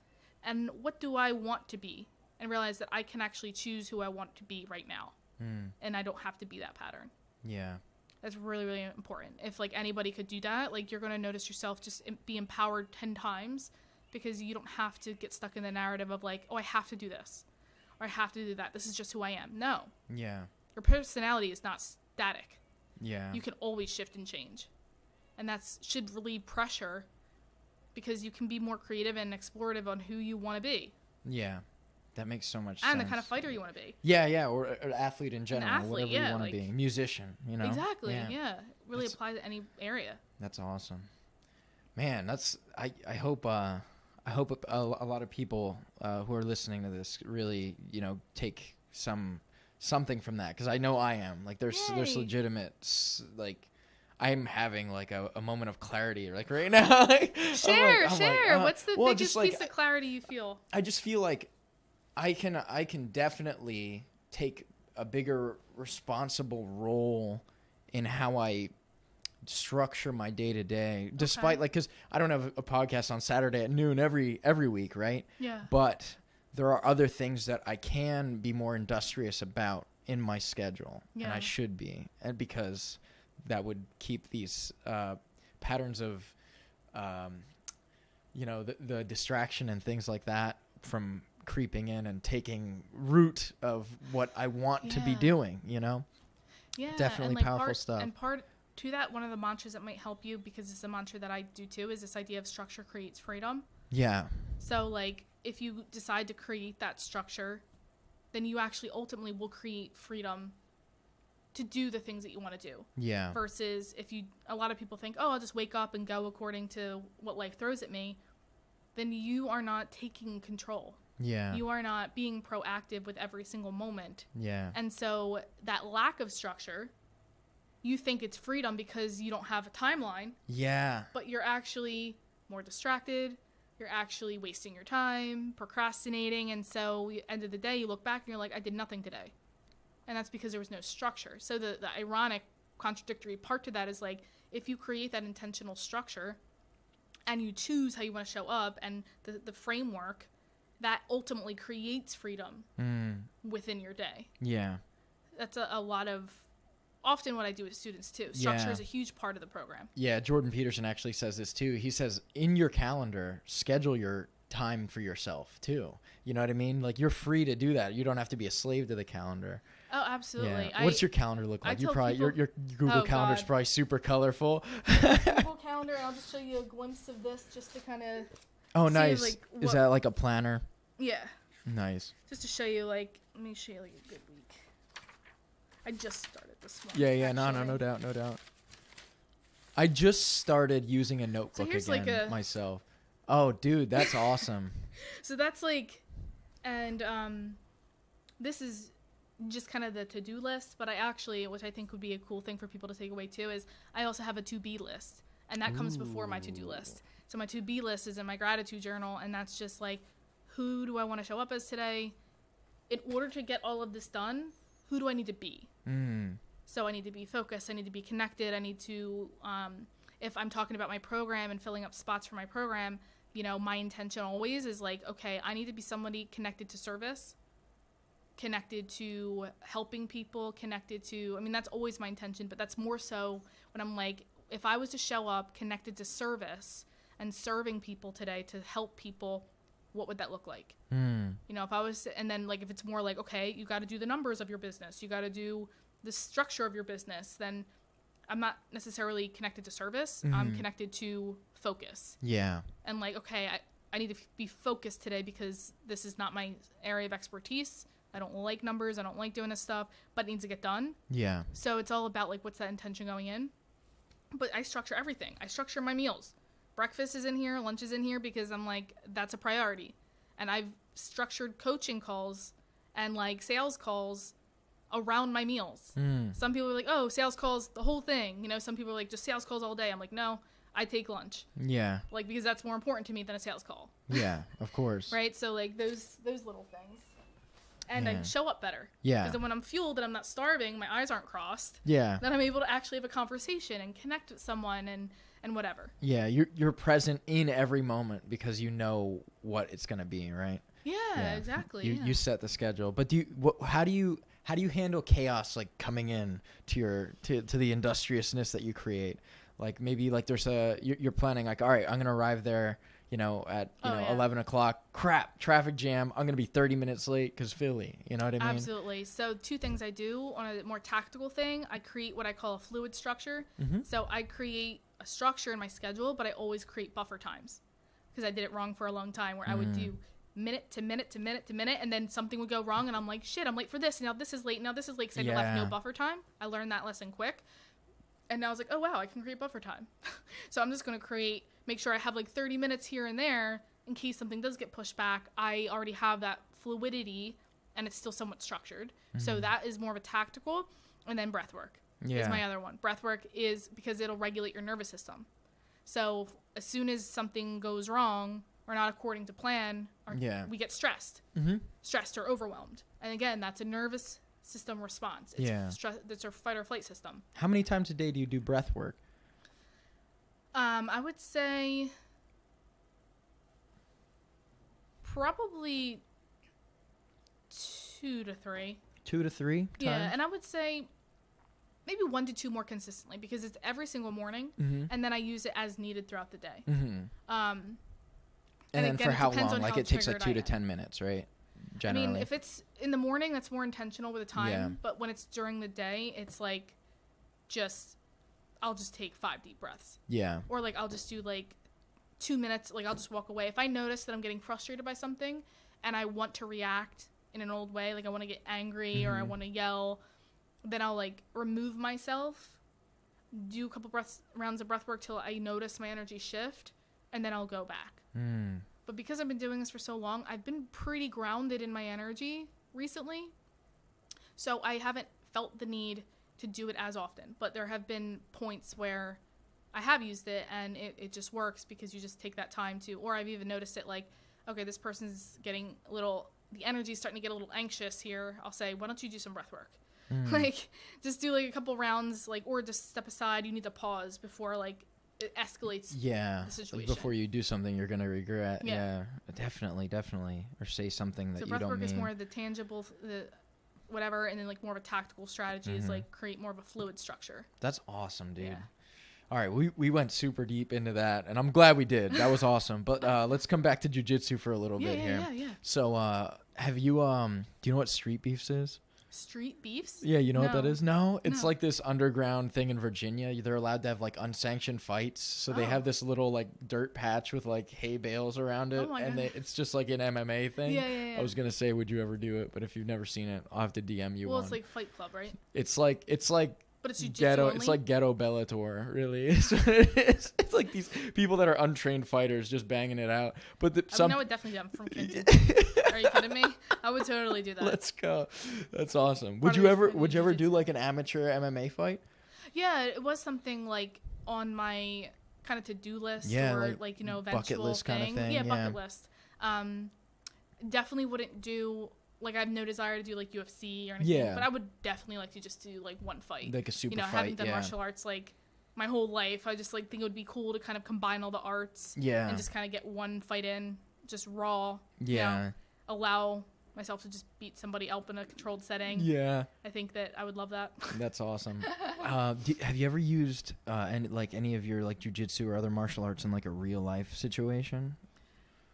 And what do I want to be? And realize that I can actually choose who I want to be right now. And I don't have to be that pattern. Yeah. That's really, really important. If like anybody could do that, like you're going to notice yourself just be empowered 10 times because you don't have to get stuck in the narrative of like, oh, I have to do this or I have to do that. This is just who I am. No. Yeah. Your personality is not static. Yeah. You can always shift and change. And that should relieve pressure because you can be more creative and explorative on who you want to be. Yeah. That makes so much sense. And the kind of fighter you want to be. Yeah, or an athlete in general, whatever you want to be. A musician, you know? Exactly, yeah. Really applies to any area. That's awesome. Man, I hope a lot of people who are listening to this really, you know, take something from that. Because I know I am. Like, there's legitimate, like... I'm having like a moment of clarity like right now. Share. What's the biggest piece of clarity you feel? I just feel like I can definitely take a bigger responsible role in how I structure my day to day, despite like, cause I don't have a podcast on Saturday at noon every week. Right. Yeah. But there are other things that I can be more industrious about in my schedule and I should be. And because that would keep these patterns of, you know, the distraction and things like that from creeping in and taking root of what I want to be doing, you know? Yeah. Definitely like powerful stuff. And part to that, one of the mantras that might help you, because it's a mantra that I do too, is this idea of structure creates freedom. Yeah. So like if you decide to create that structure, then you actually ultimately will create freedom to do the things that you want to do. Yeah. Versus a lot of people think, oh, I'll just wake up and go according to what life throws at me. Then you are not taking control. Yeah. You are not being proactive with every single moment. Yeah. And so that lack of structure, you think it's freedom because you don't have a timeline. Yeah. But you're actually more distracted. You're actually wasting your time, procrastinating. And so end of the day, you look back and you're like, I did nothing today. And that's because there was no structure. So the ironic contradictory part to that is like, if you create that intentional structure and you choose how you want to show up and the framework, that ultimately creates freedom within your day. Yeah. That's a lot of often what I do with students too. Structure is a huge part of the program. Yeah, Jordan Peterson actually says this too. He says in your calendar, schedule your time for yourself too. You know what I mean? Like, you're free to do that. You don't have to be a slave to the calendar. Oh, absolutely. Yeah. What's your calendar look like? You probably your Google calendar's probably super colorful. Google calendar, and I'll just show you a glimpse of this just to kind of nice. Like, is that like a planner? Yeah. Nice. Just to show you, like, let me show you like a good week. I just started this one. Yeah, no doubt. I just started using a notebook again myself. Oh, dude, that's awesome. So that's like, and this is just kind of the to-do list, but I actually, which I think would be a cool thing for people to take away too, is I also have a to-be list, and that comes before my to-do list. So my to-be list is in my gratitude journal, and that's just like, who do I want to show up as today? In order to get all of this done, who do I need to be? So I need to be focused. I need to be connected. I need to, if I'm talking about my program and filling up spots for my program, you know, my intention always is like, okay, I need to be somebody connected to service, connected to helping people, connected to, I mean, that's always my intention, but that's more so when I'm like, if I was to show up connected to service and serving people today to help people, what would that look like? You know, if I was, and then like, if it's more like, okay, you got to do the numbers of your business, you got to do the structure of your business, then I'm not necessarily connected to service. I'm connected to focus. Yeah. And like, okay, I need to be focused today because this is not my area of expertise. I don't like numbers. I don't like doing this stuff, but it needs to get done. Yeah. So it's all about like, what's that intention going in? But I structure everything. I structure my meals. Breakfast is in here, lunch is in here, because I'm like, that's a priority. And I've structured coaching calls and like sales calls around my meals. Some people are like, oh, sales calls, the whole thing. You know, some people are like, just sales calls all day. I'm like, no, I take lunch. Yeah. Like, because that's more important to me than a sales call. Yeah, of course. Right? So like those little things. And I show up better. Yeah. Because then when I'm fueled and I'm not starving, my eyes aren't crossed. Yeah. Then I'm able to actually have a conversation and connect with someone and whatever. Yeah, you're present in every moment because you know what it's gonna be, right? Yeah. Exactly. You set the schedule, but how do you handle chaos like coming in to the industriousness that you create? Like maybe like there's you're planning like, all right, I'm gonna arrive there, you know, at 11 o'clock. Crap, traffic jam. I'm gonna be 30 minutes late because Philly. You know what I mean? Absolutely. So 2 things I do on a more tactical thing. I create what I call a fluid structure. So I create a structure in my schedule, but I always create buffer times because I did it wrong for a long time where I would do minute to minute to minute to minute, and then something would go wrong and I'm like, shit, I'm late for this, and now this is late, because I left no buffer time. I learned that lesson quick, and now I was like, oh wow, I can create buffer time. So I'm just going to make sure I have like 30 minutes here and there in case something does get pushed back. I already have that fluidity and it's still somewhat structured. So that is more of a tactical. And then breath work is my other one. Breath work is because it'll regulate your nervous system. So as soon as something goes wrong or not according to plan, we get stressed or overwhelmed. And again, that's a nervous system response. It's our fight or flight system. How many times a day do you do breath work? I would say probably 2 to 3. 2 to 3 times? Yeah, and I would say maybe 1 to 2 more consistently because it's every single morning, and then I use it as needed throughout the day. And then again, for how long? Like it takes like 2 to 10 minutes, right? Generally. I mean, if it's in the morning, that's more intentional with the time. But when it's during the day, it's like I'll just take 5 deep breaths. Yeah. Or like I'll just do like 2 minutes. Like I'll just walk away. If I notice that I'm getting frustrated by something and I want to react in an old way, like I want to get angry or I want to yell, then I'll like remove myself, do a couple rounds of breath work till I notice my energy shift, and then I'll go back. But because I've been doing this for so long, I've been pretty grounded in my energy recently. So I haven't felt the need to do it as often. But there have been points where I have used it and it just works because you just take that time to, or I've even noticed it like, okay, this person's getting the energy's starting to get a little anxious here. I'll say, why don't you do some breath work? Like, just do like a couple rounds, like, or just step aside. You need to pause before like it escalates. Yeah, the situation. Before you do something you're gonna regret. Yeah, definitely, or say something that you don't mean. So breathwork is more the tangible, the whatever, and then like more of a tactical strategy is like create more of a fluid structure. That's awesome, dude. Yeah. All right, we went super deep into that, and I'm glad we did. That was awesome. But let's come back to jiu-jitsu for a little bit here. Yeah. So have you do you know what street beefs is? Street beefs? Yeah, you know what that is? No? It's like this underground thing in Virginia. They're allowed to have like unsanctioned fights. So they have this little like dirt patch with like hay bales around it. And it's just like an MMA thing. Yeah. I was going to say, would you ever do it? But if you've never seen it, I'll have to DM you one. Well, it's like Fight Club, right? It's like but it's ghetto. Only? It's like ghetto Bellator, really. It's like these people that are untrained fighters just banging it out. But I would definitely do that from Kensington. Are you kidding me? I would totally do that. Let's go. That's awesome. Would you ever do like an amateur MMA fight? Yeah, it was something like on my kind of to-do list or like you know eventual bucket list thing. Kind of thing. Yeah, bucket list. Definitely wouldn't do. Like, I have no desire to do, like, UFC or anything. But I would definitely like to just do, like, one fight. Like a super fight, having done martial arts, like, my whole life, I just, like, think it would be cool to kind of combine all the arts. Yeah. And just kind of get one fight in, just raw. Yeah. You know, allow myself to just beat somebody up in a controlled setting. Yeah. I think that I would love that. That's awesome. Have you ever used any of your, like, jiu-jitsu or other martial arts in, like, a real-life situation?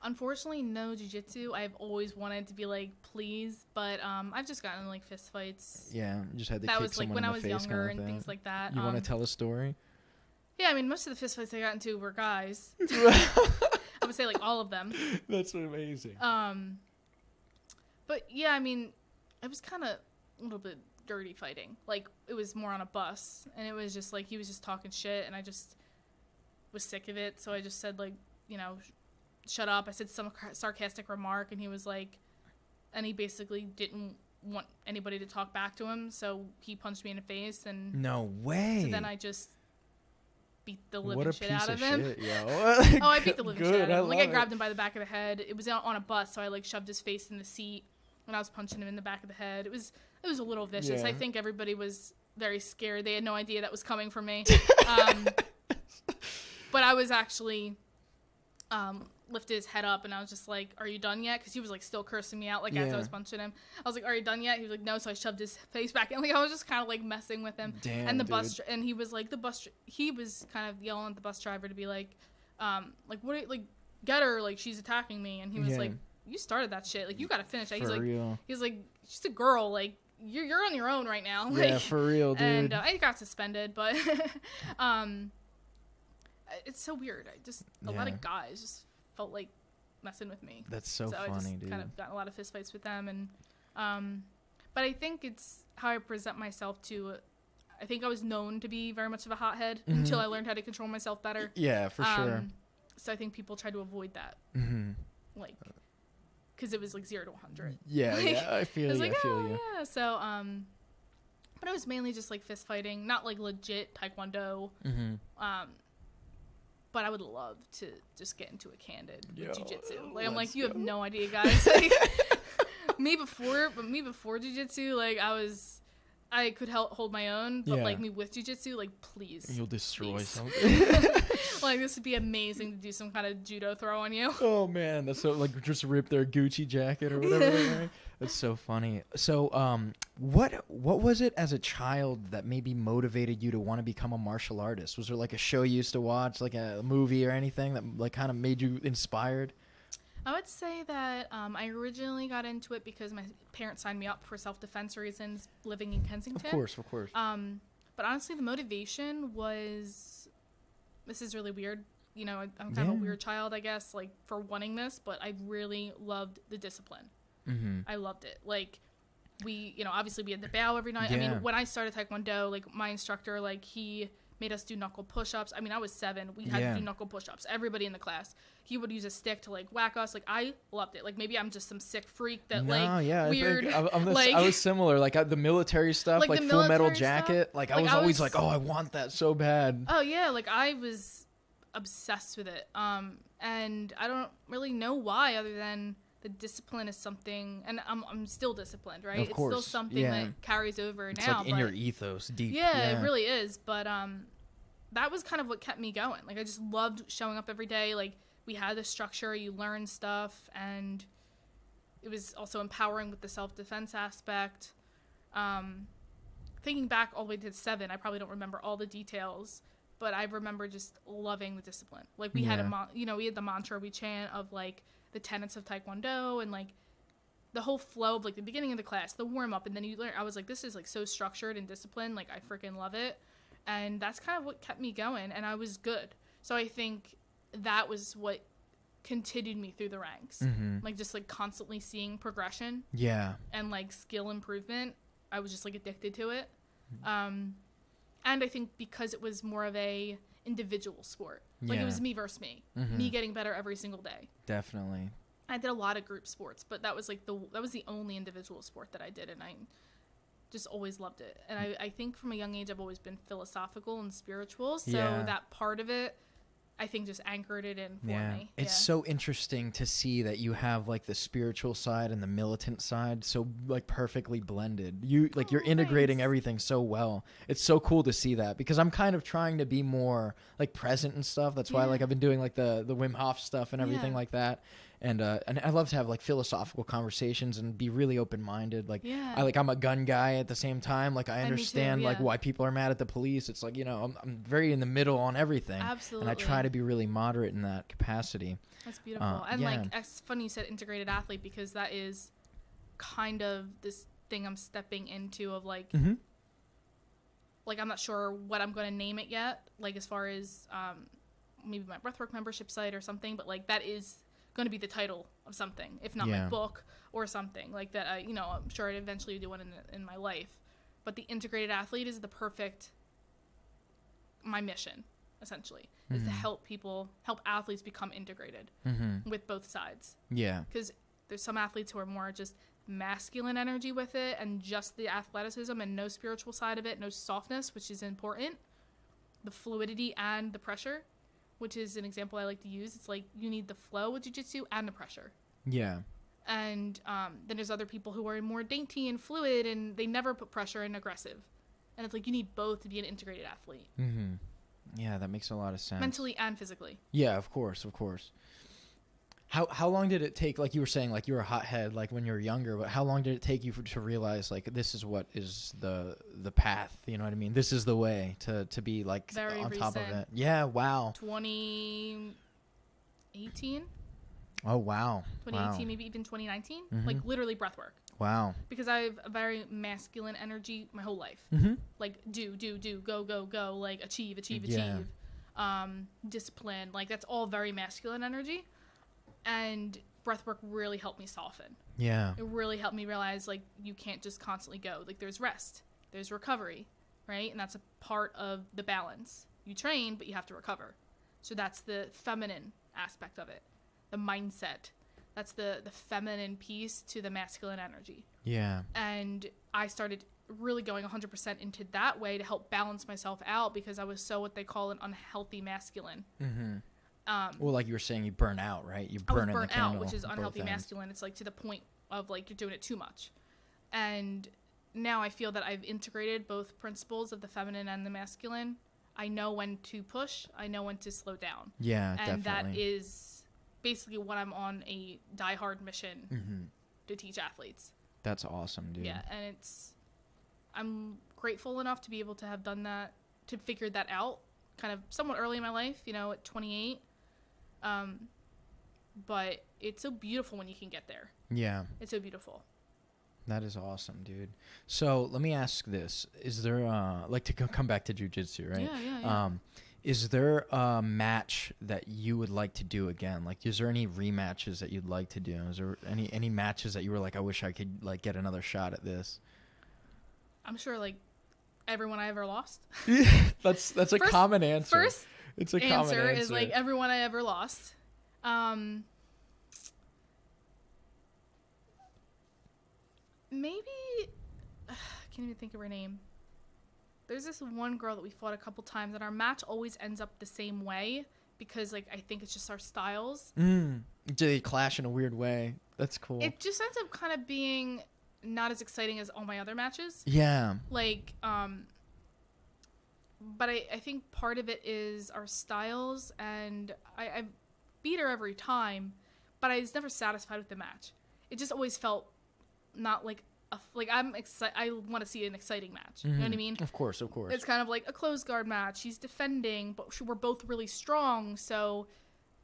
Unfortunately, no jiu-jitsu. I've always wanted to be like, please, but I've just gotten in like fist fights. Yeah, just had to that kick was like someone when in I the was face younger kind of and things like that. You want to tell a story? Yeah, I mean, most of the fist fights I got into were guys. I would say like all of them. That's amazing. But yeah, I mean, it was kind of a little bit dirty fighting. Like it was more on a bus, and it was just like he was just talking shit, and I just was sick of it. So I just said like, you know, shut up. I said some sarcastic remark, and he was like, and he basically didn't want anybody to talk back to him, so he punched me in the face, and no way. So then I just beat the living shit out of him. Shit, yo. Oh, I beat the living shit out of him. Like I grabbed him by the back of the head. It was on a bus, so I like shoved his face in the seat, and I was punching him in the back of the head. It was a little vicious. I think everybody was very scared. They had no idea that was coming from me. But I was actually lifted his head up, and I was just like, are you done yet? Because he was like still cursing me out like as I was punching him. I was like, are you done yet? He was like, no. So I shoved his face back, and like I was just kind of like messing with him. Damn, and the dude. bus and he was like he was kind of yelling at the bus driver to be like what, like get her, like she's attacking me. And he was like, you started that shit, like you gotta finish that. He's like real. He's like, she's a girl, like you're on your own right now. Like, yeah, for real, dude. And I got suspended, but it's so weird. A lot of guys just felt like messing with me. That's so funny, I just dude. kind of got a lot of fist fights with them, and but I think it's how I present myself to. I think I was known to be very much of a hothead until I learned how to control myself better. Yeah, for sure. So I think people try to avoid that, like, because it was like 0 to 100. Yeah, like, yeah, I feel you. Like, I feel you. Yeah, so but it was mainly just like fist fighting, not like legit taekwondo. But I would love to just get into a candid jiu-jitsu. Like I'm like, you have no idea, guys. Like, me before jiu-jitsu, like I could hold my own, but like me with jiu-jitsu, like please. You'll destroy something. Like this would be amazing to do some kind of judo throw on you. Oh man, that's so like just rip their Gucci jacket or whatever they're wearing. That's so funny. So, what was it as a child that maybe motivated you to want to become a martial artist? Was there like a show you used to watch, like a movie or anything that like kind of made you inspired? I would say that I originally got into it because my parents signed me up for self-defense reasons, living in Kensington. Of course. But honestly, the motivation was, this is really weird. You know, I'm kind of a weird child, I guess, like for wanting this, but I really loved the discipline. I loved it. Like obviously we had the bow every night. I mean, when I started Taekwondo, like my instructor, like he made us do knuckle push-ups. I mean, I was 7. We had to do knuckle push-ups. Everybody in the class. He would use a stick to like whack us. Like I loved it. Like maybe I'm just some sick freak that weird. I was similar. Like the military stuff, like Full Metal Jacket. Like I was always like, oh, I want that so bad. Oh yeah, like I was obsessed with it. And I don't really know why, other than the discipline is something, and I'm still disciplined, right? Of course. It's still something that carries over it's now. Like in your ethos, deep. Yeah, it really is. But that was kind of what kept me going. Like, I just loved showing up every day. Like, we had the structure, you learn stuff, and it was also empowering with the self-defense aspect. Thinking back all the way to 7, I probably don't remember all the details, but I remember just loving the discipline. Like, we had we had the mantra we chant of, like, the tenets of Taekwondo, and, like, the whole flow of, like, the beginning of the class, the warm-up, and then you learn. I was like, this is, like, so structured and disciplined. Like, I freaking love it. And that's kind of what kept me going, and I was good. So I think that was what continued me through the ranks. Like, just, like, constantly seeing progression. Yeah. And, like, skill improvement. I was just, like, addicted to it. And I think because it was more of a individual sport. Like, it was me versus me. Me getting better every single day. Definitely. I did a lot of group sports, but that was, like, that was the only individual sport that I did, and I just always loved it. And I think from a young age I've always been philosophical and spiritual, so that part of it I think just anchored it in for me. It's so interesting to see that you have, like, the spiritual side and the militant side so, like, perfectly blended. You're integrating everything so well. It's so cool to see that, because I'm kind of trying to be more, like, present and stuff. That's why, like, I've been doing, like, the Wim Hof stuff and everything like that. And I love to have, like, philosophical conversations and be really open-minded. Like, I'm a gun guy at the same time. Like, I understand, like, why people are mad at the police. It's like, I'm very in the middle on everything. Absolutely. And I try to be really moderate in that capacity. That's beautiful. And, like, it's funny you said integrated athlete, because that is kind of this thing I'm stepping into of, like, like, I'm not sure what I'm going to name it yet. Like, as far as maybe my breathwork membership site or something, but, like, that is going to be the title of something, if not my book or something like that. I'm sure I'd eventually do one in my life, but the integrated athlete is my mission essentially is to help athletes become integrated with both sides. Because there's some athletes who are more just masculine energy with it and just the athleticism and no spiritual side of it, no softness, which is important, the fluidity and the pressure, which is an example I like to use. It's like you need the flow with jiu-jitsu and the pressure. Yeah. And then there's other people who are more dainty and fluid, and they never put pressure and aggressive. And it's like you need both to be an integrated athlete. Yeah, that makes a lot of sense. Mentally and physically. Yeah, of course. How long did it take, like you were saying, like you were a hothead, like when you were younger, but how long did it take you to realize, like, this is what is the path, you know what I mean? This is the way to be, like, very on recent. top of it. Yeah, wow. 2018? Oh, wow. 2018, maybe even 2019. Like, literally breathwork. Wow. Because I have a very masculine energy my whole life. Like, do, go, like, achieve. Discipline. Like, that's all very masculine energy. And breathwork really helped me soften. Yeah. It really helped me realize, like, you can't just constantly go. Like, there's rest. There's recovery, right? And that's a part of the balance. You train, but you have to recover. So that's the feminine aspect of it. The mindset. That's the feminine piece to the masculine energy. Yeah. And I started really going 100% into that way to help balance myself out, because I was so what they call an unhealthy masculine. Well, like you were saying, you burn out, right? You burn in the candle, out, which is unhealthy masculine. It's like to the point of, like, you're doing it too much. And now I feel that I've integrated both principles of the feminine and the masculine. I know when to push. I know when to slow down. Yeah, and definitely. That is basically what I'm on a diehard mission to teach athletes. That's awesome, dude. Yeah, and I'm grateful enough to be able to have done that, to figure that out kind of somewhat early in my life, at 28. But it's so beautiful when you can get there. Yeah. It's so beautiful. That is awesome, dude. So let me ask this. Is there, like, to come back to jiu-jitsu, right? Yeah. Is there a match that you would like to do again? Like, is there any rematches that you'd like to do? Is there any matches that you were like, I wish I could, like, get another shot at this? I'm sure, like, everyone I ever lost. That's a common answer. It's a common answer is, like, everyone I ever lost. Maybe I can't even think of her name. There's this one girl that we fought a couple times, and our match always ends up the same way because like I think it's just our styles. Do they clash in a weird way? That's cool. It just ends up kind of being not as exciting as all my other matches. Yeah. Like, but I think part of it is our styles, and I beat her every time, but I was never satisfied with the match. It just always felt not like I'm excited. I want to see an exciting match. You know what I mean? Of course. It's kind of like a closed guard match. She's defending, but we're both really strong. So,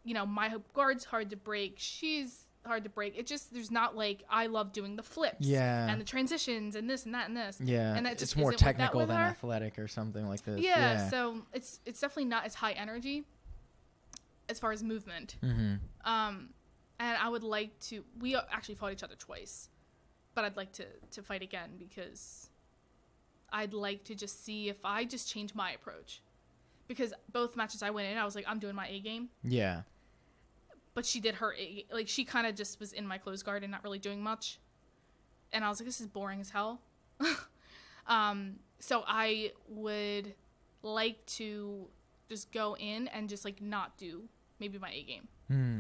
you know, my guard's hard to break. She's hard to break. It just, there's not like, I love doing the flips and the transitions and this and that and this. Yeah. And that just it's more technical than athletic or something like this. Yeah. So it's definitely not as high energy as far as movement. And I would like to, we actually fought each other twice, but I'd like to fight again, because I'd like to just see if I just change my approach, because both matches I went in, I was like, I'm doing my A game. Yeah. But she did her A, like she kind of just was in my closed guard and not really doing much. And I was like, this is boring as hell. So I would like to just go in and just like not do maybe my A game.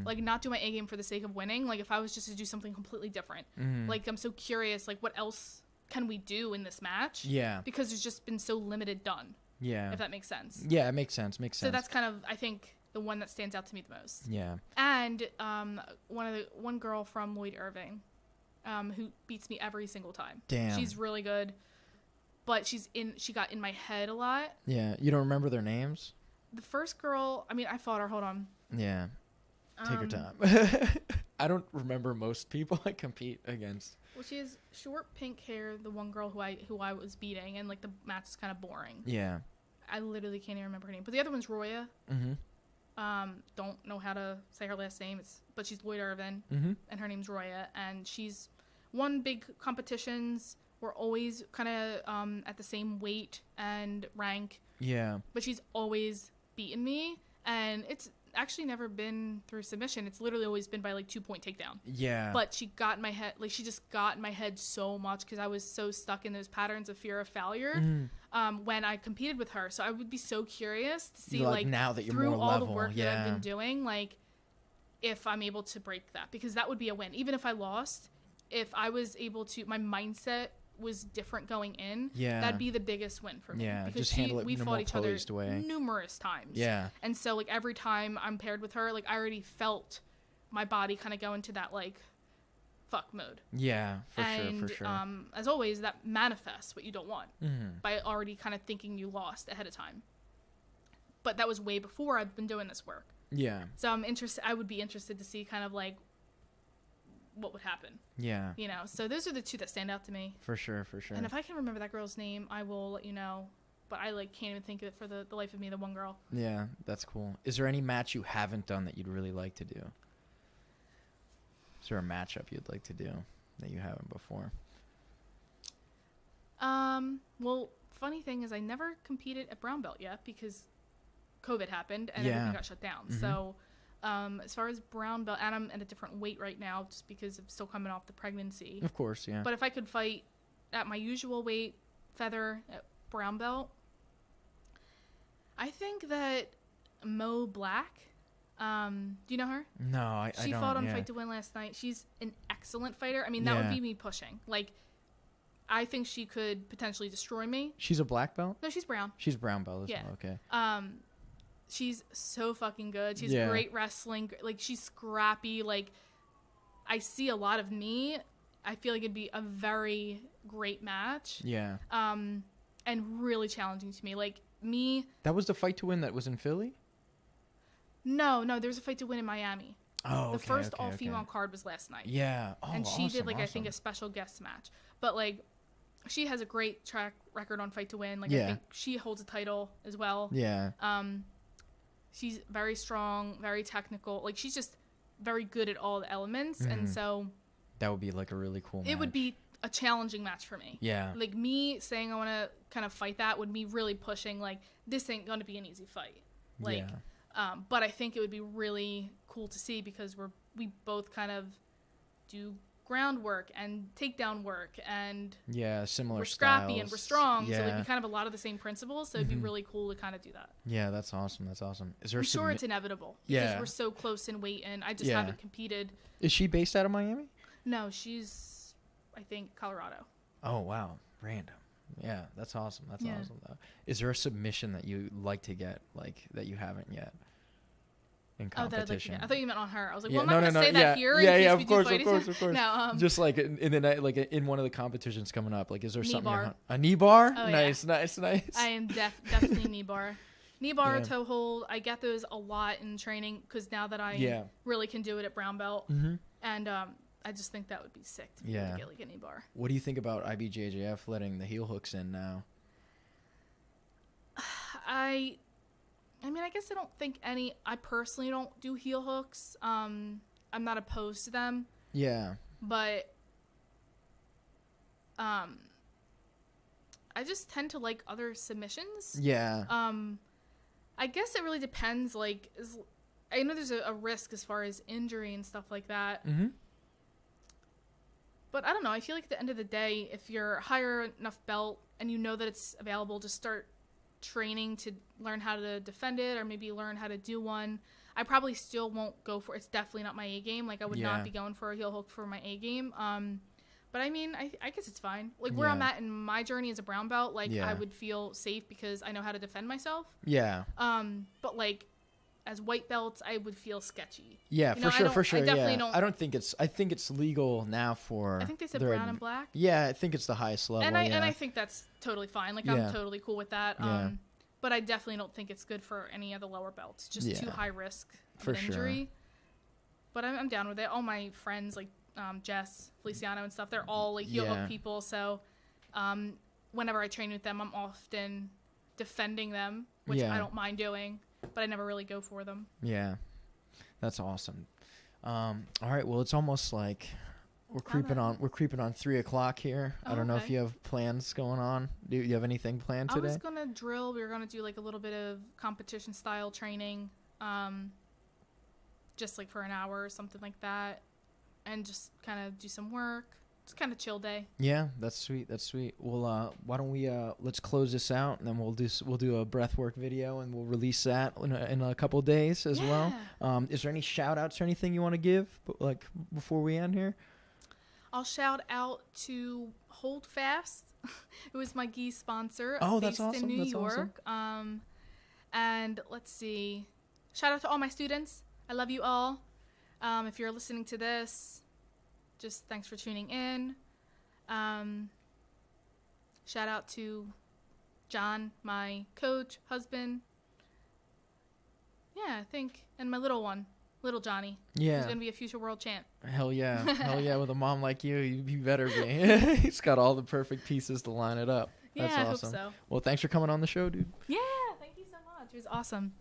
Like not do my A game for the sake of winning. Like if I was just to do something completely different, like I'm so curious, like what else can we do in this match? Yeah. Because there's just been so limited done. Yeah. If that makes sense. Yeah, it makes sense. So that's kind of, I think, the one that stands out to me the most. Yeah. And one girl from Lloyd Irving, who beats me every single time. Damn. She's really good, but she got in my head a lot. Yeah. You don't remember their names? The first girl, I mean, I fought her. Hold on. Yeah. Take your time. I don't remember most people I compete against. Well, she has short pink hair, the one girl who I was beating, and like the match is kind of boring. Yeah. I literally can't even remember her name. But the other one's Roya. Don't know how to say her last name. But she's Lloyd Irvin, and her name's Roya, and she's won big competitions. We're always kind of at the same weight and rank. Yeah. But she's always beaten me, and it's actually never been through submission. It's literally always been by like 2-point takedown. Yeah. But she got in my head, like she just got in my head so much because I was so stuck in those patterns of fear of failure when I competed with her. So I would be so curious to see like now that you're through more all level, the work that I've been doing, like if I'm able to break that, because that would be a win. Even if I lost, if I was able to, my mindset was different going in, that'd be the biggest win for me. Yeah, because just handle it in a more poised way. Numerous times. Yeah. And so like every time I'm paired with her, like I already felt my body kind of go into that like fuck mode. Yeah, for sure. As always, that manifests what you don't want by already kind of thinking you lost ahead of time. But that was way before I'd been doing this work. Yeah. So I would be interested to see kind of like what would happen. Yeah. You know, so those are the two that stand out to me. For sure. And if I can remember that girl's name, I will let you know. But I like can't even think of it for the life of me, the one girl. Yeah, that's cool. Is there any match you haven't done that you'd really like to do? Is there a matchup you'd like to do that you haven't before? Well, funny thing is I never competed at brown belt yet because COVID happened and everything got shut down. So as far as brown belt, and I'm at a different weight right now just because I'm still coming off the pregnancy. Of course, yeah. But if I could fight at my usual weight, feather, at brown belt, I think that Mo Black, do you know her? No, I don't. She fought on Fight to Win last night. She's an excellent fighter. I mean, that would be me pushing. Like, I think she could potentially destroy me. She's a black belt? No, she's brown. She's brown belt as well, okay. She's so fucking good. She's great wrestling. Like, she's scrappy. Like, I see a lot of me. I feel like it'd be a very great match. Yeah. And really challenging to me. Like, me... That was the Fight to Win that was in Philly? No, there's a Fight to Win in Miami. Oh, okay. The first all-female card was last night. Yeah. Oh, and she did, like, I think a special guest match. But, like, she has a great track record on Fight to Win. Like, I think she holds a title as well. Yeah. She's very strong, very technical. Like, she's just very good at all the elements. And so... That would be, like, a really cool match. It would be a challenging match for me. Yeah. Like, me saying I want to kind of fight that would be really pushing, like, this ain't going to be an easy fight. Like, but I think it would be really cool to see because we both kind of do groundwork and takedown work, and similar we're scrappy styles. and we're strong. Yeah. So it'd be kind of a lot of the same principles. So it'd be really cool to kind of do that. Yeah, that's awesome. That's awesome. Is there I'm sure it's inevitable because we're so close in weight, and I just haven't competed. Is she based out of Miami? No, she's, I think, Colorado. Oh, wow. Random. Yeah, that's awesome. That's awesome, though. Is there a submission that you like to get, like, that you haven't yet in competition? I thought you meant on her. I was like, Yeah, well, I'm not going to say that here. Yeah, in case of course, we do of course. No, just like in the night, like in one of the competitions coming up, like, is there knee something? bar. A knee bar? Oh, nice. I am definitely knee bar. Knee bar, toe hold. I get those a lot in training because now that I really can do it at brown belt. And I just think that would be sick to be able to get like a knee bar. What do you think about IBJJF letting the heel hooks in now? I mean, I guess I don't think I personally don't do heel hooks. I'm not opposed to them. Yeah. But I just tend to like other submissions. Yeah. I guess it really depends. Like, I know there's a risk as far as injury and stuff like that. But I don't know. I feel like at the end of the day, if you're higher enough belt and you know that it's available, just start training to learn how to defend it or maybe learn how to do one. I probably still won't go for it's definitely not my A game. Like, I would not be going for a heel hook for my A game. But I mean, I guess it's fine. Like, where I'm at in my journey as a brown belt, like, I would feel safe because I know how to defend myself. Yeah. But like, as white belts, I would feel sketchy. Yeah, for sure. I definitely don't. I think it's legal now for. I think they said brown and black. Yeah, I think it's the highest level. And I think that's totally fine. Like, I'm totally cool with that. But I definitely don't think it's good for any of the lower belts. Just too high risk of injury. Sure. But I'm down with it. All my friends, like Jess, Feliciano, and stuff, they're all like heel hook people. So whenever I train with them, I'm often defending them, which I don't mind doing. But I never really go for them. Yeah, that's awesome. All right, well, it's almost like we're creeping on 3:00 here. I don't know if you have plans going on. Do you have anything planned today? I was gonna drill. We were gonna do like a little bit of competition style training, just like for an hour or something like that, and just kind of do some work. It's kind of chill day. Yeah, that's sweet. That's sweet. Well, why don't we let's close this out, and then we'll do a breathwork video, and we'll release that in a couple of days as well. Is there any shout outs or anything you want to give, like before we end here? I'll shout out to Hold Fast. It was my gi sponsor. Oh, that's awesome. Based in New York. Awesome. And let's see. Shout out to all my students. I love you all. If you're listening to this, just thanks for tuning in. Shout out to John, my coach, husband. Yeah, I think. And my little one, little Johnny. Yeah. He's going to be a future world champ. Hell yeah. Hell yeah. With a mom like you better be. He's got all the perfect pieces to line it up. That's awesome. I hope so. Well, thanks for coming on the show, dude. Yeah, thank you so much. It was awesome.